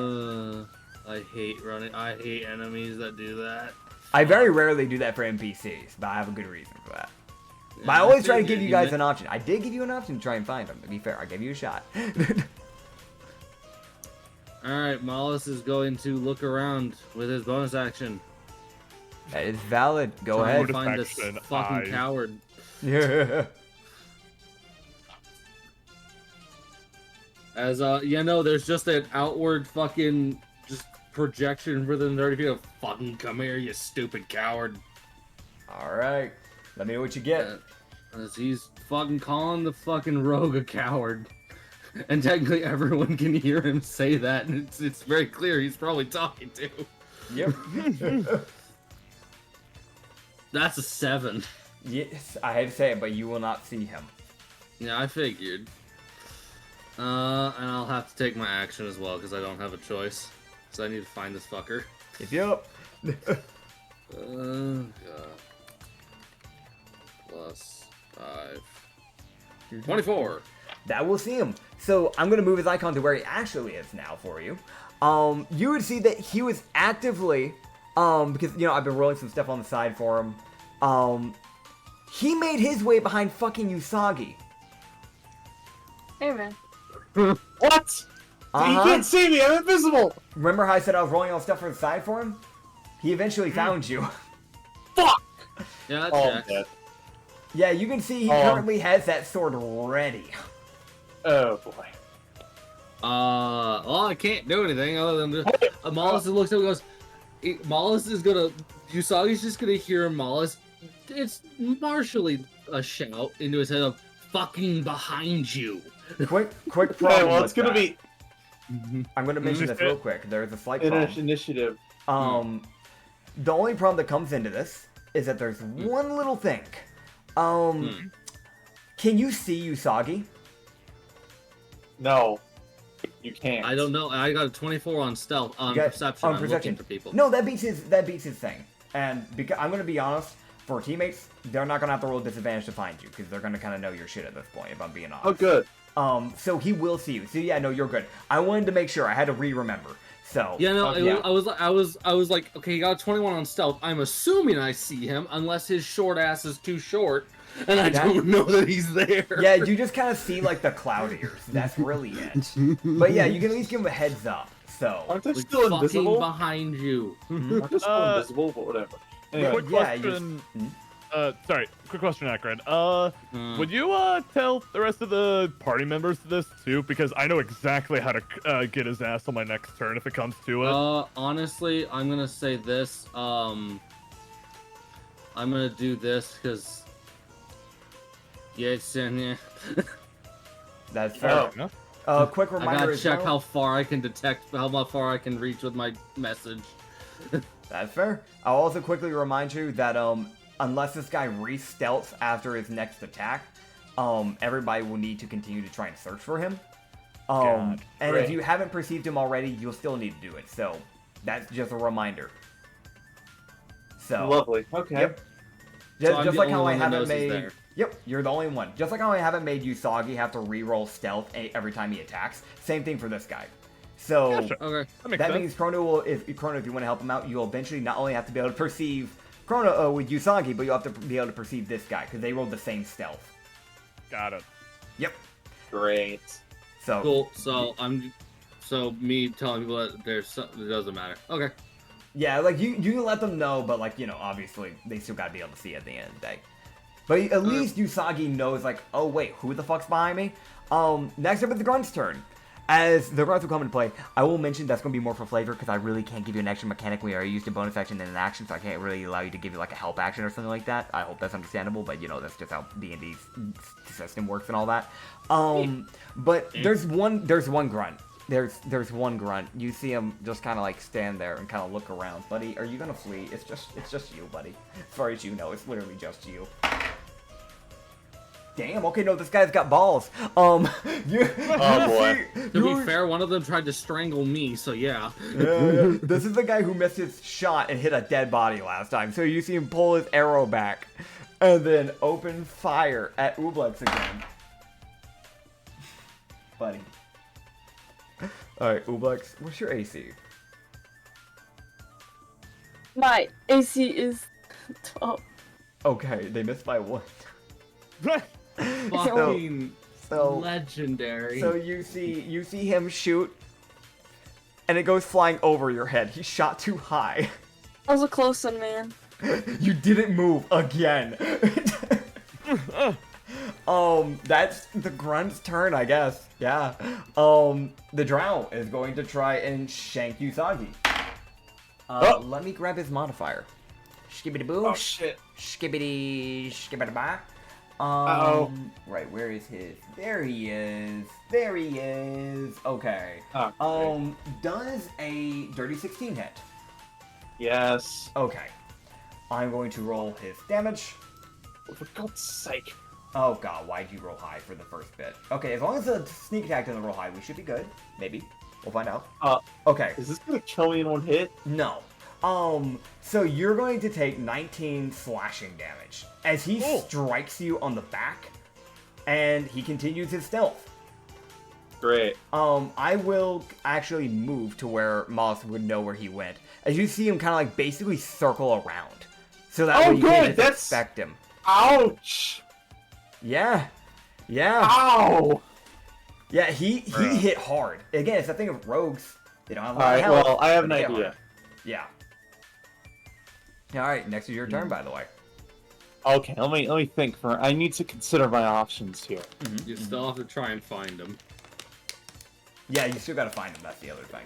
I hate running. I hate enemies that do that. I very rarely do that for NPCs, but I have a good reason for that. But I always try to give you guys an option. I did give you an option to try and find them, to be fair. I gave you a shot. Alright, Mollis is going to look around with his bonus action. That is valid. Go Trying ahead. to find this Action, fucking coward. Yeah. As, there's just an outward fucking just projection for the 30 feet of fucking come here, you stupid coward. Alright. Let me know what you get. As he's fucking calling the fucking rogue a coward. And technically everyone can hear him say that, and it's very clear he's probably talking to. Yep. That's a 7. Yes, I hate to say it, but you will not see him. Yeah, I figured. And I'll have to take my action as well because I don't have a choice. So I need to find this fucker. Yep. God. Plus 5. 24. That will see him. So I'm gonna move his icon to where he actually is now for you. You would see that he was actively, because I've been rolling some stuff on the side for him. He made his way behind fucking Usagi. Hey, man. What? He can't see me. I'm invisible. Remember how I said I was rolling all stuff on the side for him? He eventually found you. Fuck. Yeah, that Oh, I'm checks. dead. Yeah, you can see he currently has that sword ready. Oh boy. Well, I can't do anything other than Mollis looks up and goes. Mollis is gonna. Usagi's just gonna hear Mollis. It's partially a shout into his head of "fucking behind you." Quick Okay, problem. well, it's with gonna that. be I'm gonna mention this real quick. There's a slight problem. initiative. The only problem that comes into this is that there's one little thing. Can you see Usagi? No, you can't. I don't know. I got a 24 on stealth on You got- perception. on I'm perception. looking for people. No, that beats his thing. And because I'm gonna be honest, for teammates, they're not gonna have to roll disadvantage to find you because they're gonna kind of know your shit at this point. If I'm being honest. Oh, good. So he will see you. So yeah, no, you're good. I wanted to make sure. I had to remember. So Yeah, no, yeah. I was like, okay, he got a 21 on stealth. I'm assuming I see him unless his short ass is too short, and I don't know that he's there. Yeah, you just kind of see like the cloud ears. That's really it. But yeah, you can at least give him a heads up. So Aren't they Like, still fucking invisible? behind you. Aren't they still invisible? But whatever. Anyway, Quick yeah, you question. just- Sorry, quick question, Acrid. Would you tell the rest of the party members this too? Because I know exactly how to get his ass on my next turn if it comes to it. Honestly, I'm gonna say this. I'm gonna do this because. Yeah, it's in here. That's fair. No? Quick I reminder gotta as check well. how far I can detect, how far I can reach with my message. That's fair. I'll also quickly remind you that unless this guy re-stealths after his next attack, everybody will need to continue to try and search for him. And if great. you haven't perceived him already, you'll still need to do it. So that's just a reminder. So lovely. Okay. Yep. So I'm Just the like how only I one that haven't knows he's made. there. Yep, you're the only one. Just like how I haven't made Usagi have to re-roll stealth every time he attacks. Same thing for this guy. So Yeah, sure. Okay. That makes that sense. means Chrono will, if you want to help him out, you'll eventually not only have to be able to perceive Chrono with Usagi, but you'll have to be able to perceive this guy because they rolled the same stealth. Got it. Yep. Great. So Cool. So me telling people that it doesn't matter. Okay. yeah, like you can let them know, but like obviously they still gotta be able to see at the end of the day. But at least Usagi knows, like, oh wait, who the fuck's behind me? Next up is the Grunt's turn. As the Grunts will come into play, I will mention that's going to be more for flavor, because I really can't give you an extra mechanic where I used a bonus action and an action, so I can't really allow you to give you, like, a help action or something like that. I hope that's understandable, but, that's just how D&D's system works and all that. But there's one Grunt. There's one Grunt. You see him just kind of, like, stand there and kind of look around. Buddy, are you going to flee? It's just you, buddy. As far as you know, it's literally just you. Damn, okay, no, this guy's got balls. Oh boy. To be fair, one of them tried to strangle me, so yeah. Yeah. This is the guy who missed his shot and hit a dead body last time. So you see him pull his arrow back and then open fire at Ublex again. Buddy. Alright, Ublex, what's your AC? My AC is 12. Okay, they missed by 1. Fucking So legendary. So you see him shoot and it goes flying over your head. He shot too high. That was a close one, man. You didn't move again. That's the Grunt's turn, I guess. Yeah. The Drow is going to try and shank Usagi. Let me grab his modifier. Skibbity boo. Oh shit. Skibbity ba. Uh-oh. Right, where is his? There he is. There he is. Okay. Oh, Does a dirty 16 hit? yes. Okay. I'm going to roll his damage. For God's sake. Oh god, why'd you roll high for the first bit? Okay, as long as the sneak attack doesn't roll high, we should be good. Maybe. We'll find out. Okay. Is this gonna kill me in one hit? No. So you're going to take 19 slashing damage as he strikes you on the back, and he continues his stealth. Great. I will actually move to where Moss would know where he went. As you see him kind of like basically circle around. So that way you can't just expect him. Ouch! Yeah. Yeah. Ow! Yeah, he hit hard. Again, it's a thing of rogues. They don't have a lot Alright, of health. well, I have an but they hit idea. hard. Yeah. Alright, next is your turn, by the way. Okay, let me think for I need to consider my options here. You still have to try and find him. Yeah, you still gotta find him, that's the other thing.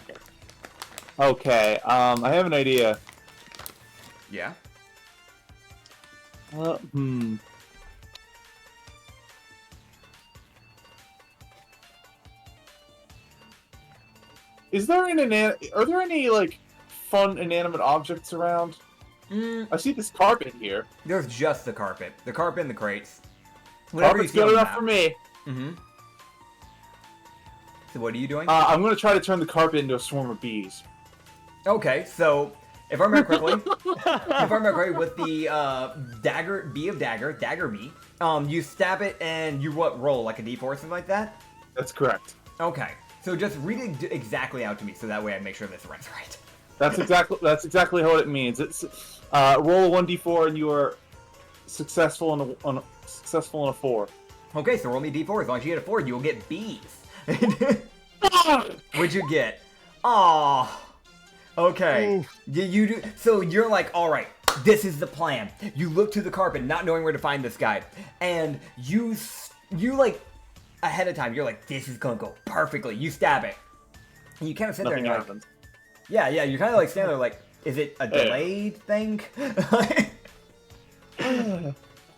Okay, I have an idea. Yeah? Are there any, like, fun inanimate objects around? I see this carpet here. There's just the carpet. The carpet and the crates. Whatever Carpet's you see good on the enough for map. me. So what are you doing? I'm gonna try to turn the carpet into a swarm of bees. Okay, so if I remember correctly, with the dagger bee, you stab it and you roll like a d4 or something like that? That's correct. Okay, so just read it exactly out to me so that way I make sure this runs right. That's exactly what it means. It's roll a 1d4 and you are successful on a 4. Okay, so roll me d4. As long as you get a 4, you will get bees. What'd you get? Aw. Okay. You do. So you're like, all right, this is the plan. You look to the carpet, not knowing where to find this guy, and you like ahead of time. You're like, this is gonna go perfectly. You stab it, and you kind of sit there and you're like, yeah. You're kind of like standing there, like, is it a delayed thing?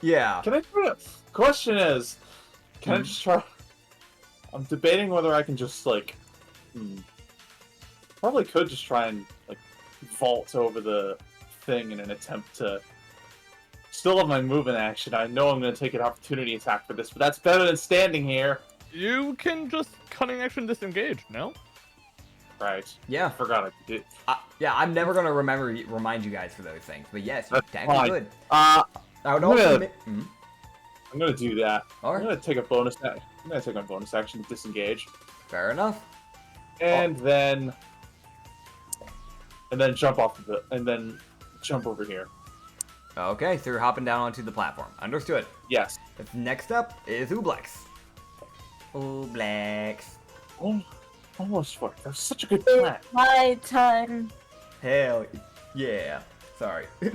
Yeah. Can I try to... Question is, can I just try... I'm debating whether I can just, like... Probably could just try and, like, vault over the thing in an attempt to... Still have my movement action. I know I'm going to take an opportunity attack for this, but that's better than standing here. You can just cunning action disengage, no? Right. Yeah. I forgot I could do... Yeah, I'm never gonna remind you guys for those things, but yes, you're That's technically fine. good. I'm I would also gonna do that. All right. I'm gonna take a bonus. I'm gonna take my bonus action to disengage, Fair enough. and then jump off of it, and then jump over here. Okay, so you're hopping down onto the platform. Understood. Yes. Next up is Ublex. Ublex. Oh, almost worked. That was such a good plan. My turn. Hell yeah. Sorry. I'm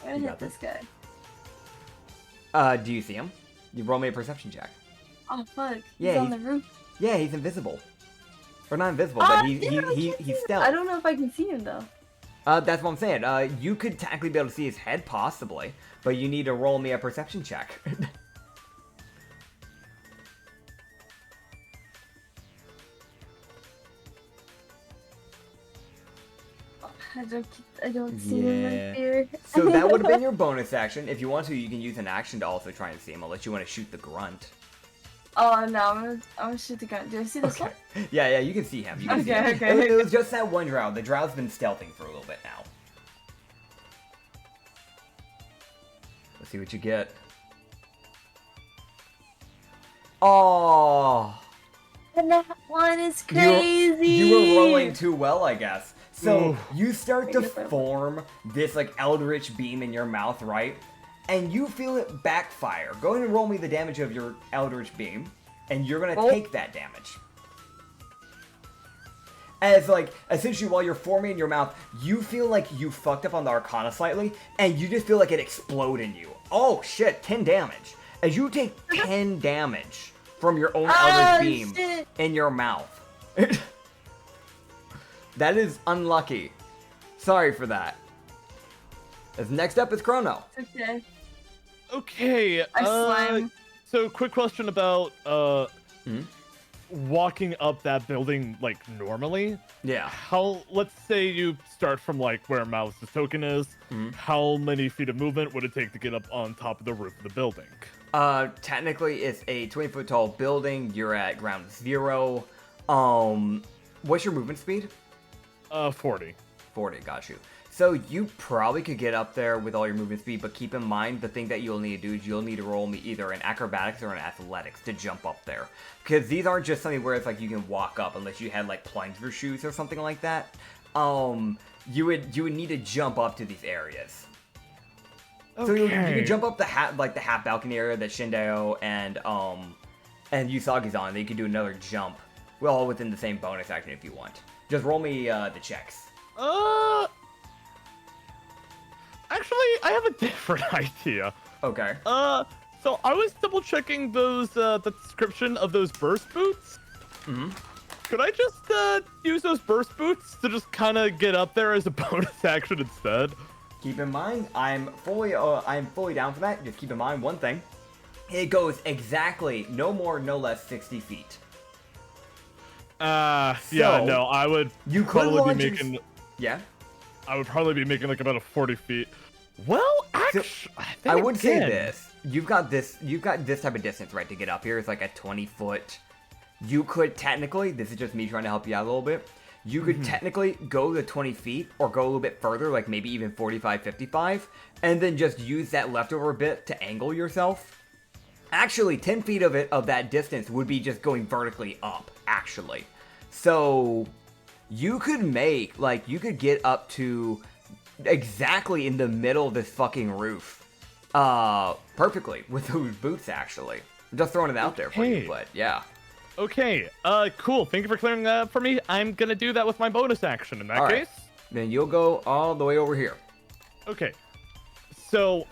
gonna hit this guy. Do you see him? You roll me a perception check. Oh fuck. Yeah, He's on the roof. Yeah, he's invisible. Or not invisible, but he's stealth. I don't know if I can see him though. That's what I'm saying. You could technically be able to see his head, possibly, but you need to roll me a perception check. I don't see him right here. So that would have been your bonus action. If you want to, you can use an action to also try and see him, unless you want to shoot the grunt. Oh no, I'm gonna shoot the gun. Do I see this one? Yeah, you can see him. You can see him. Okay. It was just that one drow. The drow's been stealthing for a little bit now. Let's see what you get. Oh, And that one is crazy. You were rolling too well, I guess. So you start to form this like eldritch beam in your mouth, right? And you feel it backfire. Go ahead and roll me the damage of your eldritch beam, and you're gonna take that damage. As like essentially while you're forming in your mouth, you feel like you fucked up on the Arcana slightly, and you just feel like it explode in you. Oh shit! 10 damage. As you take 10 damage from your own eldritch beam in your mouth. That is unlucky. Sorry for that. As next up is Chrono. Okay. Okay. I slime. So quick question about walking up that building like normally, Yeah. let's say you start from like where Malice's token is, how many feet of movement would it take to get up on top of the roof of the building? Technically, it's a 20-foot tall building. You're at ground zero. What's your movement speed? 40. 40, got you. So you probably could get up there with all your movement speed, but keep in mind the thing that you'll need to do is you'll need to roll me either an acrobatics or an athletics to jump up there. Because these aren't just something where it's like you can walk up unless you had like plunger shoes or something like that. You would need to jump up to these areas. Okay. So you can jump up the half balcony area that Shindeo and Usagi's on. Then you can do another jump, well, all within the same bonus action if you want. Just roll me the checks. Actually, I have a different idea. Okay. So I was double checking those, the description of those burst boots. Mm-hmm. Could I just, use those burst boots to just kind of get up there as a bonus action instead? Keep in mind, I'm fully down for that. Just keep in mind one thing. It goes exactly, no more, no less, 60 feet. Yeah, no, I would You could probably launch be making... Yeah? I would probably be making like about a 40 feet. Well, actually, I would say this. You've got this type of distance, right, to get up here. It's like a 20-foot. You could technically, this is just me trying to help you out a little bit. You could technically go the 20 feet or go a little bit further, like maybe even 45, 55, and then just use that leftover bit to angle yourself. Actually, 10 feet of that distance would be just going vertically up, actually. So you could you could get up to exactly in the middle of this fucking roof. Perfectly with those boots, actually. I'm just throwing it out there for you, but yeah. Okay, cool. Thank you for clearing that up for me. I'm gonna do that with my bonus action in that All case. right. Then you'll go all the way over here. Okay. So,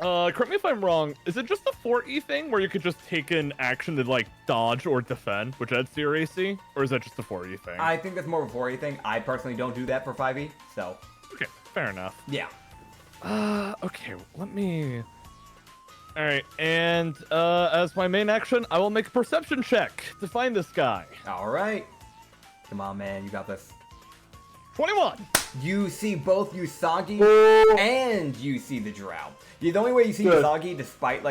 correct me if I'm wrong, is it just a 4E thing where you could just take an action to, like, dodge or defend, which adds to your AC? Or is that just a 4E thing? I think that's more of a 4E thing. I personally don't do that for 5E, so. Okay, fair enough. Yeah. Okay, let me... Alright, and, as my main action, I will make a perception check to find this guy. Alright. Come on, man. You got this. 21! You see both Usagi and you see the drow. The only way you see Good. Usagi, despite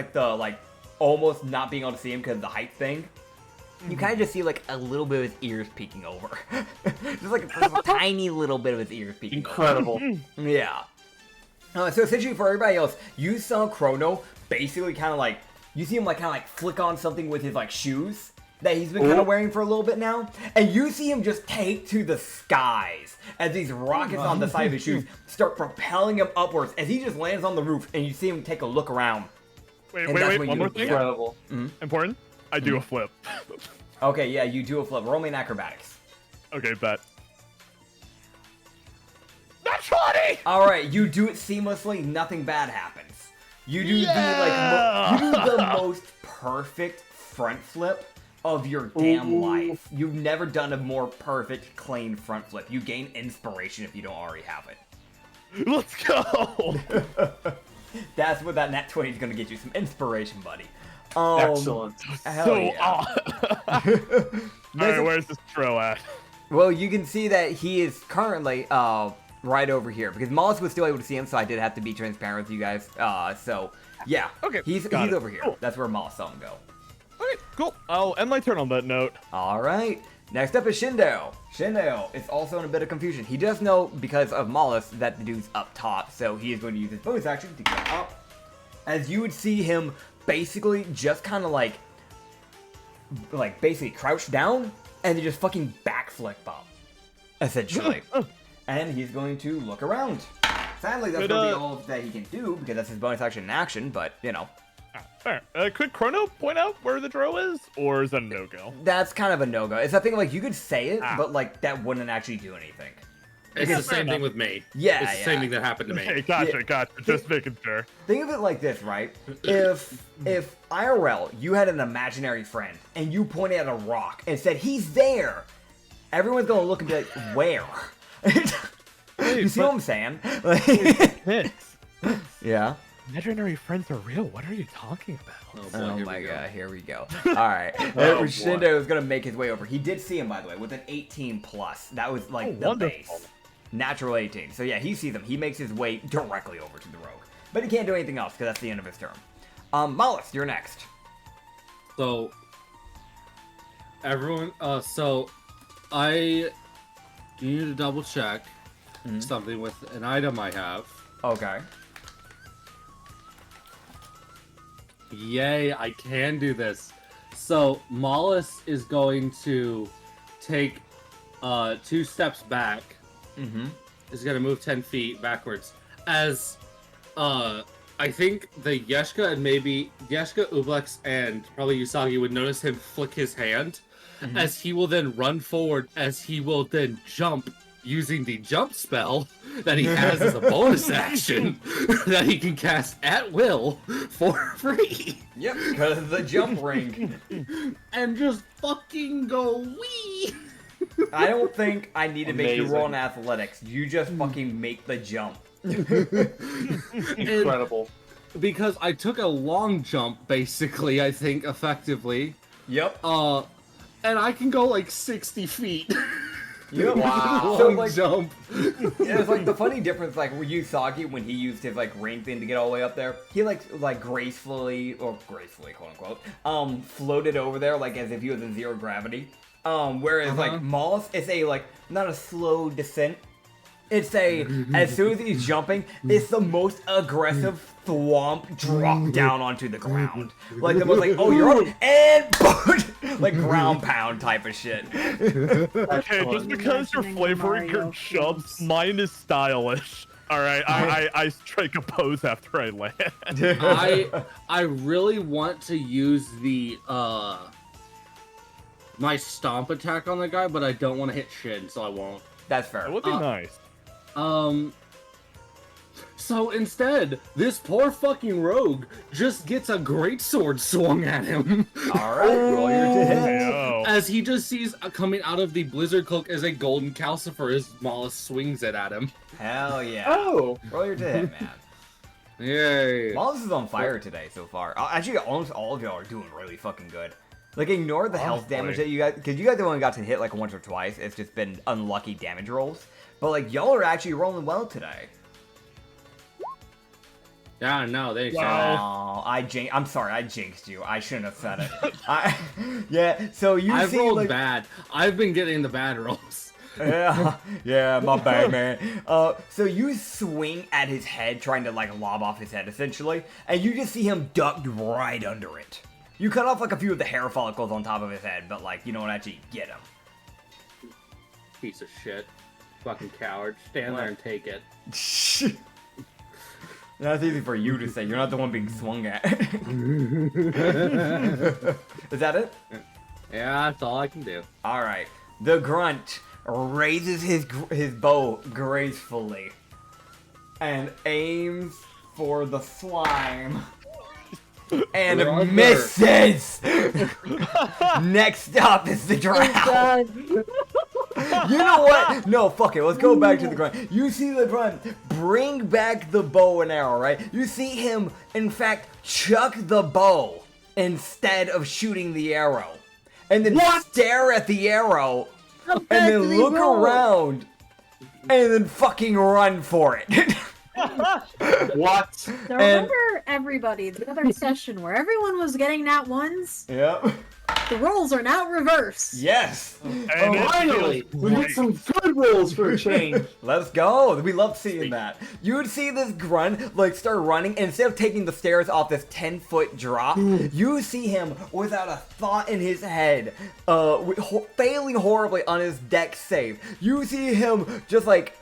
almost not being able to see him because of the height thing, you kind of just see like a little bit of his ears peeking over. Just like a tiny little bit of his ears peeking Incredible. over. Yeah. So essentially for everybody else, you saw Chrono basically you see him flick on something with his shoes that he's been kind of wearing for a little bit now, and you see him just take to the skies as these rockets on the side of his shoes start propelling him upwards as he just lands on the roof, and you see him take a look around. Wait, And that's when one you- more thing? Incredible. Important? I do a flip. Okay, yeah, you do a flip. Roll me an acrobatics. Okay, bet. That's 20! Alright, you do it seamlessly, nothing bad happens. You do Yeah! you do the most perfect front flip of your damn life. You've never done a more perfect, clean front flip. You gain inspiration if you don't already have it. Let's go! That's what that nat 20 is gonna get you, some inspiration, buddy. Excellent. Hell So, yeah. Alright, where's this tro at? Well, you can see that he is currently right over here because Mollis was still able to see him, so I did have to be transparent with you guys. So yeah, Okay, he's got it. over here. Cool. That's where Mollis saw him go. Okay, cool. I'll end my turn on that note. All right. Next up is Shindeo. Shindeo is also in a bit of confusion. He does know because of Mollis that the dude's up top, so he is going to use his bonus action to get up. As you would see him basically just kind of basically crouch down and then just fucking backflip up, essentially. And he's going to look around. Sadly, that's going to be all that he can do because that's his bonus action in action, but, you know. Fair. Could Chrono point out where the dro is, or is that a no-go? That's kind of a no-go. It's that thing, you could say it, but, that wouldn't actually do anything. It's the same thing with me. Yeah, It's the same thing that happened to me. Okay, gotcha. Just making sure. Think of it like this, right? If IRL, you had an imaginary friend, and you pointed at a rock and said, he's there, everyone's going to look and be like, where? You see what I'm saying? Hits. Yeah. Imaginary friends are real. What are you talking about? Oh here my we go. god, here we go. Alright. Shindo is gonna make his way over. He did see him, by the way, with an 18 plus. That was like the wonderful. base. Natural 18. So yeah, he sees him. He makes his way directly over to the rogue. But he can't do anything else, because that's the end of his turn. Mollis, you're next. So, everyone, so I need to double check something with an item I have. Okay. Yay, I can do this. So, Mollis is going to take 2 steps back. Mm-hmm. Is going to move 10 feet backwards. As, I think the Yeshka and maybe Yeshka, Ublex, and probably Usagi would notice him flick his hand. As he will then run forward, as he will then jump using the jump spell that he has as a bonus action that he can cast at will for free. Yep, because of the jump ring. And just fucking go wee. I don't think I need to make you roll in Amazing. athletics. You just fucking make the jump. Incredible. Because I took a long jump, basically, I think, effectively. Yep. And I can go like 60 feet. Yep. Wow. So Long like, jump. yeah, it's like the funny difference, like with Usagi when he used his like ring thing to get all the way up there, he like gracefully quote unquote floated over there like as if he was in zero gravity. Whereas like Mollis, it's a like not a slow descent. It's a as soon as he's jumping, it's the most aggressive thwomp drop down onto the ground. Like the most like, oh you're on and like ground pound type of shit. Okay, just because you're Imagining flavoring your Mario jumps, mine is stylish. Alright, I strike a pose after I land. I really want to use the my stomp attack on the guy, but I don't want to hit Shin, so I won't. That's fair. That would be nice. So instead, this poor fucking rogue just gets a great sword swung at him. Alright, roll your to hit. Oh. As he just sees coming out of the blizzard cloak as a golden calcifer as Mollis swings it at him. Hell yeah. Oh! Roll your to hit, man. Yay. Mollis is on fire today so far. Actually, almost all of y'all are doing really fucking good. Like, ignore the health damage that you guys... Because you guys only got to hit, like, once or twice. It's just been unlucky damage rolls. But, like, y'all are actually rolling well today. Yeah, no, they Oh, I'm sorry, I jinxed you. I shouldn't have said it. Yeah, so you I've see, rolled like... bad. I've been getting the bad rolls. Yeah, my bad, man. So you swing at his head, trying to, like, lob off his head, essentially. And you just see him ducked right under it. You cut off, like, a few of the hair follicles on top of his head, but, like, you don't actually get him. Piece of shit. Fucking coward. Stand there and take it. That's easy for you to say. You're not the one being swung at. Is that it? Yeah, that's all I can do. Alright. The grunt raises his bow gracefully and aims for the slime. And Brother. misses! Next up is the drought. You know what? No, fuck it. Let's go back to the grunt. You see the grunt bring back the bow and arrow, right? You see him, in fact, chuck the bow instead of shooting the arrow. And then stare at the arrow and then look around and then fucking run for it. What? So remember everybody, the other session where everyone was getting nat ones? Yep. The roles are now reversed. Yes. And it Finally! feels We get great. some good rolls for a change! Let's go. We love seeing that. You would see this grunt like start running, and instead of taking the stairs off this 10-foot drop, you see him without a thought in his head, failing horribly on his dex save. You see him just like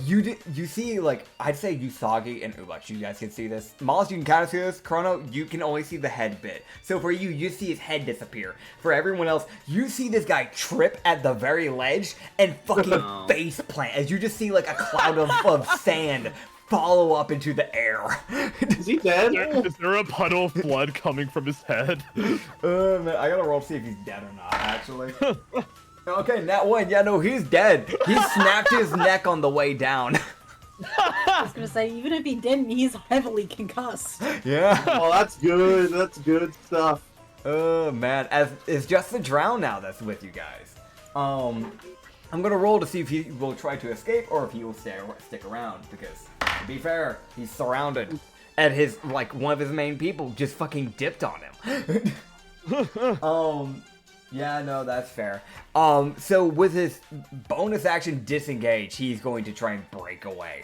you see, like, I'd say Usagi and Ublex, you guys can see this. Mollis, you can kind of see this. Chrono, you can only see the head bit. So for you, you see his head disappear. For everyone else, you see this guy trip at the very ledge and fucking face plant as you just see, like, a cloud of sand follow up into the air. Is he dead? Is there a puddle of blood coming from his head? Man, I gotta roll to see if he's dead or not, actually. Okay, Nat 1. Yeah, no, he's dead. He snapped his neck on the way down. I was gonna say, even if he didn't, he's heavily concussed. Yeah. Oh, that's good. That's good stuff. Oh man, as it's just the drown now that's with you guys. I'm gonna roll to see if he will try to escape or if he will stick around, because to be fair, he's surrounded, and his one of his main people just fucking dipped on him. Yeah, no, that's fair. So with his bonus action disengage, he's going to try and break away.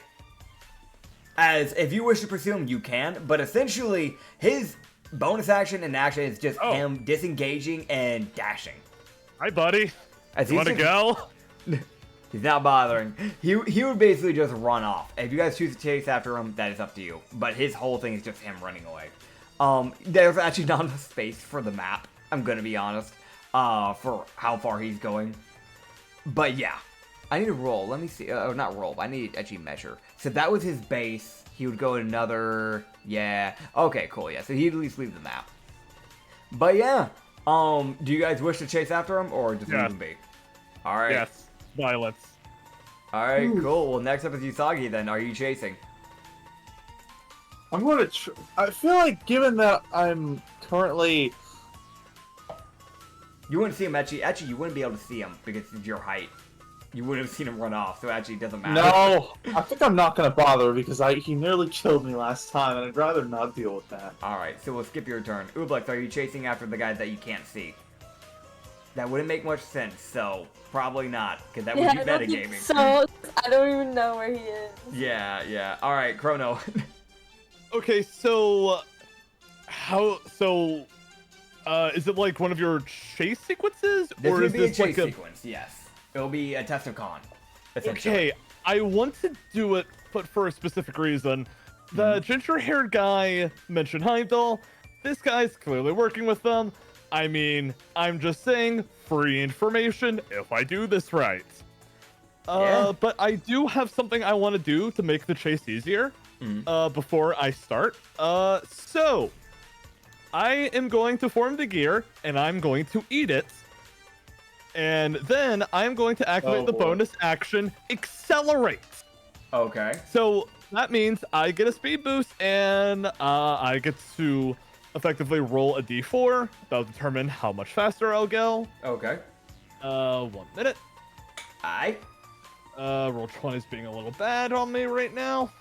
As if you wish to pursue him, you can, but essentially his bonus action and action is just him disengaging and dashing. Hi, buddy. As You want to go? He's not bothering. He would basically just run off. If you guys choose to chase after him, that is up to you. But his whole thing is just him running away. There's actually not enough space for the map, I'm gonna be honest, for how far he's going. But yeah, I need to roll. Let me see. Not roll. I need to actually measure. So that was his base. He would go another. Yeah. Okay. Cool. Yeah. So he'd at least leave the map. But yeah. Do you guys wish to chase after him or just leave him be? All right. Yes. Violence. All right. Cool. Well, next up is Usagi. Then, are you chasing? I'm gonna. I feel like, given that I'm currently. You wouldn't see him actually. Actually, you wouldn't be able to see him because of your height. You would have seen him run off, so actually it doesn't matter. No, I think I'm not gonna bother because he nearly killed me last time, and I'd rather not deal with that. Alright, so we'll skip your turn. Ublex, are you chasing after the guy that you can't see? That wouldn't make much sense, so probably not, because that would be metagaming. So, I don't even know where he is. Yeah. Alright, Chrono. Okay, so is it like one of your chase sequences, This or would is be a this chase like a? sequence, yes. It'll be a test of con, essentially. Okay, I want to do it, but for a specific reason. The ginger-haired guy mentioned Heimdall. This guy's clearly working with them. I mean, I'm just saying, free information if I do this right. Yeah. But I do have something I want to do to make the chase easier. Before I start. So I am going to form the gear, and I'm going to eat it. And then I'm going to activate the bonus action, Accelerate. Okay. So that means I get a speed boost, and I get to effectively roll a d4. That'll determine how much faster I'll go. Okay. 1 minute. Aight. Roll 20 is being a little bad on me right now.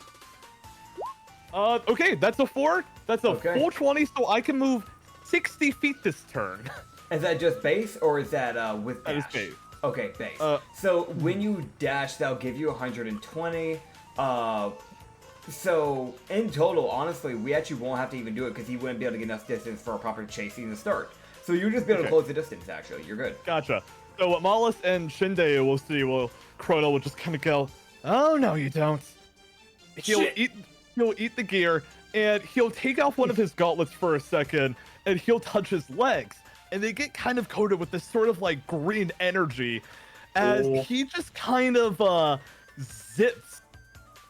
Okay, that's a 4. That's a full 20, so I can move 60 feet this turn. Is that just base, or is that with dash? That is base. Okay, base. So when you dash, that'll give you 120. So in total, honestly, we actually won't have to even do it because he wouldn't be able to get enough distance for a proper chasing to start. So you'll just be able to close the distance, actually. You're good. Gotcha. So what Malus and Shinde will see, Chrono will just kind of go, oh, no, you don't. He'll eat the gear, and he'll take off one of his gauntlets for a second, and he'll touch his legs. And they get kind of coated with this sort of like green energy as he just kind of zips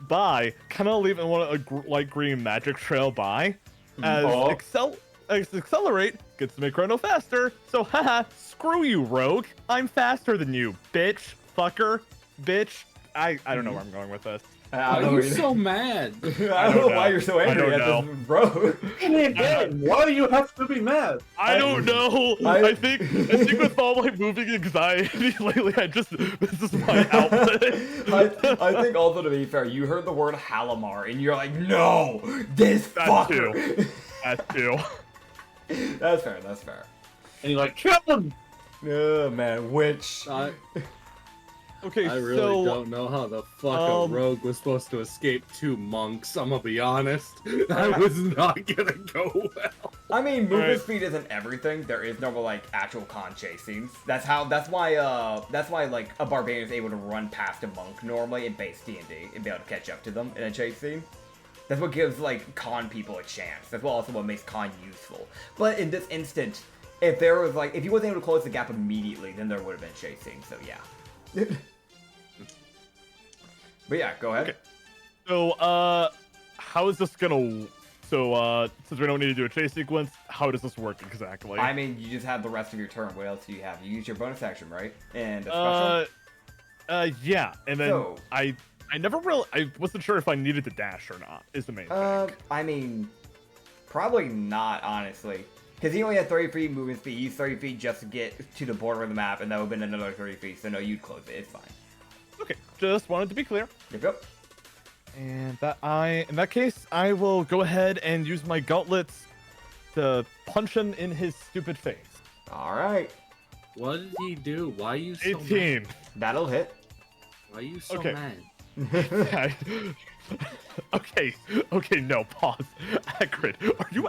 by, kind of leaving one of a light green magic trail by. As Accelerate gets to make Chrono faster. So haha, screw you, rogue. I'm faster than you, bitch, fucker, bitch. I don't know where I'm going with this. Why are you so mad? I don't know why you're so angry at this, bro. Why do you have to be mad? I don't know. I think with all my moving anxiety lately, this is my outlet. I think also, to be fair, you heard the word Halimar and you're like, no, this fucker. That too. That's fair. And you're like, kill him! Oh man, which? Okay, I really don't know how the fuck a rogue was supposed to escape 2 monks. I'm gonna be honest. That was not gonna go well. I mean, movement speed isn't everything. There is no like actual con chase scenes. That's why like a barbarian is able to run past a monk normally in base D&D and be able to catch up to them in a chase scene. That's what gives like con people a chance. That's also what makes con useful. But in this instance, if he wasn't able to close the gap immediately, then there would have been chase scenes. So yeah. But yeah, go ahead. Okay. So, how is this gonna? So, since we don't need to do a chase sequence, how does this work exactly? I mean, you just have the rest of your turn. What else do you have? You use your bonus action, right? And a special. Yeah, and then I wasn't sure if I needed to dash or not, is the main thing. I mean, probably not, honestly. Because he only had 30 feet movement speed. He's 30 feet just to get to the border of the map, and that would have been another 30 feet. So no, you'd close it. It's fine. Okay, just wanted to be clear. Yep. And in that case, I will go ahead and use my gauntlets to punch him in his stupid face. All right. What did he do? Why are you so 18. mad? That'll hit. Why are you so Okay. mad? Okay, no, pause. Acrid, are you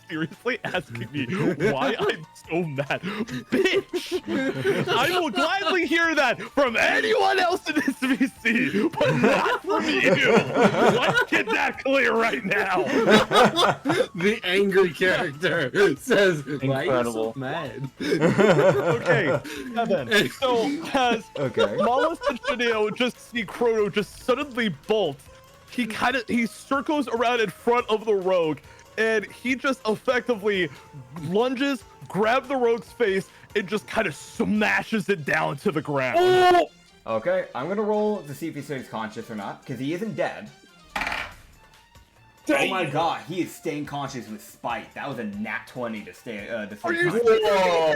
seriously asking me why I'm so mad? Bitch! I will gladly hear that from anyone else in this VC, but not from you! Let's get that clear right now! The angry character says, "Why are you so Incredible. mad?" Okay, Tavern. So, as Okay. Mollis and Shadeo just see Chrono just suddenly bolt, he circles around in front of the rogue, and he just effectively lunges, grabs the rogue's face, and just kind of smashes it down to the ground. Okay, I'm gonna roll to see if he stays conscious or not, because he isn't dead. Oh my god, he is staying conscious with spite. That was a nat 20 to stay Are you conscious.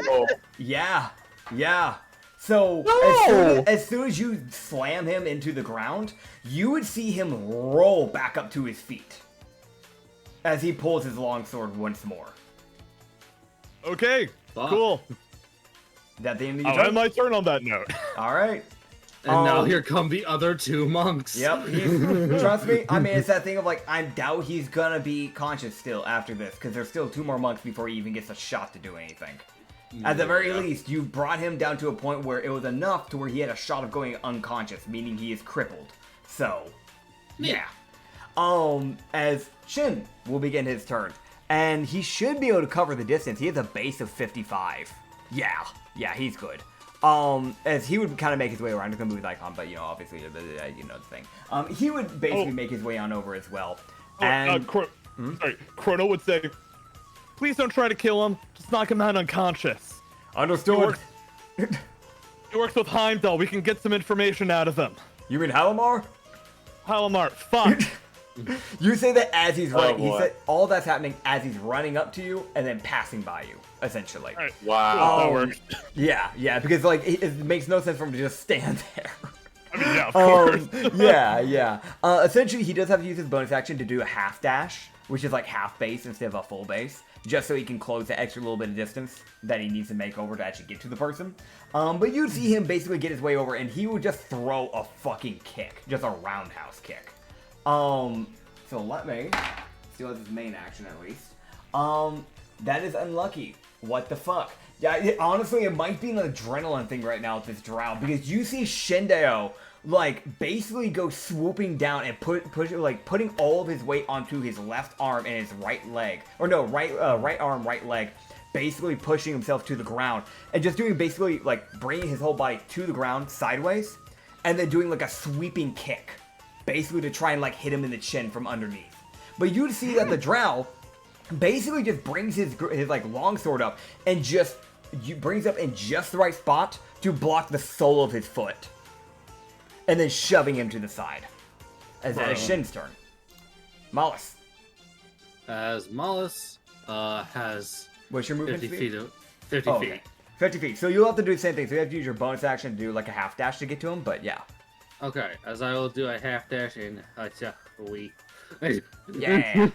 Whoa! Yeah. So, as soon as you slam him into the ground, you would see him roll back up to his feet as he pulls his longsword once more. Okay, Fuck. cool. Is that the end of your I'll turn? end my turn on that note. Alright. And now here come the other two monks. Yep. Trust me, I mean, it's that thing of like, I doubt he's gonna be conscious still after this, because there's still 2 more monks before he even gets a shot to do anything. At the very least, you brought him down to a point where it was enough to where he had a shot of going unconscious, meaning he is crippled. So, yeah. As Shin will begin his turn, and he should be able to cover the distance. He has a base of 55. Yeah, he's good. As he would kind of make his way around, he's gonna move his icon, but obviously, you know the thing. He would basically make his way on over as well. And Sorry, Chrono would say, please don't try to kill him, just knock him out unconscious. understood. He works with Heimdall, we can get some information out of him. You mean Halamar? Halamar, fuck. You say that as he's running. He boy. said all that's happening as he's running up to you and then passing by you, essentially. Alright, Wow. that works. Yeah, because like it makes no sense for him to just stand there. I mean, yeah, of course. Yeah. Essentially, he does have to use his bonus action to do a half dash, which is like half base instead of a full base, just so he can close the extra little bit of distance that he needs to make over to actually get to the person. But you'd see him basically get his way over, and he would just throw a fucking kick, just a roundhouse kick. So let me still has his main action at least. That is unlucky. What the fuck? Yeah, honestly, it might be an adrenaline thing right now with this drow, because you see Shindeo like basically go swooping down and putting all of his weight onto his left arm and his right leg, or no, right arm, right leg, basically pushing himself to the ground and just doing basically like bringing his whole body to the ground sideways, and then doing like a sweeping kick, basically to try and like hit him in the chin from underneath. But you'd see that the drow basically just brings his like longsword up and just brings up in just the right spot to block the sole of his foot, and then shoving him to the side. As that is Shin's turn. Mollis, As Mollis has what's your movement 50 speed? feet. 50 Oh, feet. okay. 50 feet. So you'll have to do the same thing. So you have to use your bonus action to do like a half dash to get to him. But yeah. Okay, as I will do a half dash in we. Yeah.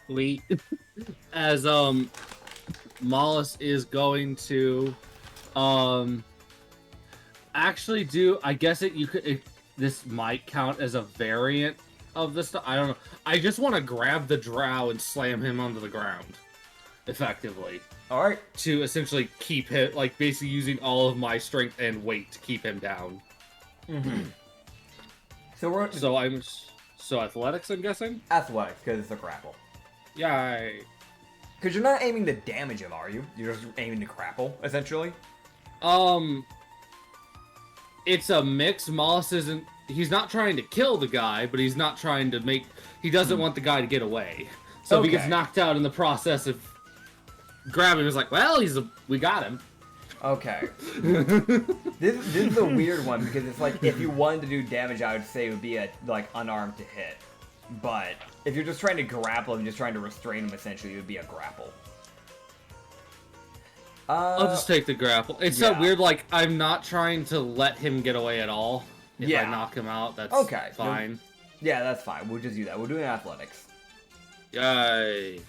We. As Mollis is going to actually do, I guess this might count as a variant of this stuff. I don't know. I just want to grab the drow and slam him onto the ground effectively All right. to essentially keep him, like basically using all of my strength and weight to keep him down. So we're So athletics, I'm guessing. athletics because it's a grapple. Yeah. Because you're not aiming to damage him, are you? You're just aiming to grapple, essentially. It's a mix. Mollis isn't. He's not trying to kill the guy, but he's not trying to make. He doesn't want the guy to get away. So if he gets Okay. knocked out in the process of grabbing, he's like, "Well, we got him." Okay. This is a weird one because it's like if you wanted to do damage, I would say it would be a like unarmed to hit. But if you're just trying to grapple and just trying to restrain him, essentially, it would be a grapple. I'll just take the grapple. It's yeah. that weird, like, I'm not trying to let him get away at all. If Yeah. I knock him out, that's Okay. fine. Yeah, that's fine. We'll just do that. We're doing athletics. Yay.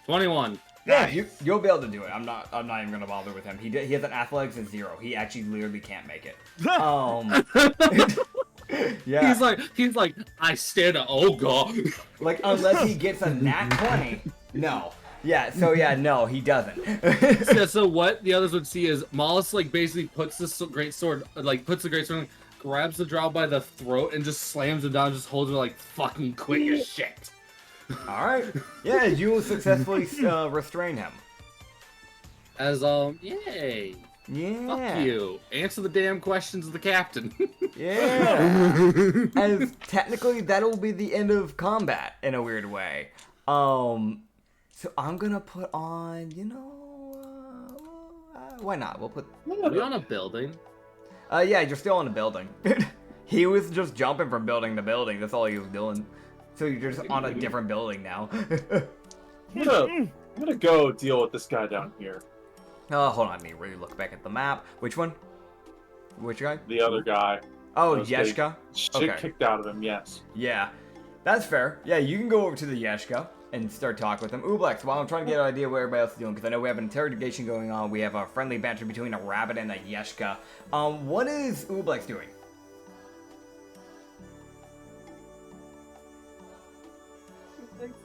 21. Yeah, you'll be able to do it. I'm not even gonna bother with him. He has an athletics of 0. He actually literally can't make it. Yeah. He's like, I stand up. Oh god. Like unless he gets a nat 20. No. Yeah. So yeah, no, he doesn't. Yeah, so what the others would see is Mollis like basically puts the great sword, grabs the drow by the throat and just slams him down, just holds her like fucking quick as shit. All right. Yeah, you will successfully restrain him. As yay. Yeah. Fuck you. Answer the damn questions of the captain. Yeah. As technically that'll be the end of combat in a weird way. So I'm gonna put on, why not? We'll put. Are we on a building? Yeah, you're still on a building. He was just jumping from building to building. That's all he was doing. So you're just on a different building now. I'm gonna go deal with this guy down here. Oh, hold on. Let me really look back at the map. Which one? Which guy? The other guy. Oh, Those Yeshka? Shit Okay. kicked out of him, yes. Yeah. That's fair. Yeah, you can go over to the Yeshka and start talking with him. Ooblex, while I'm trying to get an idea what everybody else is doing, because I know we have an interrogation going on. We have a friendly banter between a rabbit and a Yeshka. What is Ooblex doing?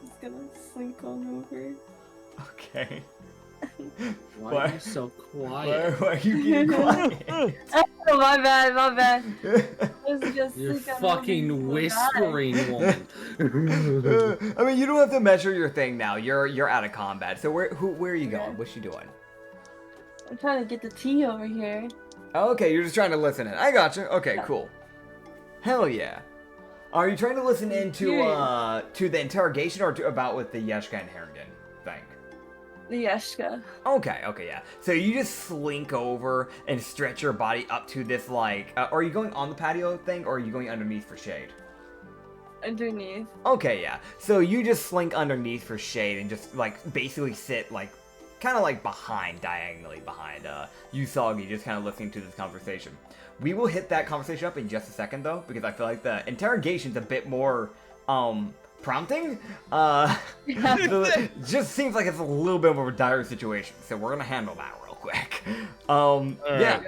He's gonna slink on over. Okay. Why Why? are you so quiet? Why are you getting quiet? Oh, my bad. It's just You're slink on fucking over. whispering, woman. I mean, you don't have to measure your thing now. You're out of combat. So where are you going? What's she doing? I'm trying to get the tea over here. Okay, you're just trying to listen in. I gotcha. Okay, Yeah. cool. Hell yeah. Are you trying to listen into to the interrogation or about with the Yeshka and Harrigan thing? The Yeshka. Okay, yeah. So you just slink over and stretch your body up to this like. Are you going on the patio thing or are you going underneath for shade? Underneath. Okay, yeah. So you just slink underneath for shade and just like basically sit like kind of like diagonally behind Usagi, just kind of listening to this conversation. We will hit that conversation up in just a second though, because I feel like the interrogation's a bit more prompting. So it just seems like it's a little bit more of a dire situation, so we're gonna handle that real quick. Yeah.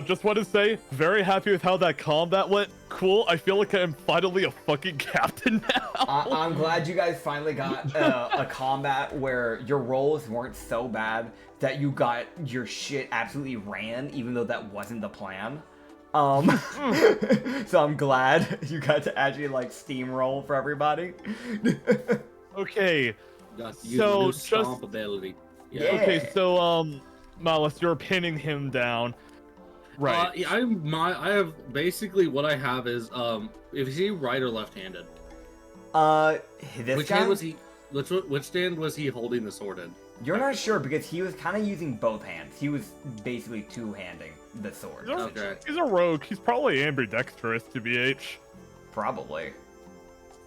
Just want to say, very happy with how that combat went. Cool. I feel like I'm finally a fucking captain now. I'm glad you guys finally got a combat where your rolls weren't so bad that you got your shit absolutely ran, even though that wasn't the plan. So I'm glad you got to actually like steamroll for everybody. Okay. Got to use So, a new just- stomp ability. Yeah. Okay, so Malice, you're pinning him down. Right. Yeah, I have basically what I have is is he right or left-handed? This Which guy? hand was he? Which stand was he holding the sword in? You're not sure because he was kind of using both hands. He was basically two-handing the sword. He's a- Okay. He's a rogue. He's probably ambidextrous, to BH. Probably.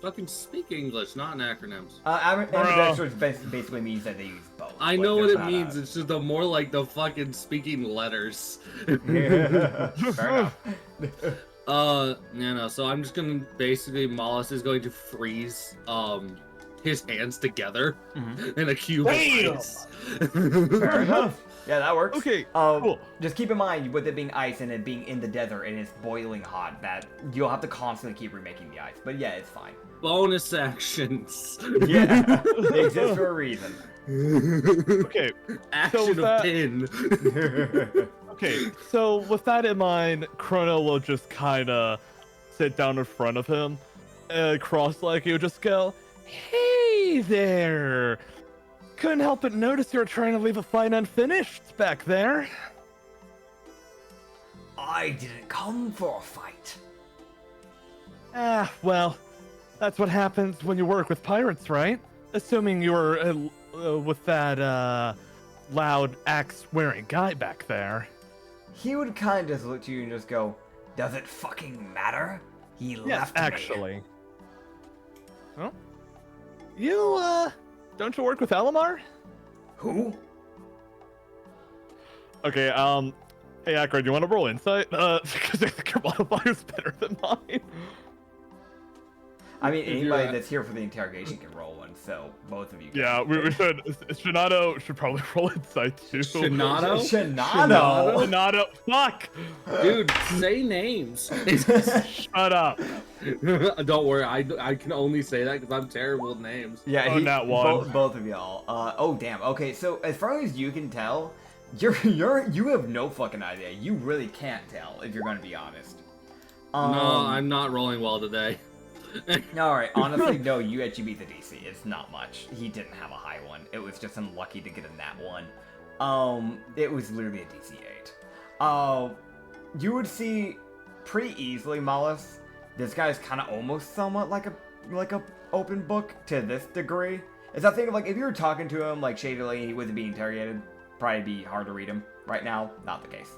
Fucking speak English, not in acronyms. Ambidextrous basically means that they use both. I but know what there's it not means. It's just the more like the fucking speaking letters. Yeah. Fair enough. So I'm just gonna basically Mollis is going to freeze his hands together in a cube of ice. Fair enough. Yeah, that works. Okay, cool. cool. Just keep in mind, with it being ice and it being in the desert and it's boiling hot, that you'll have to constantly keep remaking the ice. But yeah, it's fine. Bonus actions. Yeah, they exist for a reason. Okay. Action of that- pin. Okay, so with that in mind, Chrono will just kind of sit down in front of him, cross-legged. He'll just go, "Hey there! Couldn't help but notice you were trying to leave a fight unfinished back there." I didn't come for a fight. Well, that's what happens when you work with pirates, right? Assuming you were with that, loud axe-wearing guy back there. He would kind of just look to you and just go, "Does it fucking matter? He Yes, left me." actually. Well, you, don't you work with Elamar? Who? Okay, hey, Acrid, you want to roll insight? Because I think your modifier's better than mine. I mean, If you're anybody at- that's here for the interrogation can roll one, so both of you can. Yeah, we should. Shinato should probably roll insight too. Shinado? Shinado? Shinato, fuck! Dude, say names. Shut up. Don't worry, I can only say that because I'm terrible with names. Yeah, Oh, not one. Both of y'all. Oh damn. Okay, so as far as you can tell, you have no fucking idea. You really can't tell if you're gonna be honest. No, I'm not rolling well today. All right. Honestly, no. You actually beat the DC. It's not much. He didn't have a high one. It was just unlucky to get a nat one. It was literally a DC 8. You would see pretty easily, Mollis. This guy's kind of almost somewhat like a open book to this degree. It's that thing of like if you were talking to him like shadily and he wasn't being interrogated, probably be hard to read him. Right now, not the case.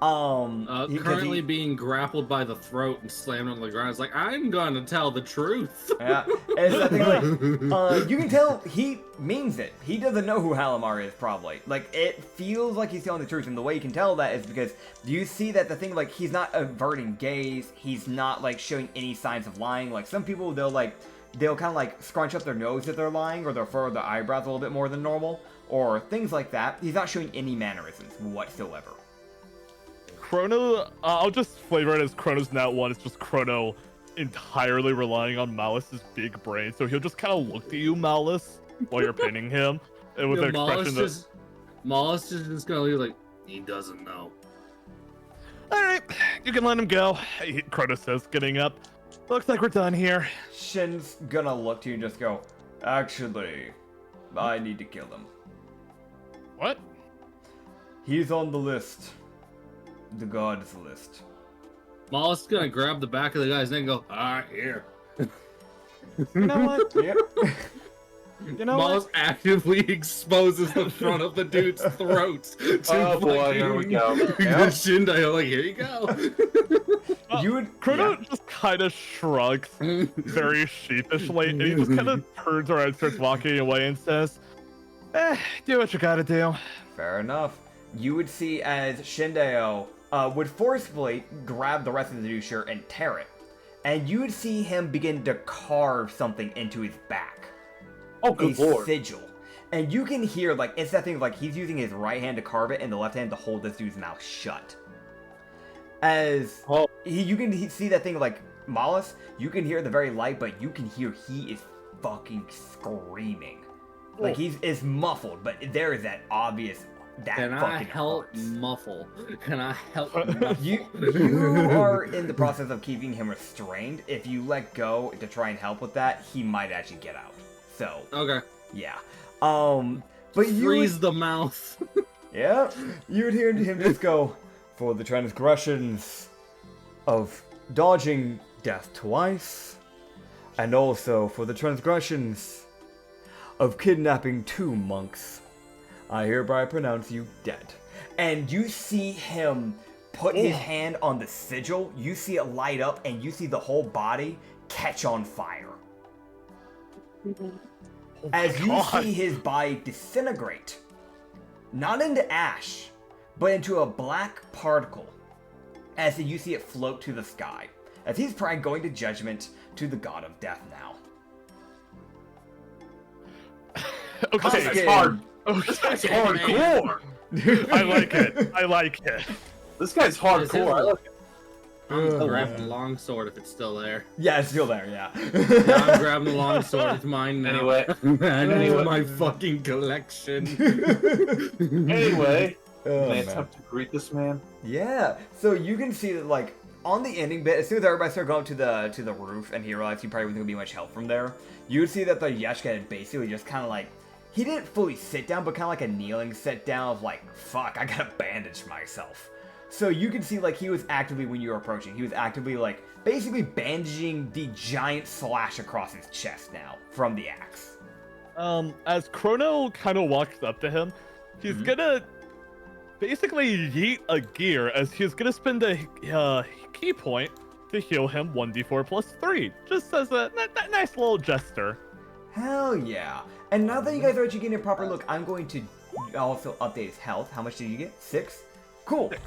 Currently being grappled by the throat and slammed on the ground. It's like, I'm gonna tell the truth. Yeah, it's that thing like, you can tell he means it. He doesn't know who Halimar is, probably. Like, it feels like he's telling the truth, and the way you can tell that is because you see that the thing, like, he's not averting gaze, he's not, like, showing any signs of lying. Like, some people, they'll kind of, like, scrunch up their nose if they're lying, or they'll furrow their eyebrows a little bit more than normal, or things like that. He's not showing any mannerisms whatsoever. Chrono, I'll just flavor it as Chrono's nat 1. It's just Chrono entirely relying on Malice's big brain. So he'll just kind of look at you, Malice, while you're pinning him. And with Yeah, an expression that... Mollis is just gonna leave like, he doesn't know. Alright, you can let him go. Chrono says, getting up. Looks like we're done here. Shin's gonna look to you and just go, actually, I need to kill him. What? He's on the list. The gods list. Mollis is gonna grab the back of the guy's neck and go, alright, here. You know what? Yep. You know Mollis what? actively exposes the front of the dude's throat. To Oh boy, here we go. Yep. Shindo, like, here you go. You would Chrono just kind of shrugs very sheepishly, and he just kind of turns around and starts walking away and says, do what you gotta do. Fair enough. You would see as Shindeo would forcefully grab the rest of the dude's shirt and tear it. And you would see him begin to carve something into his back. Oh, good a lord. sigil. And you can hear, like, it's that thing of, like, he's using his right hand to carve it and the left hand to hold this dude's mouth shut. As you can see that thing, like, Mollis, you can hear the very light, but you can hear he is fucking screaming. Like, it's muffled, but there is that obvious... Can I help hurts. muffle? Can I help muffle? You are in the process of keeping him restrained. If you let go to try and help with that, he might actually get out. So, Okay. yeah. But you Freeze the mouth. yeah, you would hear him just go, for the transgressions of dodging death twice, and also for the transgressions of kidnapping 2 monks, I hereby pronounce you dead. And you see him put his hand on the sigil, you see it light up, and you see the whole body catch on fire. As you see his body disintegrate, not into ash, but into a black particle, as you see it float to the sky, as he's probably going to judgment to the god of death now. Okay, That's That's hard. okay. That's hardcore. I like it. I like it. This guy's hardcore. I like it. I'm grabbing the longsword if it's still there. Yeah, it's still there, yeah. Yeah, I'm grabbing the longsword. It's mine now. Anyway. Add it Anyway. to my fucking collection. Anyway, Oh, can I man. attempt to greet this man? Yeah, so you can see that, like, on the ending bit, as soon as everybody started going to the roof and he realized he probably wasn't going to be much help from there, you would see that the Yeshka had basically just kind of like, he didn't fully sit down, but kind of like a kneeling sit down of like, fuck, I gotta bandage myself. So you can see, like, he was actively, when you were approaching, he was actively, like, basically bandaging the giant slash across his chest now from the axe. As Chrono kind of walks up to him, he's gonna basically yeet a gear as he's gonna spend a key point to heal him 1d4 plus 3, just as a nice little gesture. Hell yeah. And now that you guys are actually getting a proper look, I'm going to also update his health. How much did you get? 6? Cool. 6.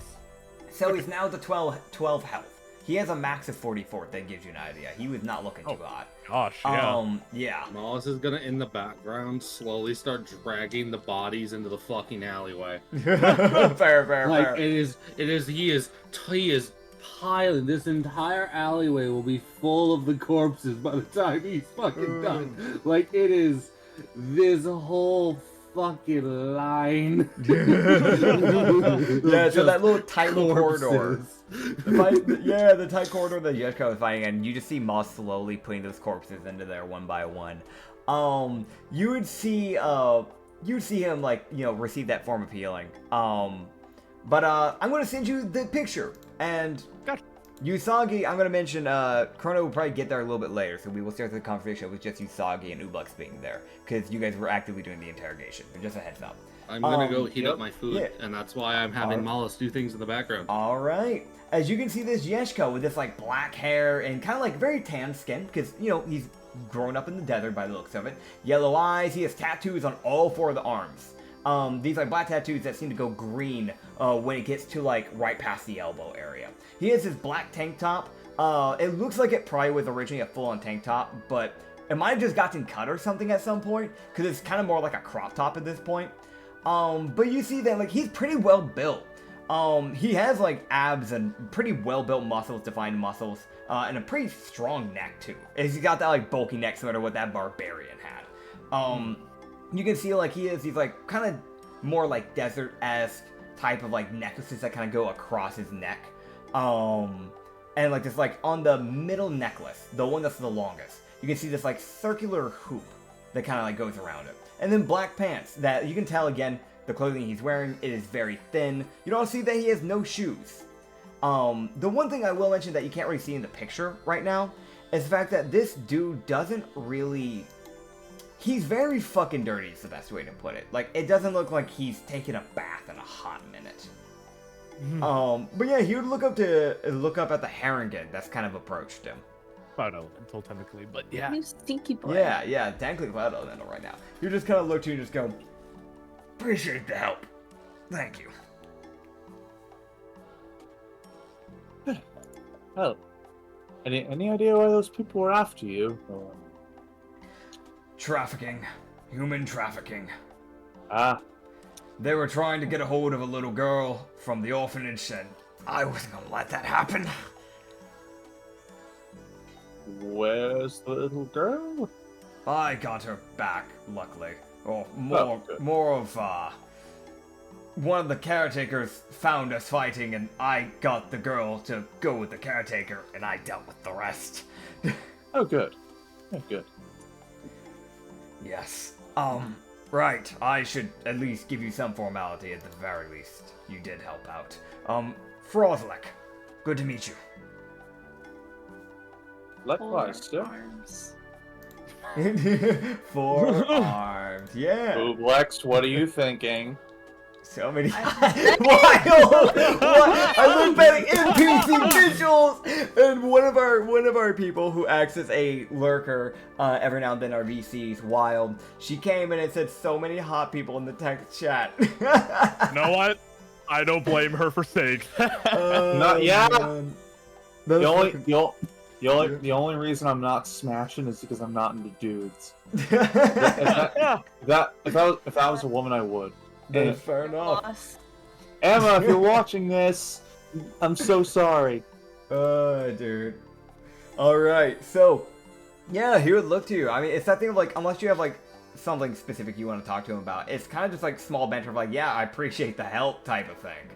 So he's now to 12 health. He has a max of 44. That gives you an idea. He was not looking too hot. Gosh, yeah. Yeah. Mollis is gonna, in the background, slowly start dragging the bodies into the fucking alleyway. fair. Like he is piling. This entire alleyway will be full of the corpses by the time he's fucking done. Like it is this whole fucking line. Yeah, so that little tight little corridor. Corpses. The tight corridor that Yeshko is fighting in, you just see Moss slowly putting those corpses into there one by one. You would see him receive that form of healing. But I'm gonna send you the picture, and Gotcha. Usagi, I'm gonna mention Chrono will probably get there a little bit later, so we will start the conversation with just Usagi and Ublux being there, because you guys were actively doing the interrogation. But just a heads up. I'm gonna go heat up my food, yeah. and that's why I'm having Mollis do things in the background. All right. As you can see, this Yeshko with this like black hair and kind of like very tan skin, because he's grown up in the desert by the looks of it. Yellow eyes. He has tattoos on all 4 of the arms. These like black tattoos that seem to go green when it gets to like right past the elbow area. He has his black tank top. It looks like it probably was originally a full-on tank top, but it might have just gotten cut or something at some point, because it's kind of more like a crop top at this point. But you see that like he's pretty well built. He has like abs and pretty well built muscles, defined muscles, and a pretty strong neck too. He's got that like bulky neck similar to what that barbarian had. You can see like he's like kind of more like desert-esque type of like necklaces that kind of go across his neck. And like this like on the middle necklace, the one that's the longest, you can see this like circular hoop that kind of like goes around it. And then black pants that you can tell again, the clothing he's wearing, it is very thin. You don't see that he has no shoes. The one thing I will mention that you can't really see in the picture right now is the fact that this dude doesn't really... He's very fucking dirty is the best way to put it. Like, it doesn't look like he's taken a bath in a hot minute. But yeah, he would look up at the Harrigan that's kind of approached him. Cloud Elemental, technically, but yeah. You stinky boy. Yeah, technically Cloud Elemental right now. You just kind of look to you and just go, appreciate the help. Thank you. Oh, any idea why those people were after you? Trafficking. Human trafficking. Ah, They were trying to get a hold of a little girl from the orphanage, and I wasn't gonna let that happen. where's the little girl? I got her back, luckily. Or good. more of, one of the caretakers found us fighting, and I got the girl to go with the caretaker, and I dealt with the rest. Oh, good. Oh, good. Yes. Right. I should at least give you some formality at the very least. You did help out. Frozlek, good to meet you. Likewise, sir. Arms. 4 arms, yeah. Lex, what are you thinking? So many I- wild. What? I look at NPC visuals, and one of our people who acts as a lurker every now and then, our VCs, Wild. She came in and said so many hot people in the text chat. You know what? I don't blame her for saying that. Not yet. Man. The Those only only reason I'm not smashing is because I'm not into dudes. Yeah. If I was a woman, I would. That's fair enough. Boss. Emma, if you're watching this, I'm so sorry. Dude. Alright, so, yeah, he would look to you. I mean, it's that thing of, like, unless you have, like, something specific you want to talk to him about, it's kind of just, like, small banter of, like, yeah, I appreciate the help type of thing.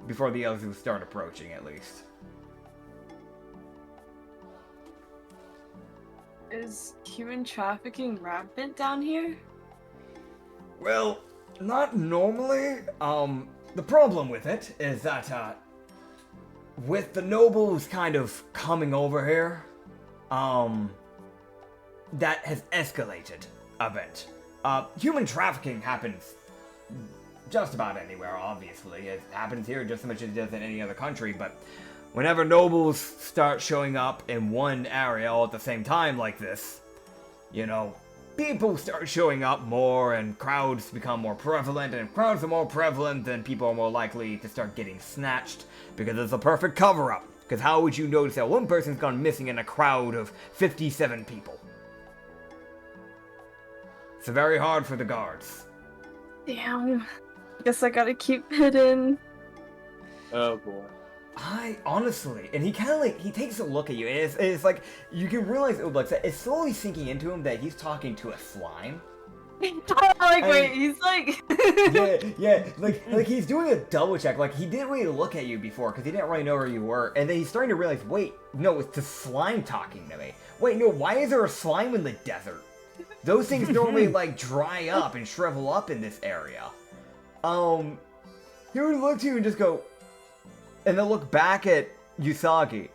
Before the others would start approaching, at least. Is human trafficking rampant down here? Well, not normally. The problem with it is that, with the nobles kind of coming over here, that has escalated a bit. Human trafficking happens just about anywhere, obviously. It happens here just as much as it does in any other country, but whenever nobles start showing up in one area all at the same time like this, you know, people start showing up more and crowds become more prevalent, and if crowds are more prevalent, then people are more likely to start getting snatched because it's a perfect cover-up. Because how would you notice that one person's gone missing in a crowd of 57 people? It's very hard for the guards. Damn. Guess I gotta keep hidden. Oh boy. I honestly, and he kind of like, he takes a look at you, and it's like, you can realize, it's slowly sinking into him that he's talking to a slime. Like, wait, he's like... yeah, like he's doing a double check, like, he didn't really look at you before, because he didn't really know where you were, and then he's starting to realize, wait, no, it's the slime talking to me. Wait, no, why is there a slime in the desert? Those things normally, like, dry up and shrivel up in this area. He would look to you and just go, and then look back at Usagi,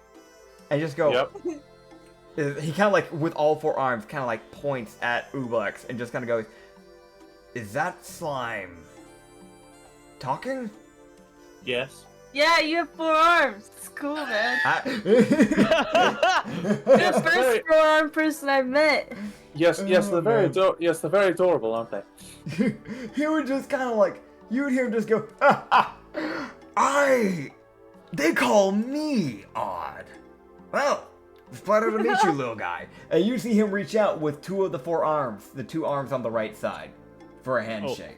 and just go, Yep. He kind of like, with all four arms, kind of like points at Ublex and just kind of goes, is that slime talking? Yes. Yeah, you have 4 arms. It's cool, man. You're You're the first 4-armed person I've met. Yes, Oh, they're very adorable, aren't they? He would just kind of like, you would hear him just go, they call me odd. Well, it's a pleasure to meet you, little guy. And you see him reach out with 2 of the 4 arms, the 2 arms on the right side, for a handshake.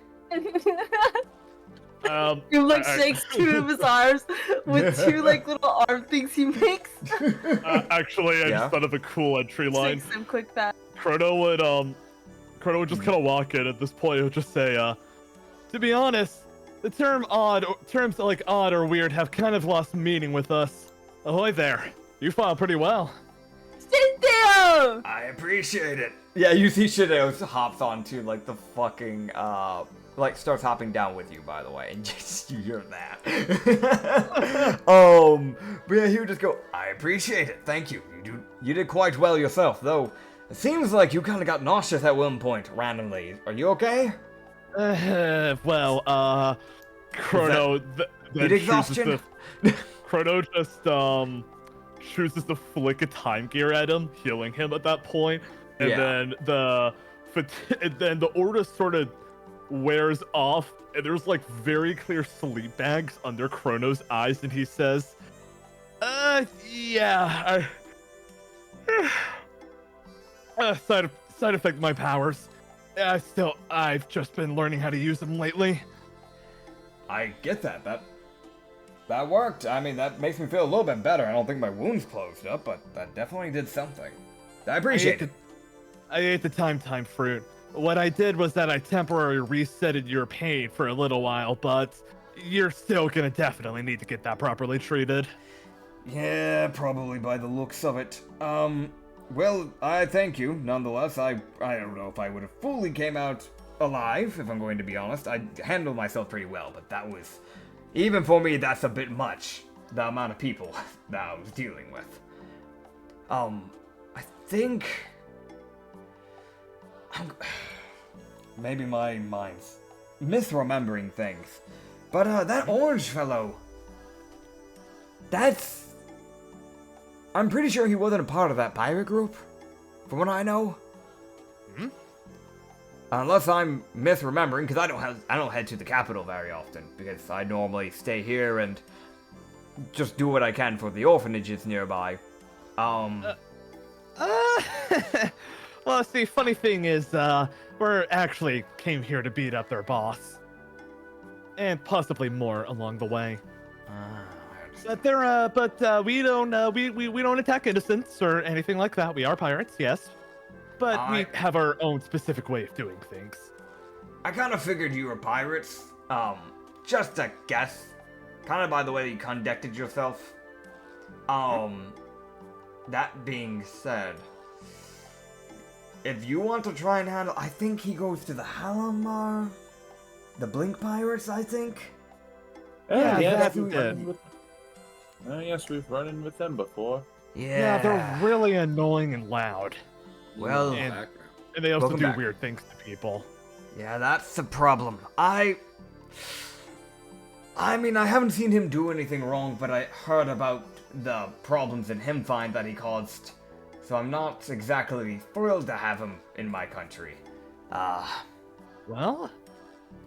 You like shakes 2 of his arms with 2 like little arm things he makes. Actually, I just thought of a cool entry line. Shakes him quick back. Chrono would just kind of walk in at this point. He would just say, to be honest, the terms like odd or weird have kind of lost meaning with us. Ahoy there. You fought pretty well. Shinteo! I appreciate it. Yeah, you see Shideo hops onto like the fucking like starts hopping down with you, by the way, and just you hear that. But yeah, he would just go, I appreciate it, thank you. You did quite well yourself, though. It seems like you kind of got nauseous at one point randomly. Are you okay? Chrono. Heat exhaustion? Chrono just chooses to flick a time gear at him, healing him at that point, and then the aura sort of wears off, and there's like very clear sleep bags under Chrono's eyes, and he says, yeah, side effect of my powers. I've just been learning how to use them lately. I get that. That worked. I mean, that makes me feel a little bit better. I don't think my wounds closed up, but that definitely did something. I appreciate it. I ate the time fruit. What I did was that I temporarily resetted your pain for a little while, but you're still gonna definitely need to get that properly treated. Yeah, probably by the looks of it. Well, I thank you, nonetheless. I don't know if I would have fully came out alive, if I'm going to be honest. I handled myself pretty well, but that was... Even for me, that's a bit much, the amount of people that I was dealing with. I think... Maybe my mind's misremembering things. But, that orange fellow... I'm pretty sure he wasn't a part of that pirate group, from what I know. Unless I'm misremembering, because I don't head to the capital very often, because I normally stay here and just do what I can for the orphanages nearby. Well, see, funny thing is, we're actually came here to beat up their boss, and possibly more along the way. But we don't attack innocents or anything like that. We are pirates, yes. But we have our own specific way of doing things. I kind of figured you were pirates. Just a guess. Kind of by the way you conducted yourself. That being said, if you want to try and handle... I think he goes to the Halamar? The Blink Pirates, I think? Yes, we've run in with them before. Yeah, they're really annoying and loud. Well, and they also do weird things to people. Yeah, that's the problem. I I mean, I haven't seen him do anything wrong, but I heard about the problems in him find that he caused. So I'm not exactly thrilled to have him in my country. Well,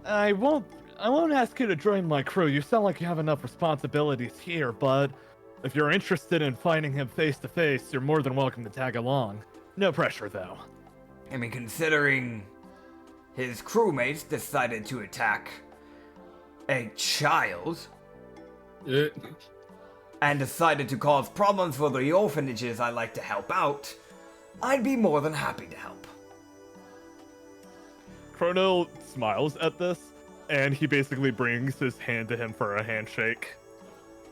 I won't ask you to join my crew. You sound like you have enough responsibilities here, but if you're interested in fighting him face to face, you're more than welcome to tag along. No pressure, though. I mean, considering his crewmates decided to attack a child and decided to cause problems for the orphanages I like to help out, I'd be more than happy to help. Chrono smiles at this, and he basically brings his hand to him for a handshake.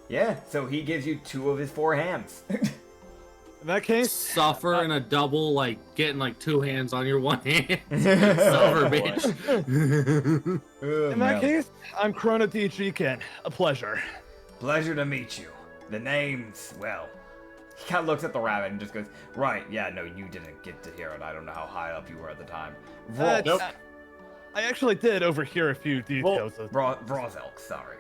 Yeah, so he gives you 2 of his 4 hands. In that case, Suffer in a double, like getting like 2 hands on your one hand. Suffer, bitch. Oh, in that case, I'm Chrono DG. A pleasure. Pleasure to meet you. The name's, well, he kind of looks at the rabbit and just goes, right, yeah, no, you didn't get to hear it. I don't know how high up you were at the time. Nope. I actually did overhear a few details. Brazelk, sorry.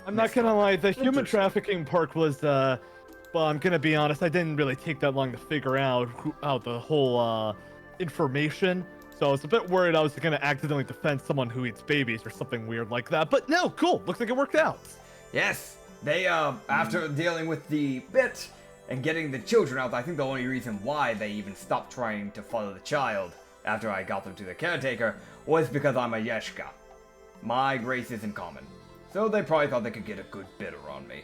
I'm not gonna lie, the human trafficking part was, well, I'm gonna be honest, I didn't really take that long to figure out the whole, information. So I was a bit worried I was gonna accidentally defend someone who eats babies or something weird like that. But no, cool, looks like it worked out. Yes, they, after dealing with the bit and getting the children out, I think the only reason why they even stopped trying to follow the child after I got them to the caretaker was because I'm a Yeshka. My race isn't common. So they probably thought they could get a good bidder on me.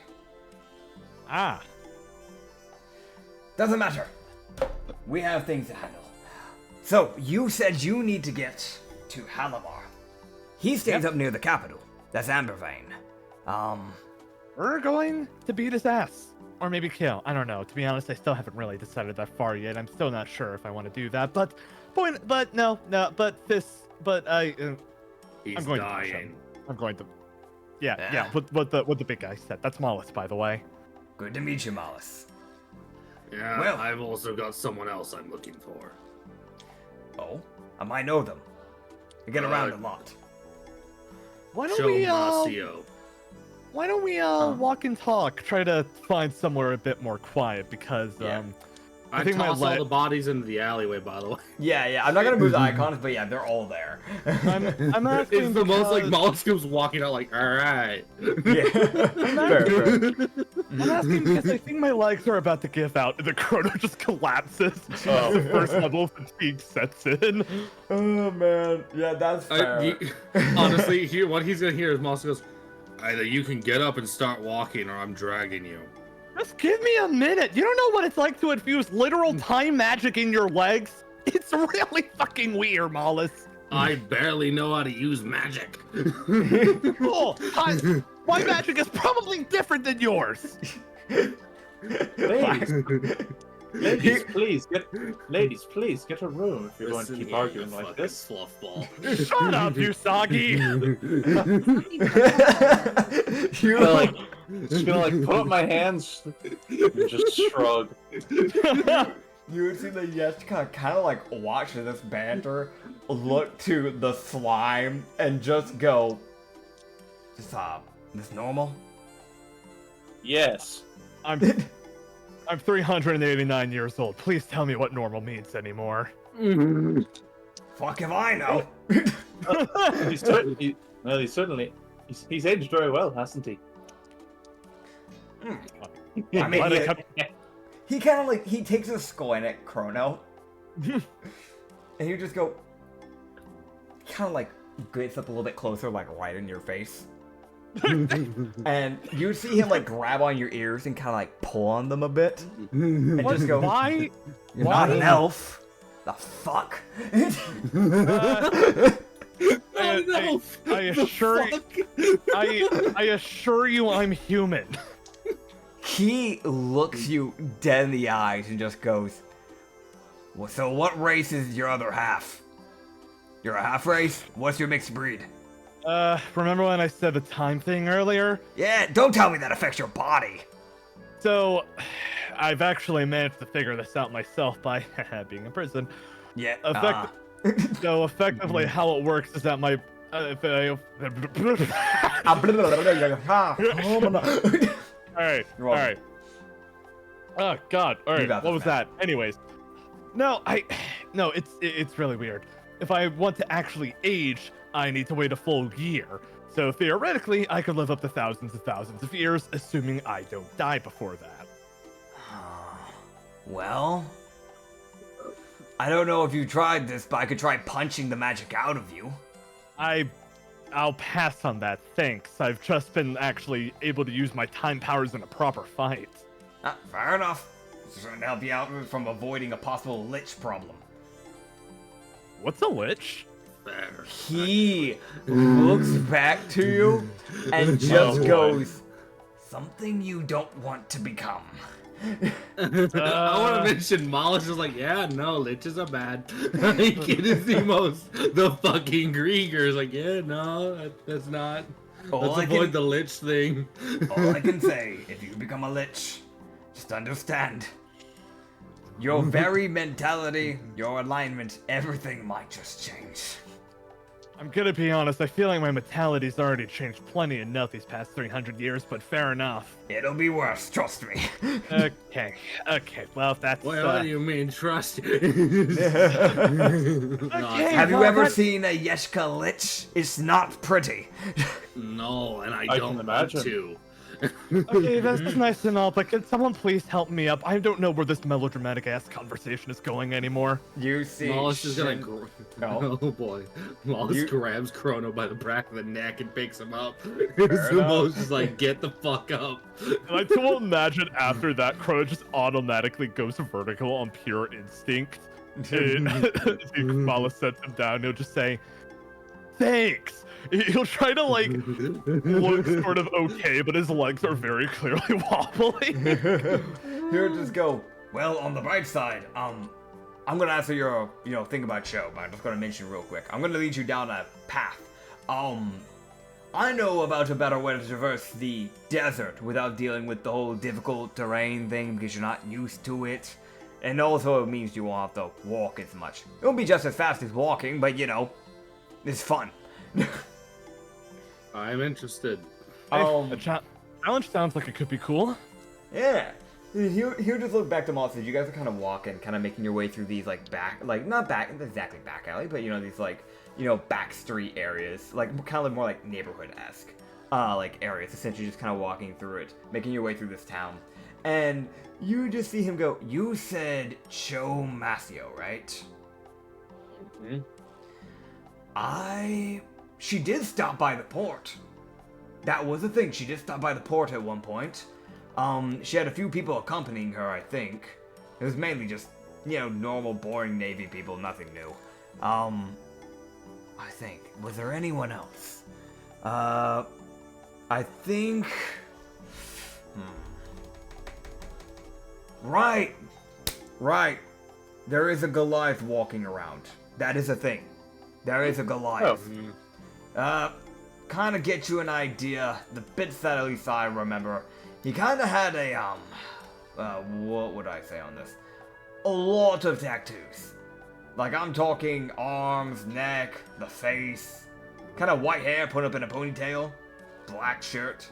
Ah. Doesn't matter. We have things to handle. So, you said you need to get to Halamar. He stays up near the capital. That's Ambervein. We're going to beat his ass. Or maybe kill. I don't know. To be honest, I still haven't really decided that far yet. I'm still not sure if I want to do that. But He's I'm going to push him. I'm going to. Yeah. What the big guy said. That's Mollis, by the way. Good to meet you, Mollis. Yeah, Well- I've also got someone else I'm looking for. Oh? I might know them. We get around a lot. Why don't Joe we Masio. Why don't we walk and talk? Try to find somewhere a bit more quiet because Yeah. I think my toss le- all the bodies into the alleyway, by the way. Yeah, I'm not gonna move the icons, but yeah, they're all there. I'm asking It's the most like because- Mollis comes walking out like, alright. Yeah. Fair. I'm asking because I think my legs are about to give out and the chrono just collapses. Oh. The first level of fatigue sets in. Oh man, yeah, that's fair. Honestly, what he's gonna hear is Mollis goes, either you can get up and start walking, or I'm dragging you. Just give me a minute. You don't know what it's like to infuse literal time magic in your legs? It's really fucking weird, Mollis. I barely know how to use magic. Cool. My magic is probably different than yours. Ladies, please get a room if you're going to keep arguing like this. Fluff ball. Shut up, Usagi. Just gonna like put up my hands and just shrug. You would see the Yeshka kind of like watch this banter, look to the slime, and just go, this normal? Yes. I'm 389 years old. Please tell me what normal means anymore. Fuck if I know. He's aged very well, hasn't he? I mean, Glad I kept- he kind of like, he takes a squint at Chrono, and you just go, kind of like gets up a little bit closer, like right in your face. And you see him like grab on your ears and kind of like pull on them a bit, and just go, Why? "You're not an elf." The fuck? I assure you I'm human. He looks you dead in the eyes and just goes, well, so what race is your other half? You're a half race? What's your mixed breed? Remember when I said the time thing earlier? Yeah, don't tell me that affects your body. So, I've actually managed to figure this out myself by being in prison. Yeah. So effectively, how it works is that If I... Alright, You're welcome. alright. Oh god, You alright, got what this, was man. that? Anyways. No, no, it's really weird. If I want to actually age, I need to wait a full year. So theoretically, I could live up to thousands of years, assuming I don't die before that. Well, I don't know if you tried this, but I could try punching the magic out of you. I'll pass on that, thanks. I've just been actually able to use my time powers in a proper fight. Fair enough. Just trying to help you out from avoiding a possible lich problem. What's a lich? There. He looks back to you and just boy. goes, something you don't want to become. I want to mention Mollis is like, yeah, no, liches are bad. Like, it is the fucking Grieger is like, yeah, no, that's not. Let's avoid the lich thing. All I can say, if you become a lich, just understand. Your very mentality, your alignment, everything might just change. I'm gonna be honest, I feel like my mentality's already changed plenty enough these past 300 years, but fair enough. It'll be worse, trust me. Okay, well, if that's... What do you mean, trust? Have you ever seen a Yeshka lich? It's not pretty. No, and I I don't can want imagine. to. Okay, that's nice and all, but can someone please help me up? I don't know where this melodramatic-ass conversation is going anymore. You see, Mollis is gonna. No. Oh boy. Mollis You- grabs Chrono by the back of the neck and picks him up. enough. Most is like, get the fuck up. And I don't imagine after that, Crow just automatically goes vertical on pure instinct. And Mala sets him down, he'll just say, thanks! He'll try to, like, look sort of okay, but his legs are very clearly wobbly. Here, just go. Well, on the bright side, I'm gonna answer your, thing about show, but I'm just gonna mention real quick. I'm gonna lead you down a path. I know about a better way to traverse the desert without dealing with the whole difficult terrain thing because you're not used to it. And also it means you won't have to walk as much. It won't be just as fast as walking, but it's fun. I'm interested. The challenge sounds like it could be cool. Yeah. He'll just look back to Moss as you guys are kind of walking, kind of making your way through these, not exactly back alley, but, these, back street areas, kind of more like neighborhood-esque, areas, essentially just kind of walking through it, making your way through this town. And you just see him go, you said Cho Masio, right? Mhm. She did stop by the port. That was the thing, she did stop by the port at one point. She had a few people accompanying her, I think. It was mainly just, normal, boring Navy people, nothing new. I think. Was there anyone else? I think... Right! There is a Goliath walking around. That is a thing. There is a Goliath. Kind of get you an idea, the bits that at least I remember, he kind of had a, what would I say on this? A lot of tattoos. I'm talking arms, neck, the face, kind of white hair put up in a ponytail, black shirt.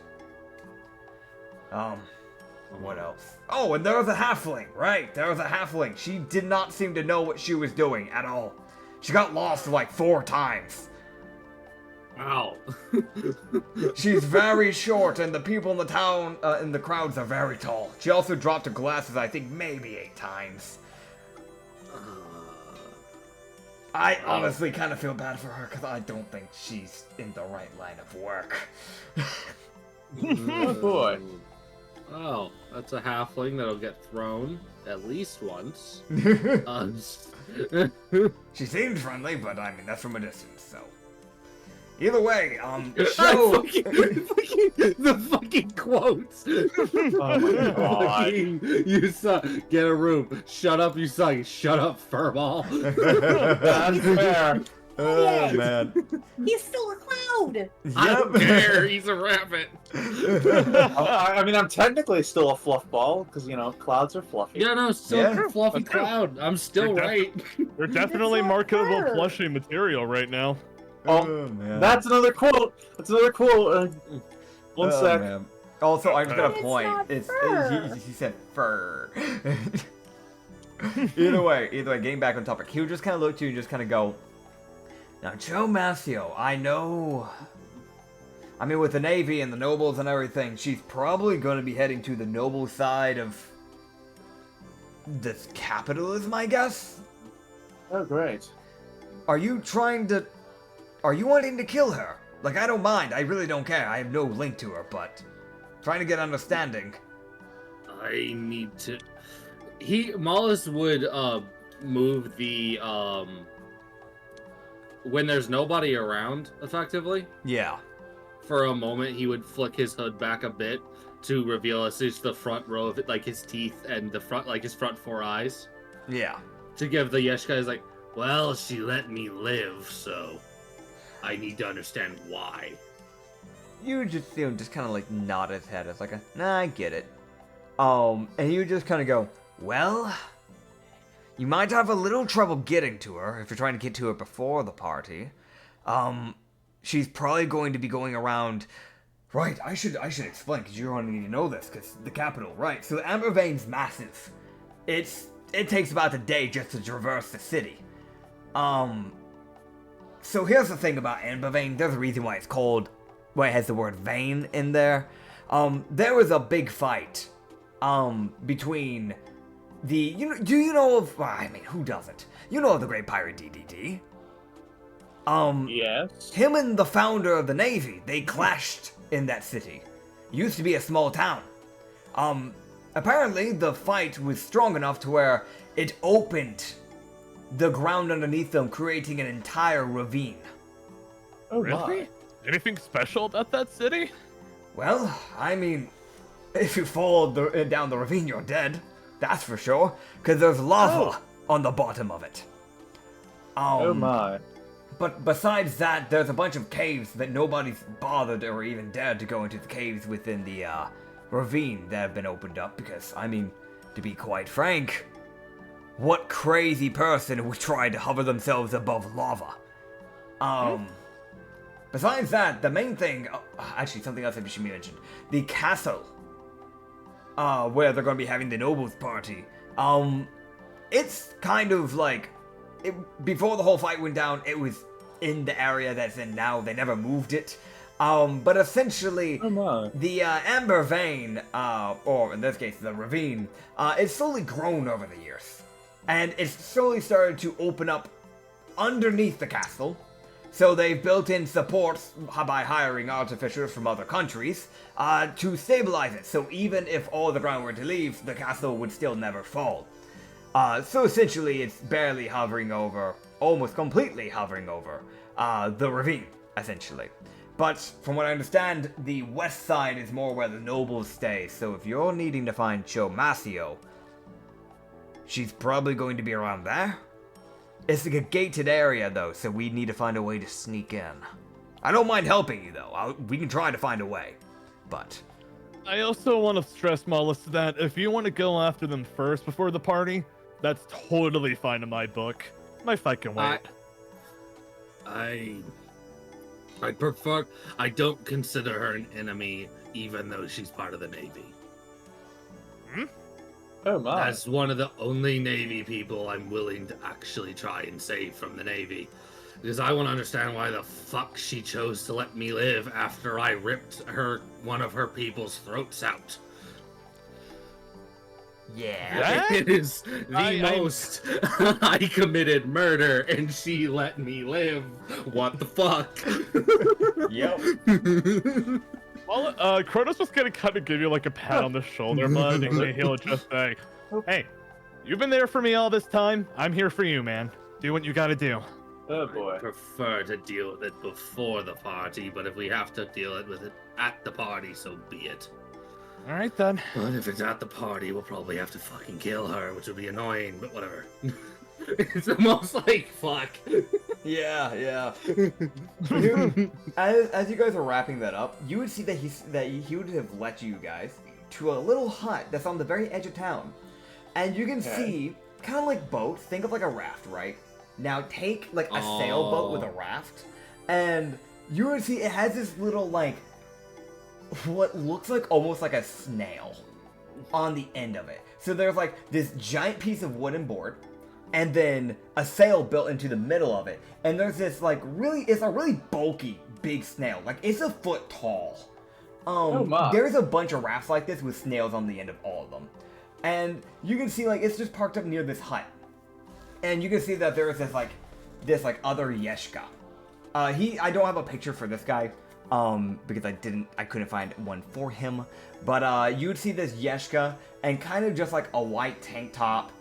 What else? Oh, and there was a halfling, right? There was a halfling. She did not seem to know what she was doing at all. She got lost 4 times. Wow. She's very short, and the people in the town, in the crowds are very tall. She also dropped her glasses, I think, maybe 8 times. I honestly kind of feel bad for her, because I don't think she's in the right line of work. Oh boy. Oh, that's a halfling that'll get thrown at least once. She seemed friendly, but I mean, that's from a distance, so. Either way, the fucking quotes. Oh my god. You suck. Get a room. Shut up, you suck. Shut up, furball. That's fair. Oh, man. He's still a cloud. I don't care. He's a rabbit. I mean, I'm technically still a fluff ball because clouds are fluffy. Yeah, no, still Yeah. a fluffy That's true. cloud. I'm still You're right. They're definitely not marketable fair. plushie material right now. Oh, man. that's another quote. That's another quote. One sec. Man. Also, I'm just gonna It's point. not It's fur. he said fur. Either way, getting back on topic, he would just kind of look to you and just kind of go, now, Joe Mascio, I know. I mean, with the Navy and the nobles and everything, she's probably going to be heading to the noble side of this capitalism, I guess? Oh, great. Are you wanting to kill her? Like, I don't mind. I really don't care. I have no link to her, but trying to get understanding. I need to. Mollis would move the when there's nobody around, effectively. Yeah. For a moment, he would flick his hood back a bit to reveal us just the front row of it, like his teeth and the front, like his front 4 eyes. Yeah. To give the Yesh guys like, well, she let me live, so I need to understand why. You just, just kind of like nod his head. It's like nah, I get it. And you just kind of go, well, you might have a little trouble getting to her if you're trying to get to her before the party. She's probably going to be going around. Right, I should explain because you're going to need to know this because the capital, right? So the Amber Vein's massive. It takes about a day just to traverse the city. So here's the thing about Amber Vein. There's a reason why it's called. Why it has the word vein in there. There was a big fight. Between the do you know of? Well, I mean, who doesn't? You know of the great pirate DDD. Yes. Him and the founder of the Navy, they clashed in that city. It used to be a small town. Apparently the fight was strong enough to where it opened the ground underneath them, creating an entire ravine. Oh, Really? my. Anything special about that city? Well, I mean, if you fall down the ravine, you're dead. That's for sure. Because there's lava on the bottom of it. Oh, my. But besides that, there's a bunch of caves that nobody's bothered or even dared to go into the caves within the ravine that have been opened up. Because, I mean, to be quite frank, what crazy person would try to hover themselves above lava? Besides that, the main thing, actually something else I should be mentioned, the castle, where they're going to be having the nobles party, it's kind of like, before the whole fight went down, it was in the area that's in now, they never moved it, but essentially, Oh, my. the Amber Vein, or in this case, the ravine, it's slowly grown over the years, and it's slowly started to open up underneath the castle. So they've built in supports by hiring artificers from other countries to stabilize it. So even if all the ground were to leave, the castle would still never fall. So essentially it's barely hovering over, almost completely hovering over, the ravine, essentially. But from what I understand, the west side is more where the nobles stay. So if you're needing to find Cho Mascio, she's probably going to be around there. It's like a gated area, though, so we need to find a way to sneak in. I don't mind helping you, though. We can try to find a way. But I also want to stress, Mollis, that if you want to go after them first before the party, that's totally fine in my book. My fight can wait. I prefer. I don't consider her an enemy, even though she's part of the Navy. Oh, my. That's one of the only Navy people I'm willing to actually try and save from the Navy. Because I want to understand why the fuck she chose to let me live after I ripped one of her people's throats out. yeah. It is the most I committed murder and she let me live. What the fuck? Yep. Well, Kronos was gonna kind of give you like a pat on the shoulder, bud, and he'll just say, "Hey, you've been there for me all this time. I'm here for you, man. Do what you gotta do." Oh, boy. I prefer to deal with it before the party, but if we have to deal with it at the party, so be it. All right then. But if it's at the party, we'll probably have to fucking kill her, which will be annoying, but whatever. It's almost like, fuck. Yeah. Dude, as you guys are wrapping that up, you would see that he would have let you guys to a little hut that's on the very edge of town. And you can see, kind of like boats, think of like a raft, right? Now take like a sailboat with a raft, and you would see it has this little like what looks like almost like a snail on the end of it. So there's like this giant piece of wooden board, and then a sail built into the middle of it. And there's this like it's a really bulky big snail. Like it's a foot tall. There's a bunch of rafts like this with snails on the end of all of them. And you can see like it's just parked up near this hut. And you can see that there is this other Yeshka. I don't have a picture for this guy. Because I couldn't find one for him. But you would see this Yeshka and kind of just like a white tank top.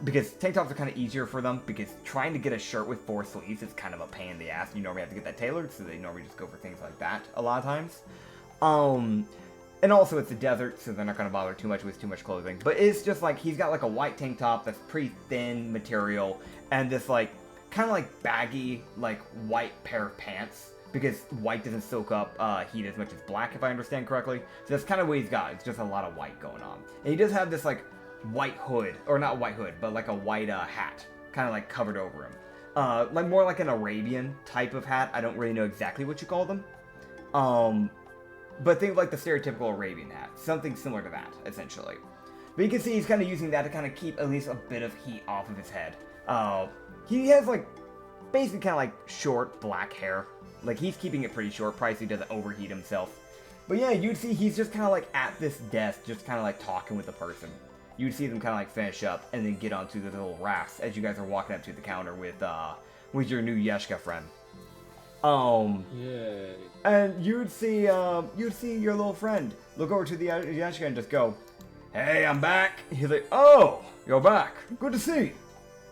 Because tank tops are kind of easier for them, because trying to get a shirt with 4 sleeves is kind of a pain in the ass. You normally have to get that tailored, so they normally just go for things like that a lot of times. And also it's a desert, so they're not going to bother too much with too much clothing. But it's just like, he's got like a white tank top that's pretty thin material, and this like, kind of like baggy, like white pair of pants. Because white doesn't soak up heat as much as black, if I understand correctly. So that's kind of what he's got. It's just a lot of white going on. And he does have this like white hood, or not white hood, but like a white hat, kind of like covered over him. Like more like an Arabian type of hat. I don't really know exactly what you call them. But think of like the stereotypical Arabian hat. Something similar to that, essentially. But you can see he's kind of using that to kind of keep at least a bit of heat off of his head. He has like basically kind of like short black hair. Like, he's keeping it pretty short, probably so he doesn't overheat himself. But yeah, you'd see he's just kind of like at this desk, just kind of like talking with the person. You'd see them kind of like finish up and then get onto the little rafts as you guys are walking up to the counter with your new Yeshka friend. Yay. And you'd see your little friend look over to the Yeshka and just go, "Hey, I'm back." He's like, "Oh, you're back. Good to see you.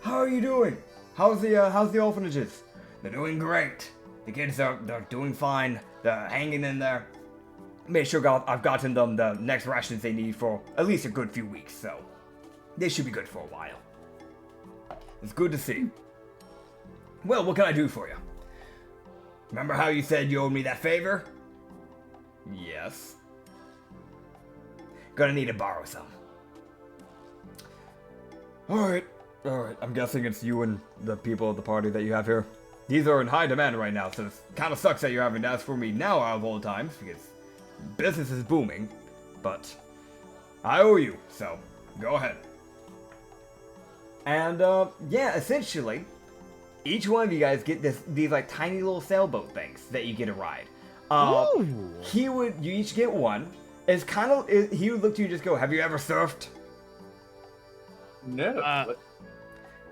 How are you doing? How's the orphanages?" "They're doing great. The kids they're doing fine. They're hanging in there. Made sure I've gotten them the next rations they need for at least a good few weeks, so they should be good for a while. It's good to see. Well, what can I do for you? Remember how you said you owed me that favor?" "Yes." "Gonna need to borrow some." Alright. I'm guessing it's you and the people of the party that you have here. These are in high demand right now, so it kind of sucks that you're having to ask for me now out of all times, because business is booming. But I owe you, so go ahead. And yeah, essentially, each one of you guys get these like tiny little sailboat things that you get to ride. You each get one. It's kind of he would look to you and just go, "Have you ever surfed?" No.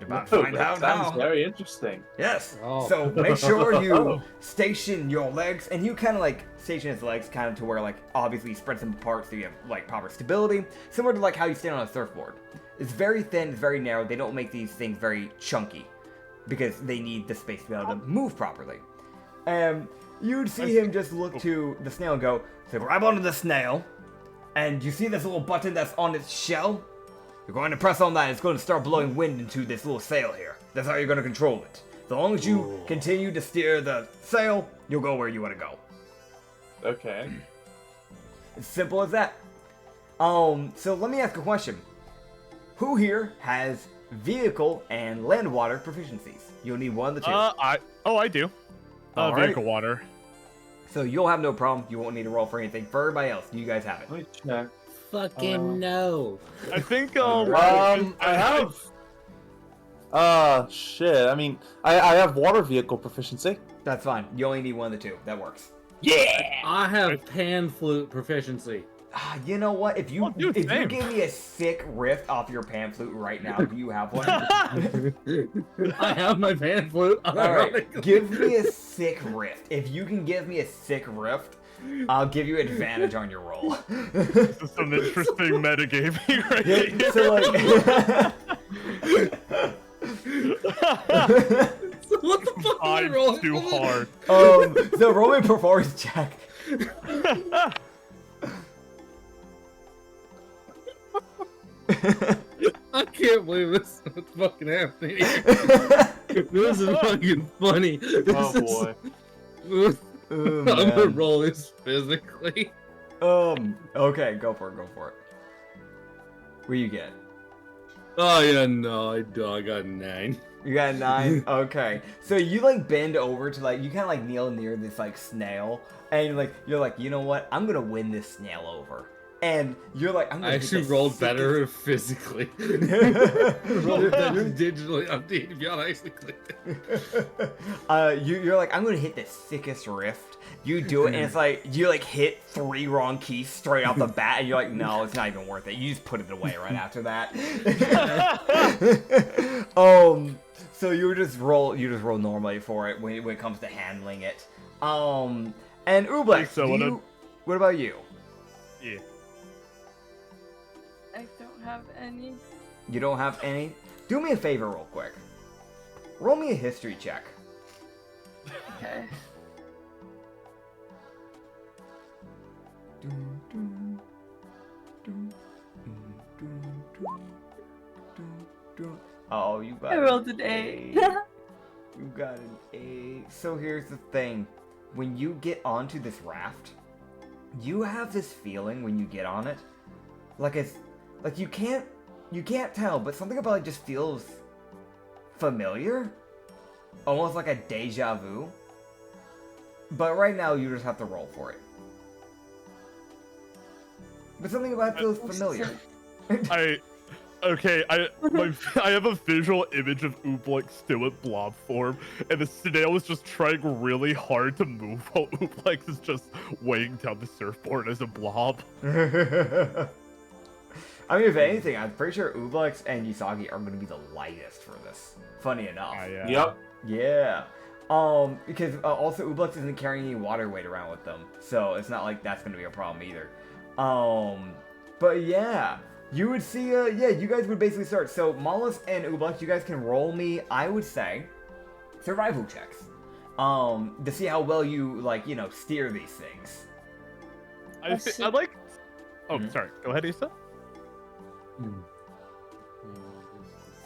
You're about to find out now. Sounds very interesting. Yes. Oh. So make sure you station your legs, and you kind of like station his legs kind of to where like obviously spread them apart so you have like proper stability, similar to like how you stand on a surfboard. It's very thin, it's very narrow. They don't make these things very chunky because they need the space to be able to move properly. You'd see him just look to the snail and go, "So grab onto the snail, and you see this little button that's on its shell? You're going to press on that, and it's going to start blowing wind into this little sail here. That's how you're going to control it. So long as you continue to steer the sail, you'll go where you want to go." Okay. It's simple as that. So let me ask a question. Who here has vehicle and land water proficiencies? You'll need one of the two. I do. All right. Vehicle water. So you'll have no problem. You won't need to roll for anything. For everybody else, you guys have it. Let me check. Fucking no. I think I have. Shit. I mean, I have water vehicle proficiency. That's fine. You only need one of the two. That works. Yeah. I have pan flute proficiency. You know what? If you dude, if you same. give me a sick riff off your pan flute right now, do you have one? I have my pan flute. All right, give me a sick riff. If you can give me a sick riff, I'll give you advantage on your roll. This is some interesting metagaming right Yeah, here. so What the fuck am I rolling? Too hard. so roll me a performance check. I can't believe this is fucking happening. This is fucking funny. Oh boy. Oh, I'm gonna man. roll this physically. Okay, go for it. What do you get? Oh yeah, no, I got 9. You got a 9? Okay. So you like bend over to like, you kind of like kneel near this like snail, and you're like, you know what? I'm gonna win this snail over. And you're like, I'm gonna I hit actually the rolled sickest- better physically. Rolled better digitally on D, to be honest. You're like, I'm gonna hit the sickest rift. You do it, and it's like you like hit 3 wrong keys straight off the bat, and you're like, no, it's not even worth it. You just put it away right after that. So you just roll normally for it when it comes to handling it. And Ublex, So, what about you? Yeah. I don't have any. You don't have any? Do me a favor real quick. Roll me a history check. Okay. Oh, you got I rolled an an 8. You got an 8. So here's the thing. When you get onto this raft, you have this feeling when you get on it. Like it's like you can't tell, but something about it just feels familiar. Almost like a deja vu. But right now you just have to roll for it. But something about it feels familiar. I have a visual image of Ooblex still in blob form, and the snail is just trying really hard to move while Ooblex is just weighing down the surfboard as a blob. I mean, if anything, I'm pretty sure Ublex and Usagi are going to be the lightest for this. Funny enough. Yeah. Yep. Yeah. Because also Ublex isn't carrying any water weight around with them, so it's not like that's going to be a problem either. But yeah, you would see, you guys would basically start. So Mollis and Ublex, you guys can roll me, I would say, survival checks. To see how well you, steer these things. I like... Oh, sorry. Go ahead, Issa.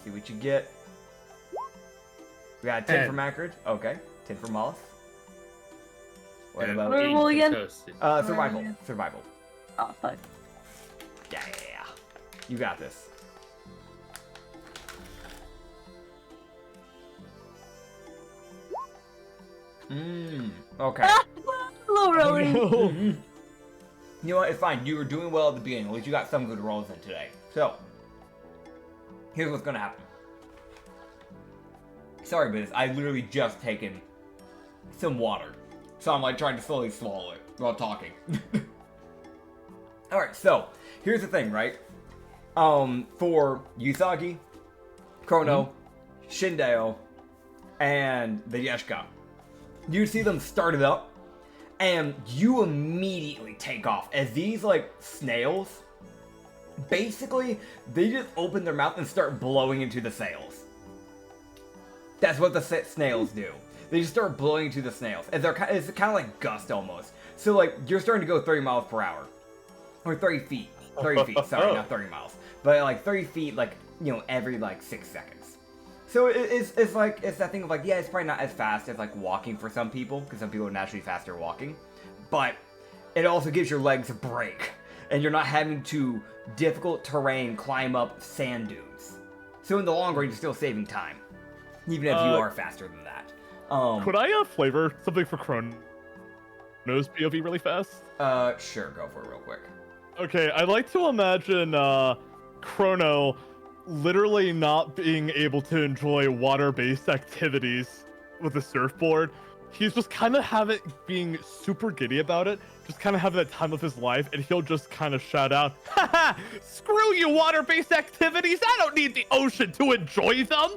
See what you get. We got 10 from Acrid. Okay. 10 from Mollis. What And about What do we roll again? toasted. survival? Survival. Oh, fuck. Yeah. You got this. Okay. Low rolling. You know what? It's fine. You were doing well at the beginning. At least you got some good rolls in today. So, here's what's gonna happen. Sorry, but I literally just taken some water. So I'm trying to slowly swallow it while talking. Alright, so, here's the thing, right? For Usagi, Chrono, Shindeo, and the Yeshka, you see them start it up, and you immediately take off as these snails, basically they just open their mouth and start blowing into the sails. That's what the snails do. They just start blowing into the snails, and it's kind of like gust almost. So you're starting to go 30 miles per hour, or 30 feet. 30 feet. Sorry, not 30 miles, but 30 feet, every 6 seconds. So it's that thing of it's probably not as fast as walking for some people, because some people are naturally faster walking, but it also gives your legs a break, and you're not having to difficult terrain climb up sand dunes. So in the long run, you're still saving time, even if you are faster than that. Could I flavor something for Chrono's POV really fast? Sure, go for it real quick. Okay, I'd like to imagine Chrono literally not being able to enjoy water-based activities with a surfboard. He's just kind of being super giddy about it, just kind of having that time of his life, and he'll just kind of shout out, "Haha! Screw you, water-based activities! I don't need the ocean to enjoy them!"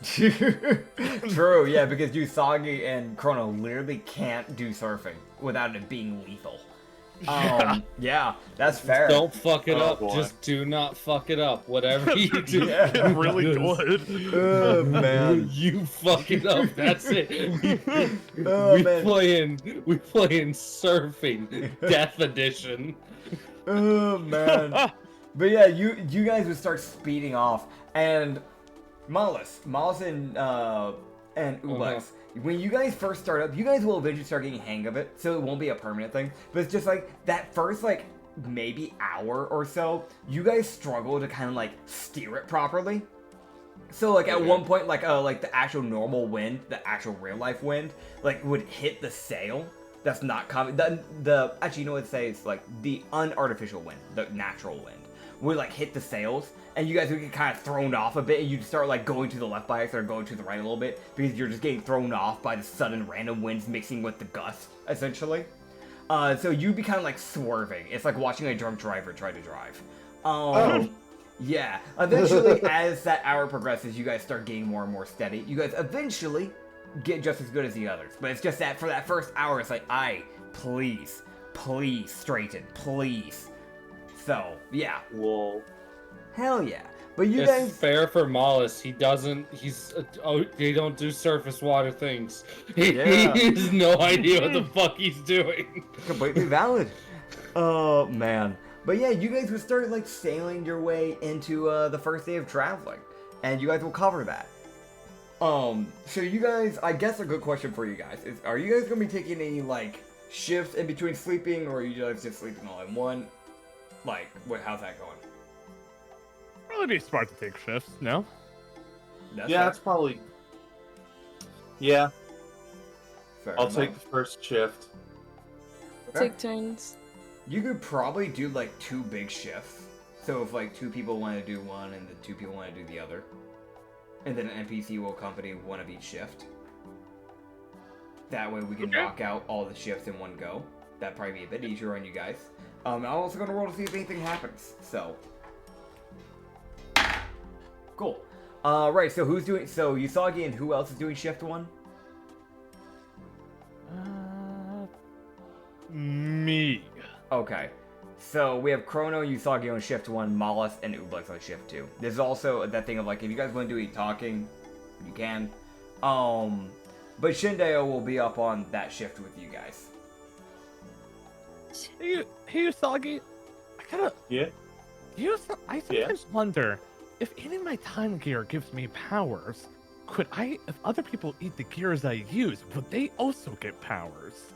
True, yeah, because Usagi and Chrono literally can't do surfing without it being lethal. Yeah, that's fair. Don't fuck it up. Boy. Just do not fuck it up. Whatever you do. Yeah. It's really good. Oh, man. You fuck it up. That's it. Oh, we man. playing surfing death edition. Oh, man. But yeah, you guys would start speeding off, and Mollis and Ublex, when you guys first start up, you guys will eventually start getting a hang of it, so it won't be a permanent thing, but it's just that first maybe hour or so, you guys struggle to kind of like steer it properly. So like at one point, like the actual normal wind, the actual real life wind, like would hit the sail. That's not coming. The actually, you know what it says? Like the unartificial wind, the natural wind, would like hit the sails, and you guys would get kind of thrown off a bit, and you'd start like going to the left by accident or going to the right a little bit because you're just getting thrown off by the sudden random winds mixing with the gusts, essentially. So you'd be kind of like swerving. It's like watching a drunk driver try to drive. Yeah. Eventually, as that hour progresses, you guys start getting more and more steady. You guys eventually get just as good as the others. But it's just that for that first hour, it's like, please, straighten, please. So, yeah. Whoa. Hell yeah. But you It's guys... fair for Mollis. He don't do surface water things. Yeah. He has no idea what the fuck he's doing. Completely valid. Oh, man. But yeah, you guys would start, like, sailing your way into the first day of traveling. And you guys will cover that. So you guys, I guess a good question for you guys is, are you guys going to be taking any, like, shifts in between sleeping, or are you guys just sleeping all in one? Like, how's that going? Probably be smart to take shifts, no? That's probably... Yeah, fair I'll enough. take the first shift. Take turns. You could probably do, like, 2 big shifts. So if, like, 2 people want to do one and the 2 people want to do the other. And then an NPC will accompany one of each shift. That way we can knock out all the shifts in one go. That'd probably be a bit easier on you guys. I'm also going to roll to see if anything happens. So... Cool. Right, so who's doing... So, Usagi and who else is doing shift 1? Me. Okay. So, we have Chrono, Usagi on shift 1, Mollis, and Ublex on shift 2. There's also that thing of, like, if you guys want to do any talking, you can. But Shindeo will be up on that shift with you guys. Hey, Usagi. Yeah? I sometimes wonder if any of my time gear gives me powers. If other people eat the gears I use, would they also get powers?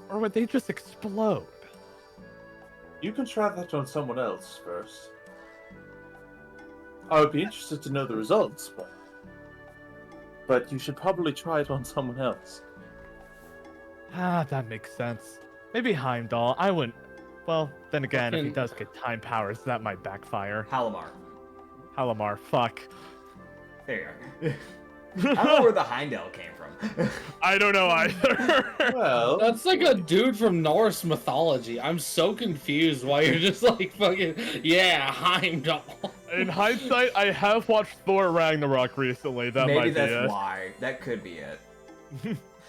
Or would they just explode? You can try that on someone else first. I would be interested to know the results, but you should probably try it on someone else. That makes sense. Maybe Heimdall. I wouldn't. Well, then again, if he does get time powers, that might backfire. Halamar, fuck. there you go. I don't know where the Heimdall came from. I don't know either. Well, That's like a dude from Norse mythology. I'm so confused why you're just like fucking, yeah, Heimdall. In hindsight, I have watched Thor Ragnarok recently. That Maybe might be that's it. why. That could be it.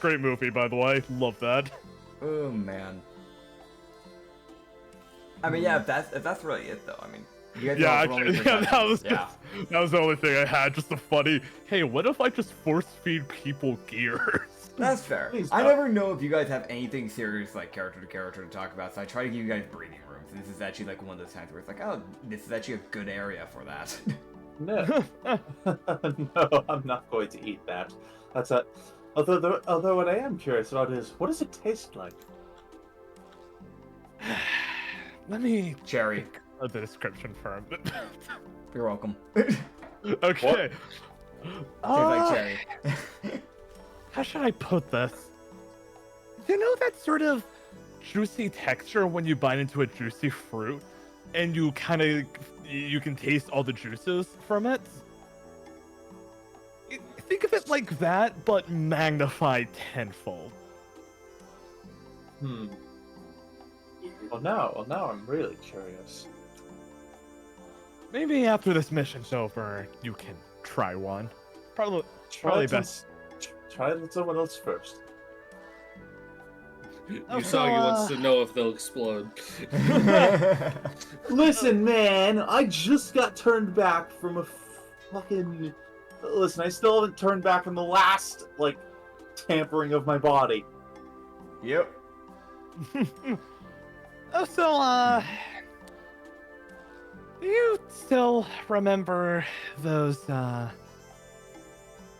Great movie, by the way. Love that. Oh, man. I mean, yeah, if that's really it, though. I mean, you guys Yeah, all actually, rolling for that was the only thing I had. Just a funny, hey, what if I just force feed people gears? That's fair. Please I don't. never know if you guys have anything serious, like, character to character to talk about, so I try to give you guys breathing rooms. This is actually, like, one of those times where it's like, oh, this is actually a good area for that. no. No, I'm not going to eat that. That's a... Although what I am curious about is, what does it taste like? Let me Cherry. think of the description for him. You're welcome. Okay. Tastes like cherry. How should I put this? You know that sort of juicy texture when you bite into a juicy fruit, and you can taste all the juices from it? Think of it like that, but magnified tenfold. Well, now I'm really curious. Maybe after this mission's over, you can try one. Probably it best. Try it with someone else first. Usagi wants to know if they'll explode. Listen, man, I just got turned back from a fucking... Listen, I still haven't turned back from the last, like, tampering of my body. Yep. Do you still remember those,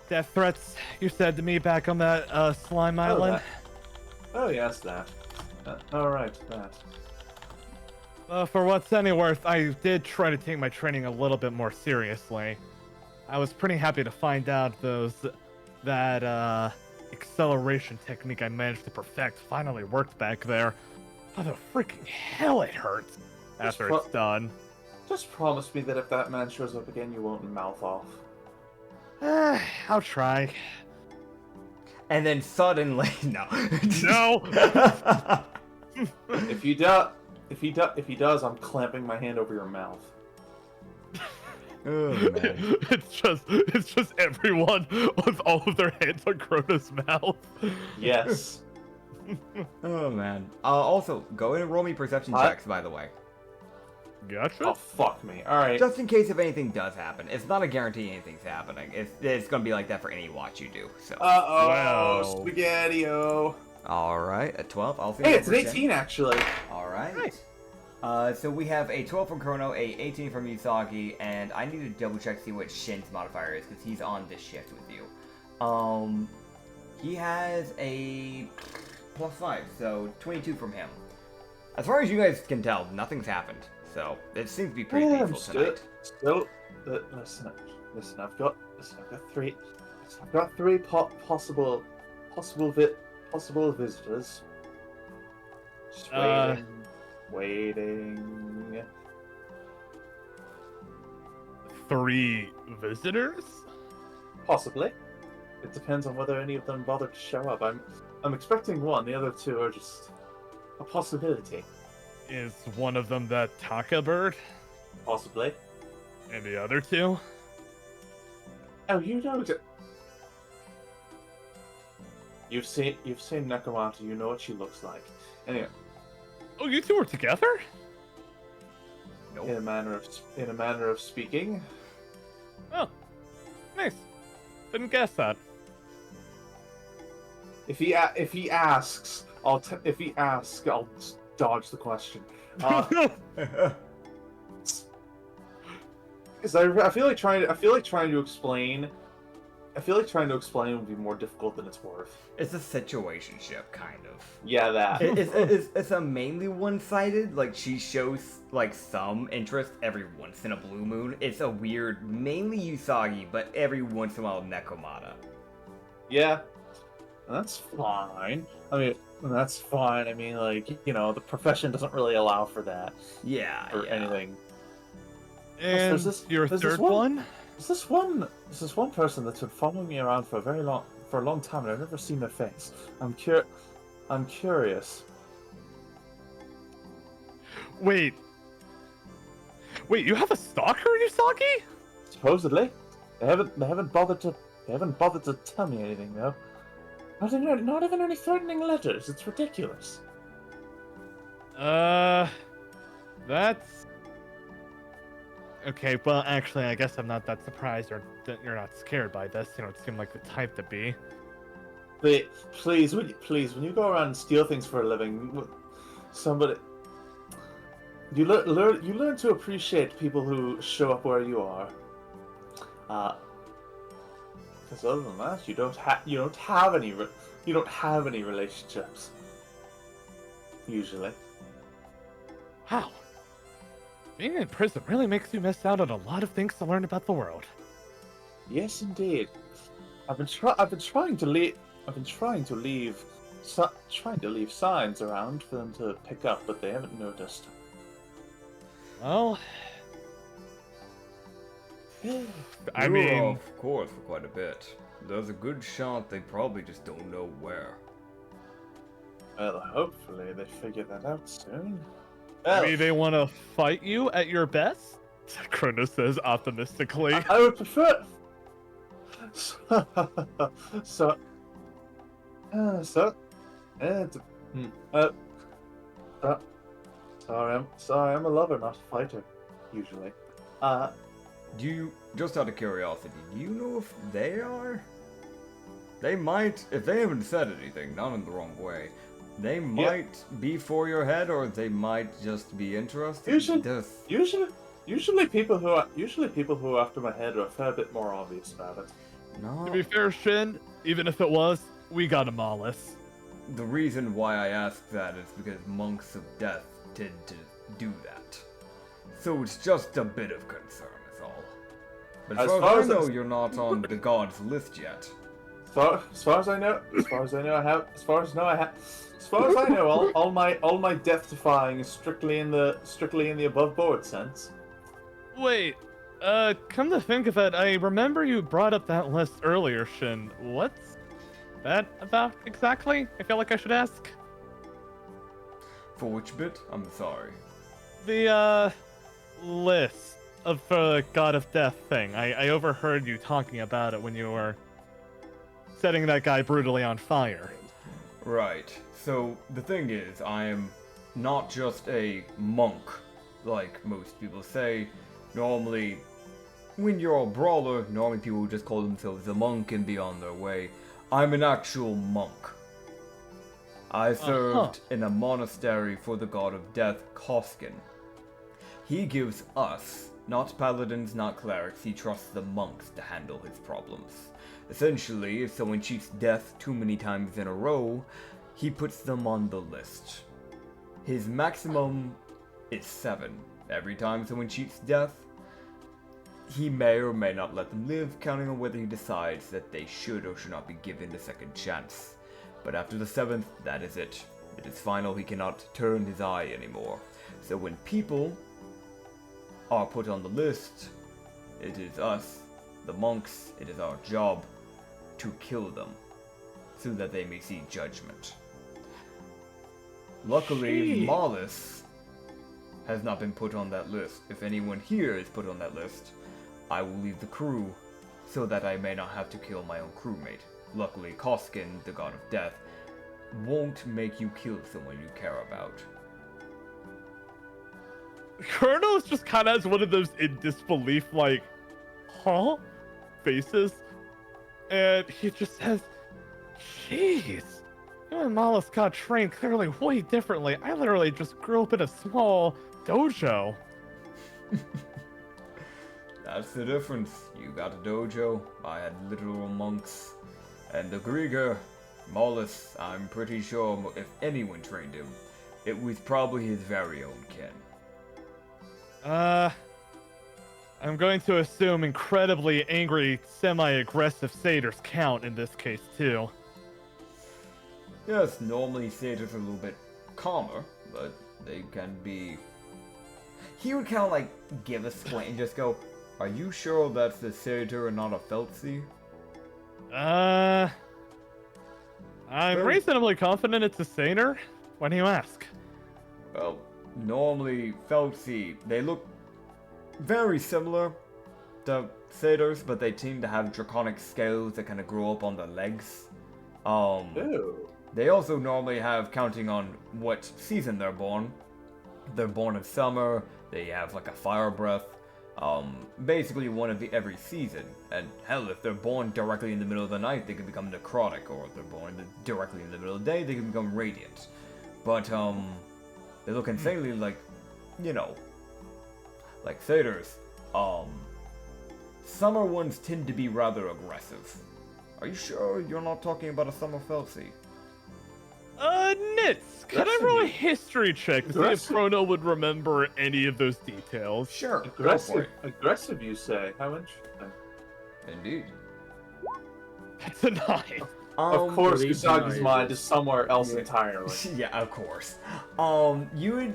death threats you said to me back on that, slime island? Oh, yes, that. Alright, that. For what's any worth, I did try to take my training a little bit more seriously. I was pretty happy to find out that acceleration technique I managed to perfect finally worked back there. How the freaking hell it hurts after it's done. Just promise me that if that man shows up again, you won't mouth off. I'll try. And then suddenly, no. No! If he does, I'm clamping my hand over your mouth. Oh, man. It's just everyone with all of their hands on Crota's mouth. Yes. Oh, man. Also, go ahead and roll me perception checks, by the way. Gotcha. Oh, fuck me. Alright. Just in case if anything does happen. It's not a guarantee anything's happening. It's gonna be like that for any watch you do, so. Uh-oh, Wow. spaghetti-o. Alright, a 12. I'll see Hey, you it's an 18, actually. Alright. Nice. So we have a 12 from Chrono, a 18 from Yusagi, and I need to double check to see what Shin's modifier is, because he's on this shift with you. He has a +5, so 22 from him. As far as you guys can tell, nothing's happened, so it seems to be pretty peaceful tonight. Listen, I've got three possible visitors. Just waiting. 3 visitors? Possibly. It depends on whether any of them bother to show up. I'm expecting one. The other two are just a possibility. Is one of them that Taka bird? Possibly. And the other 2? Oh, you know it. You've seen Nekomata. You know what she looks like. Anyway, Oh, you 2 are together? in a manner of speaking. Oh, nice. Didn't guess that. If he asks, I'll just dodge the question. Because I feel like trying to explain would be more difficult than it's worth. It's a situationship, kind of. Yeah, that. It's a mainly one-sided. Like, she shows like some interest every once in a blue moon. It's a weird, mainly Usagi, but every once in a while Nekomata. Yeah, that's fine. That's fine. I mean, like, you know, the profession doesn't really allow for that Yeah, or yeah. anything. And your there's this third one? There's this one person that's been following me around for a long time, and I've never seen their face. I'm curious. Wait, you have a stalker, Usagi? Supposedly, they haven't bothered to tell me anything though. Not even any threatening letters. It's ridiculous. That's... Okay, well, actually, I guess I'm not that surprised or that you're not scared by this. You don't seem like the type to be. But please, when you go around and steal things for a living, you learn to appreciate people who show up where you are. Because other than that, you don't have any relationships. Usually. Wow. Being in prison really makes you miss out on a lot of things to learn about the world. Yes, indeed. I've been trying to leave signs around for them to pick up, but they haven't noticed. Well, I You're mean, off course for quite a bit. There's a good shot they probably just don't know where. Well, hopefully they figure that out soon. Well, maybe they want to fight you at your best? Kronos says optimistically. I would prefer. Sorry, I'm a lover, not a fighter, usually. Just out of curiosity, do you know if they are? They might, if they haven't said anything, not in the wrong way, they might be for your head, or they might just be interested. Usually people who are after my head are a fair bit more obvious about it. No. To be fair, Shin, even if it was, we got a Mollis. The reason why I ask that is because monks of death tend to do that. so it's just a bit of concern, is all. But As as far far as as I know, it's- you're not on the god's list yet. As far as I know, all my death defying is strictly in the above board sense. Wait, come to think of it, I remember you brought up that list earlier, Shin. What's that about exactly? I feel like I should ask. For which bit? I'm sorry. The, list of the God of Death thing. I overheard you talking about it when you were setting that guy brutally on fire. Right. So the thing is, I am not just a monk, like most people say. Normally, when you're a brawler, normally people just call themselves a monk and be on their way. I'm an actual monk. I served in a monastery for the god of death, Koskin. He gives us, not paladins, not clerics, he trusts the monks to handle his problems. Essentially, if someone cheats death too many times in a row, he puts them on the list. His maximum is 7. Every time someone cheats death, he may or may not let them live, counting on whether he decides that they should or should not be given a second chance. But after the 7th, that is it. It is final, he cannot turn his eye anymore. So when people are put on the list, it is us, the monks, it is our job to kill them, so that they may see judgment. Luckily, Gee. Mollis has not been put on that list. If anyone here is put on that list, I will leave the crew, so that I may not have to kill my own crewmate. Luckily, Koskin, the god of death, won't make you kill someone you care about. Colonel's just kind of has one of those in disbelief, like, huh? Faces. And he just says, jeez, you and Mollis got trained clearly way differently. I literally just grew up in a small dojo. That's the difference. You got a dojo, I had literal monks. And the Grieger, Mollis, I'm pretty sure if anyone trained him, it was probably his very own kin. I'm going to assume incredibly angry, semi-aggressive satyrs count in this case too. Yes, normally satyrs are a little bit calmer, but they can be... He would kind of like give a squint and just go, are you sure that's a satyr and not a feltzy? I'm Well- reasonably confident it's a satyr. Why do you ask? Well, normally feltzy, they look very similar to satyrs, but they seem to have draconic scales that kind of grow up on their legs. Ew. They also normally have, counting on what season they're born in summer, they have like a fire breath, basically one of every season. And hell, if they're born directly in the middle of the night, they can become necrotic, or if they're born directly in the middle of the day, they can become radiant. But, they look insanely like, you know, like satyrs. Summer ones tend to be rather aggressive. Are you sure you're not talking about a summer feltzy? Nits, can I roll a history check to see if Aggressive. Chrono would remember any of those details? Sure, go for Aggressive, it. aggressive, you say? How interesting. Indeed. That's a 9. Of course, believe Usagi's my- mind is somewhere else Yeah. entirely. Yeah, of course. You're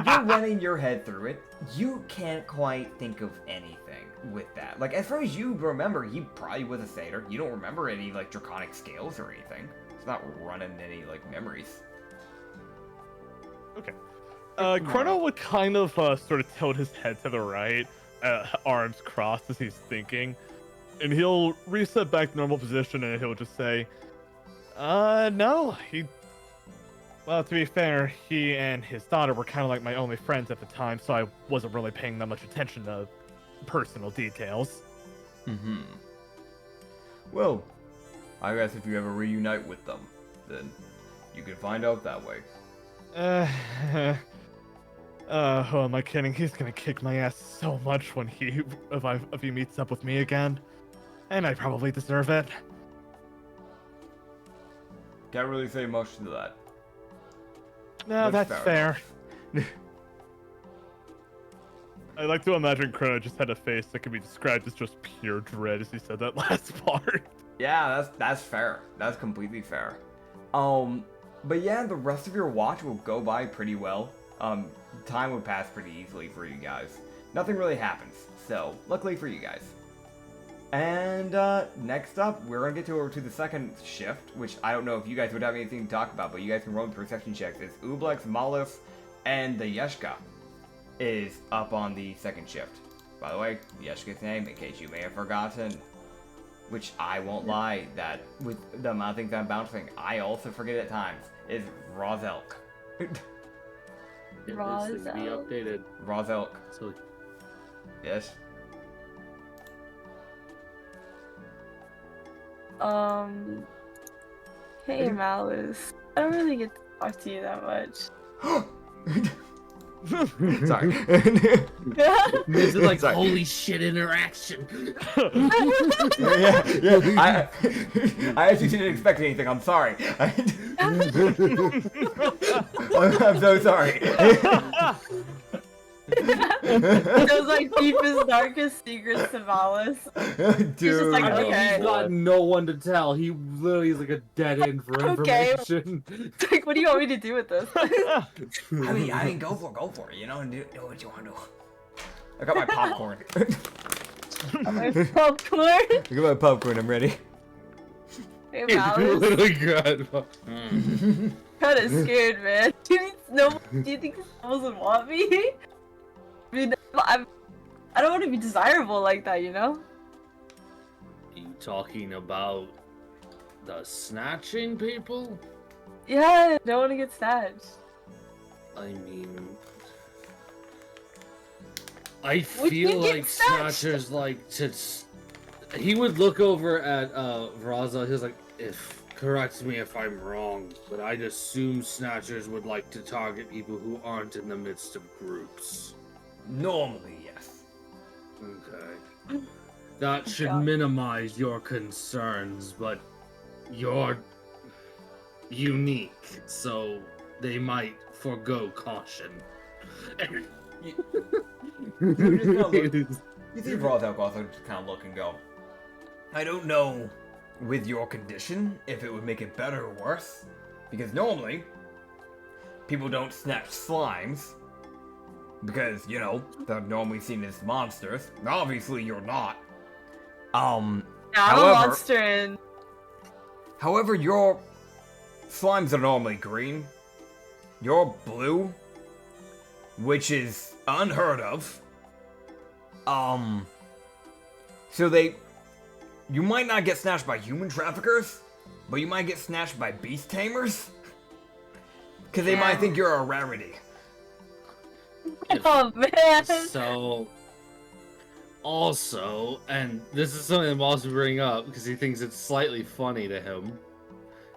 running your head through it. You can't quite think of anything with that. Like, as far as you remember, he probably was a satyr. You don't remember any, like, draconic scales or anything. It's not running any, like, memories. Okay. Chrono would kind of sort of tilt his head to the right, arms crossed as he's thinking, and he'll reset back to normal position and he'll just say, no, well, to be fair, he and his daughter were kind of like my only friends at the time, so I wasn't really paying that much attention to personal details. Mm-hmm. Well, I guess if you ever reunite with them, then you can find out that way. Who am I kidding? He's gonna kick my ass so much when if he meets up with me again. And I probably deserve it. Can't really say much to that. No, That's that's fair fair. I like to imagine Chrono just had a face that could be described as just pure dread as he said that last part. Yeah, that's fair. That's completely fair. But yeah, the rest of your watch will go by pretty well. Time would pass pretty easily for you guys. Nothing really happens, so luckily for you guys. And next up, we're gonna get over to the second shift, which I don't know if you guys would have anything to talk about, but you guys can roll perception checks. It's Ublex, Malus, and the Yeshka is up on the second shift. By the way, Yeshka's name, in case you may have forgotten, which I won't lie, that with the amount of things I'm bouncing, I also forget at times, is Rozelk. It needs to be updated. Rozelk. So Yes? Hey Malice. I don't really get to talk to you that much. Sorry. this is like Sorry. holy shit interaction. yeah. I actually didn't expect anything. I'm sorry. I'm so sorry. Those like deepest, darkest secrets to Malice. Dude. He's just like, I mean, okay. he's got no one to tell. He literally is like a dead end for Okay. information. It's like, what do you want me to do with this? I mean, go for it. You know, and do what you want to do. I got my popcorn. My popcorn. I got my popcorn. I'm ready. Hey He Malice. literally got. Kinda scared, man. Do you think someone would want me? I mean, I don't want to be desirable like that, you know? You talking about the snatching people? Yeah, I don't want to get snatched. I mean, I We feel can get like snatched. snatchers like to. He would look over at Raza. He was like, "If correct me if I'm wrong, but I'd assume snatchers would like to target people who aren't in the midst of groups." Normally, yes. Okay. That should Yeah. minimize your concerns, but you're unique, so they might forego caution. You see Rozelk also just kind of look and go, I don't know with your condition if it would make it better or worse, because normally people don't snatch slimes because, you know, they're normally seen as monsters. Obviously you're not. Yeah, I'm However- a monster and However, your slimes are normally green. You're blue, which is unheard of. So you might not get snatched by human traffickers, but you might get snatched by beast tamers. Because they might think you're a rarity. oh man. So, also, and this is something I'm also bringing up because he thinks it's slightly funny to him.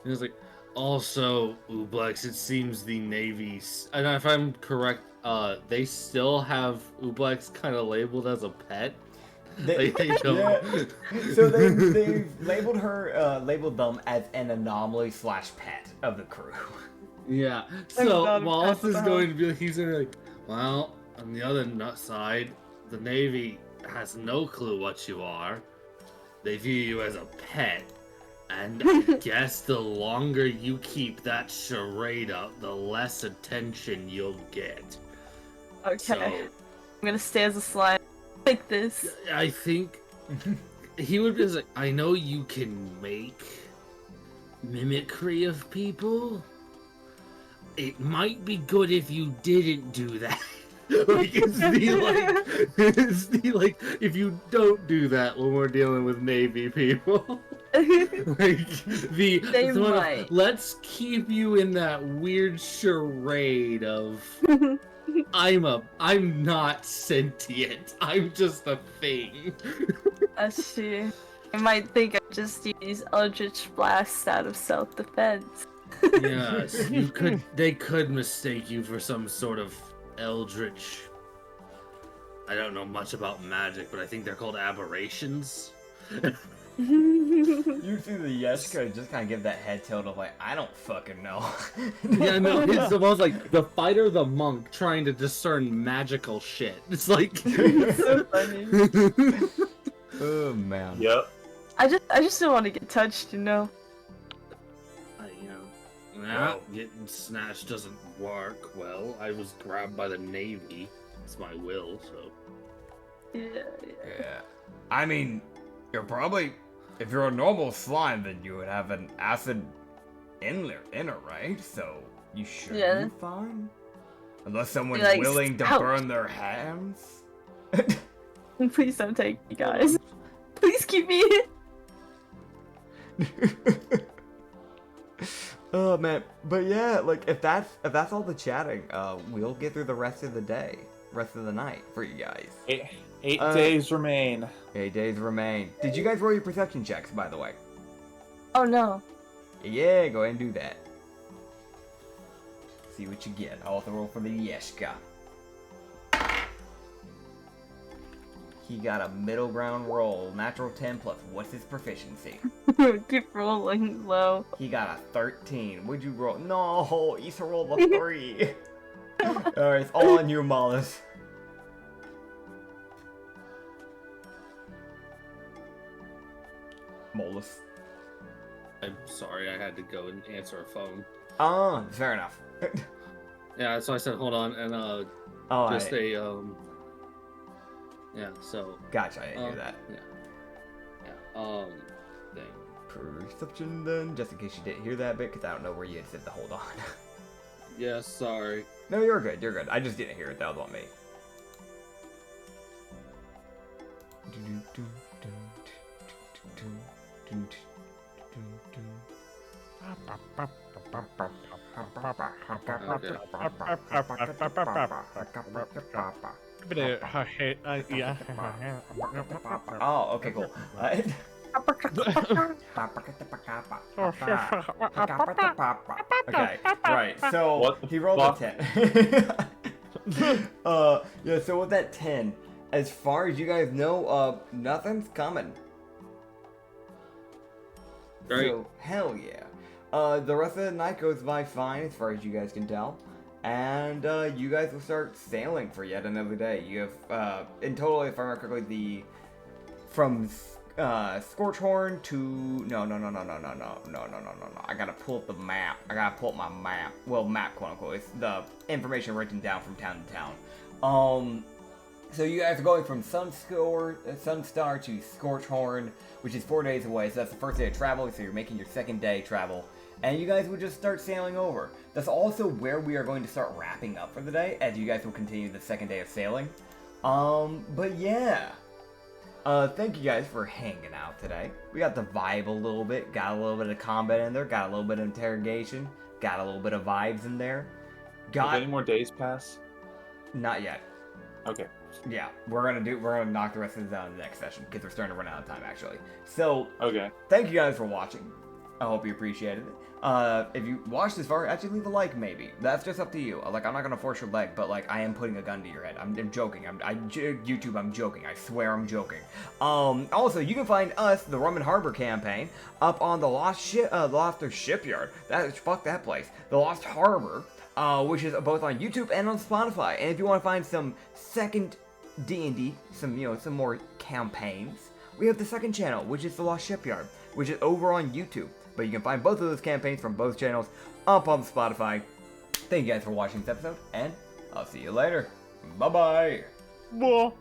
He was like, also, Ublex, it seems the Navy, and if I'm correct, they still have Ublex kind of labeled as a pet. They don't. Yeah. So they've labeled them as an anomaly/pet of the crew. Yeah. I'm So not Wallace is impressed. going to be, he's gonna be like, well, on the other side, the Navy has no clue what you are. They view you as a pet. And I guess the longer you keep that charade up, the less attention you'll get. Okay. So, I'm gonna stay as a slime like this. I think he would be like, I know you can make mimicry of people. It might be good if you didn't do that. If you don't do that when we're dealing with Navy people. They might. Let's keep you in that weird charade of I'm not sentient. I'm just a thing. I see. I might think I just use Eldritch Blast out of self-defense. Yes, they could mistake you for some sort of eldritch. I don't know much about magic, but I think they're called aberrations. You see the Yeshka just kind of give that head tilt of like, I don't fucking know. Yeah, no, it's almost like the fighter, the monk, trying to discern magical shit. It's like. So funny. Oh man. Yep. I just don't want to get touched, you know. Getting snatched doesn't work well. I was grabbed by the Navy. It's my will, so. Yeah. Yeah. I mean, you're probably, if you're a normal slime, then you would have an acid inner, right? So you should Yeah. be fine. Unless someone's Like, willing to ouch. burn their hands. Please don't take me, guys. Please keep me. Oh man, but yeah, like if that's all the chatting, we'll get through the rest of the day, rest of the night for you guys. Eight days remain. 8 days remain. Did you guys roll your perception checks, by the way? Oh no. Yeah, go ahead and do that. See what you get. I'll also roll for the Yeshka. He got a middle ground roll, natural 10 plus. What's his proficiency? Keep rolling low. He got a 13. Would you roll? No, Issa rolled a 3. Alright, it's all on you, Mollis. Mollis. I'm sorry, I had to go and answer a phone. Oh, fair enough. Yeah, so I said, hold on, and Oh, just yeah, so. Gotcha, I didn't hear that. Yeah, thing. Perception then, just in case you didn't hear that bit, because I don't know where you had said the hold on. Yeah, sorry. No, you're good, you're good. I just didn't hear it, that was on me. Yeah. Oh, okay, cool. Okay, right. So What the he rolled a fuck? 10. Yeah. So with that 10, as far as you guys know, nothing's coming. Great. So hell yeah. The rest of the night goes by fine, as far as you guys can tell. And you guys will start sailing for yet another day. You have, in total, if I remember correctly, from Scorchhorn to no. I gotta pull up the map. I gotta pull up my map. Well, map quote unquote. It's the information written down from town to town. So you guys are going from Sunstar to Scorchhorn, which is 4 days away. So that's the first day of travel. So you're making your second day travel. And you guys will just start sailing over. That's also where we are going to start wrapping up for the day, as you guys will continue the second day of sailing. But yeah. Thank you guys for hanging out today. We got the vibe a little bit, got a little bit of combat in there, got a little bit of interrogation, got a little bit of vibes in there. Did any more days pass? Not yet. Okay. Yeah, we're gonna knock the rest of this out in the next session, because we're starting to run out of time, actually. So, Okay. thank you guys for watching. I hope you appreciated it. If you watched this far, actually leave a like, maybe. That's just up to you. Like, I'm not gonna force your leg, but like, I am putting a gun to your head. I'm joking. YouTube, I'm joking. I swear I'm joking. Also, you can find us, the Rum and Harbor campaign, up on the Lost Shipyard. Fuck that place. The Lost Harbor, which is both on YouTube and on Spotify. And if you want to find some second D&D, some more campaigns, we have the second channel, which is the Lost Shipyard, which is over on YouTube. But you can find both of those campaigns from both channels up on Spotify. Thank you guys for watching this episode, and I'll see you later. Bye-bye. Well.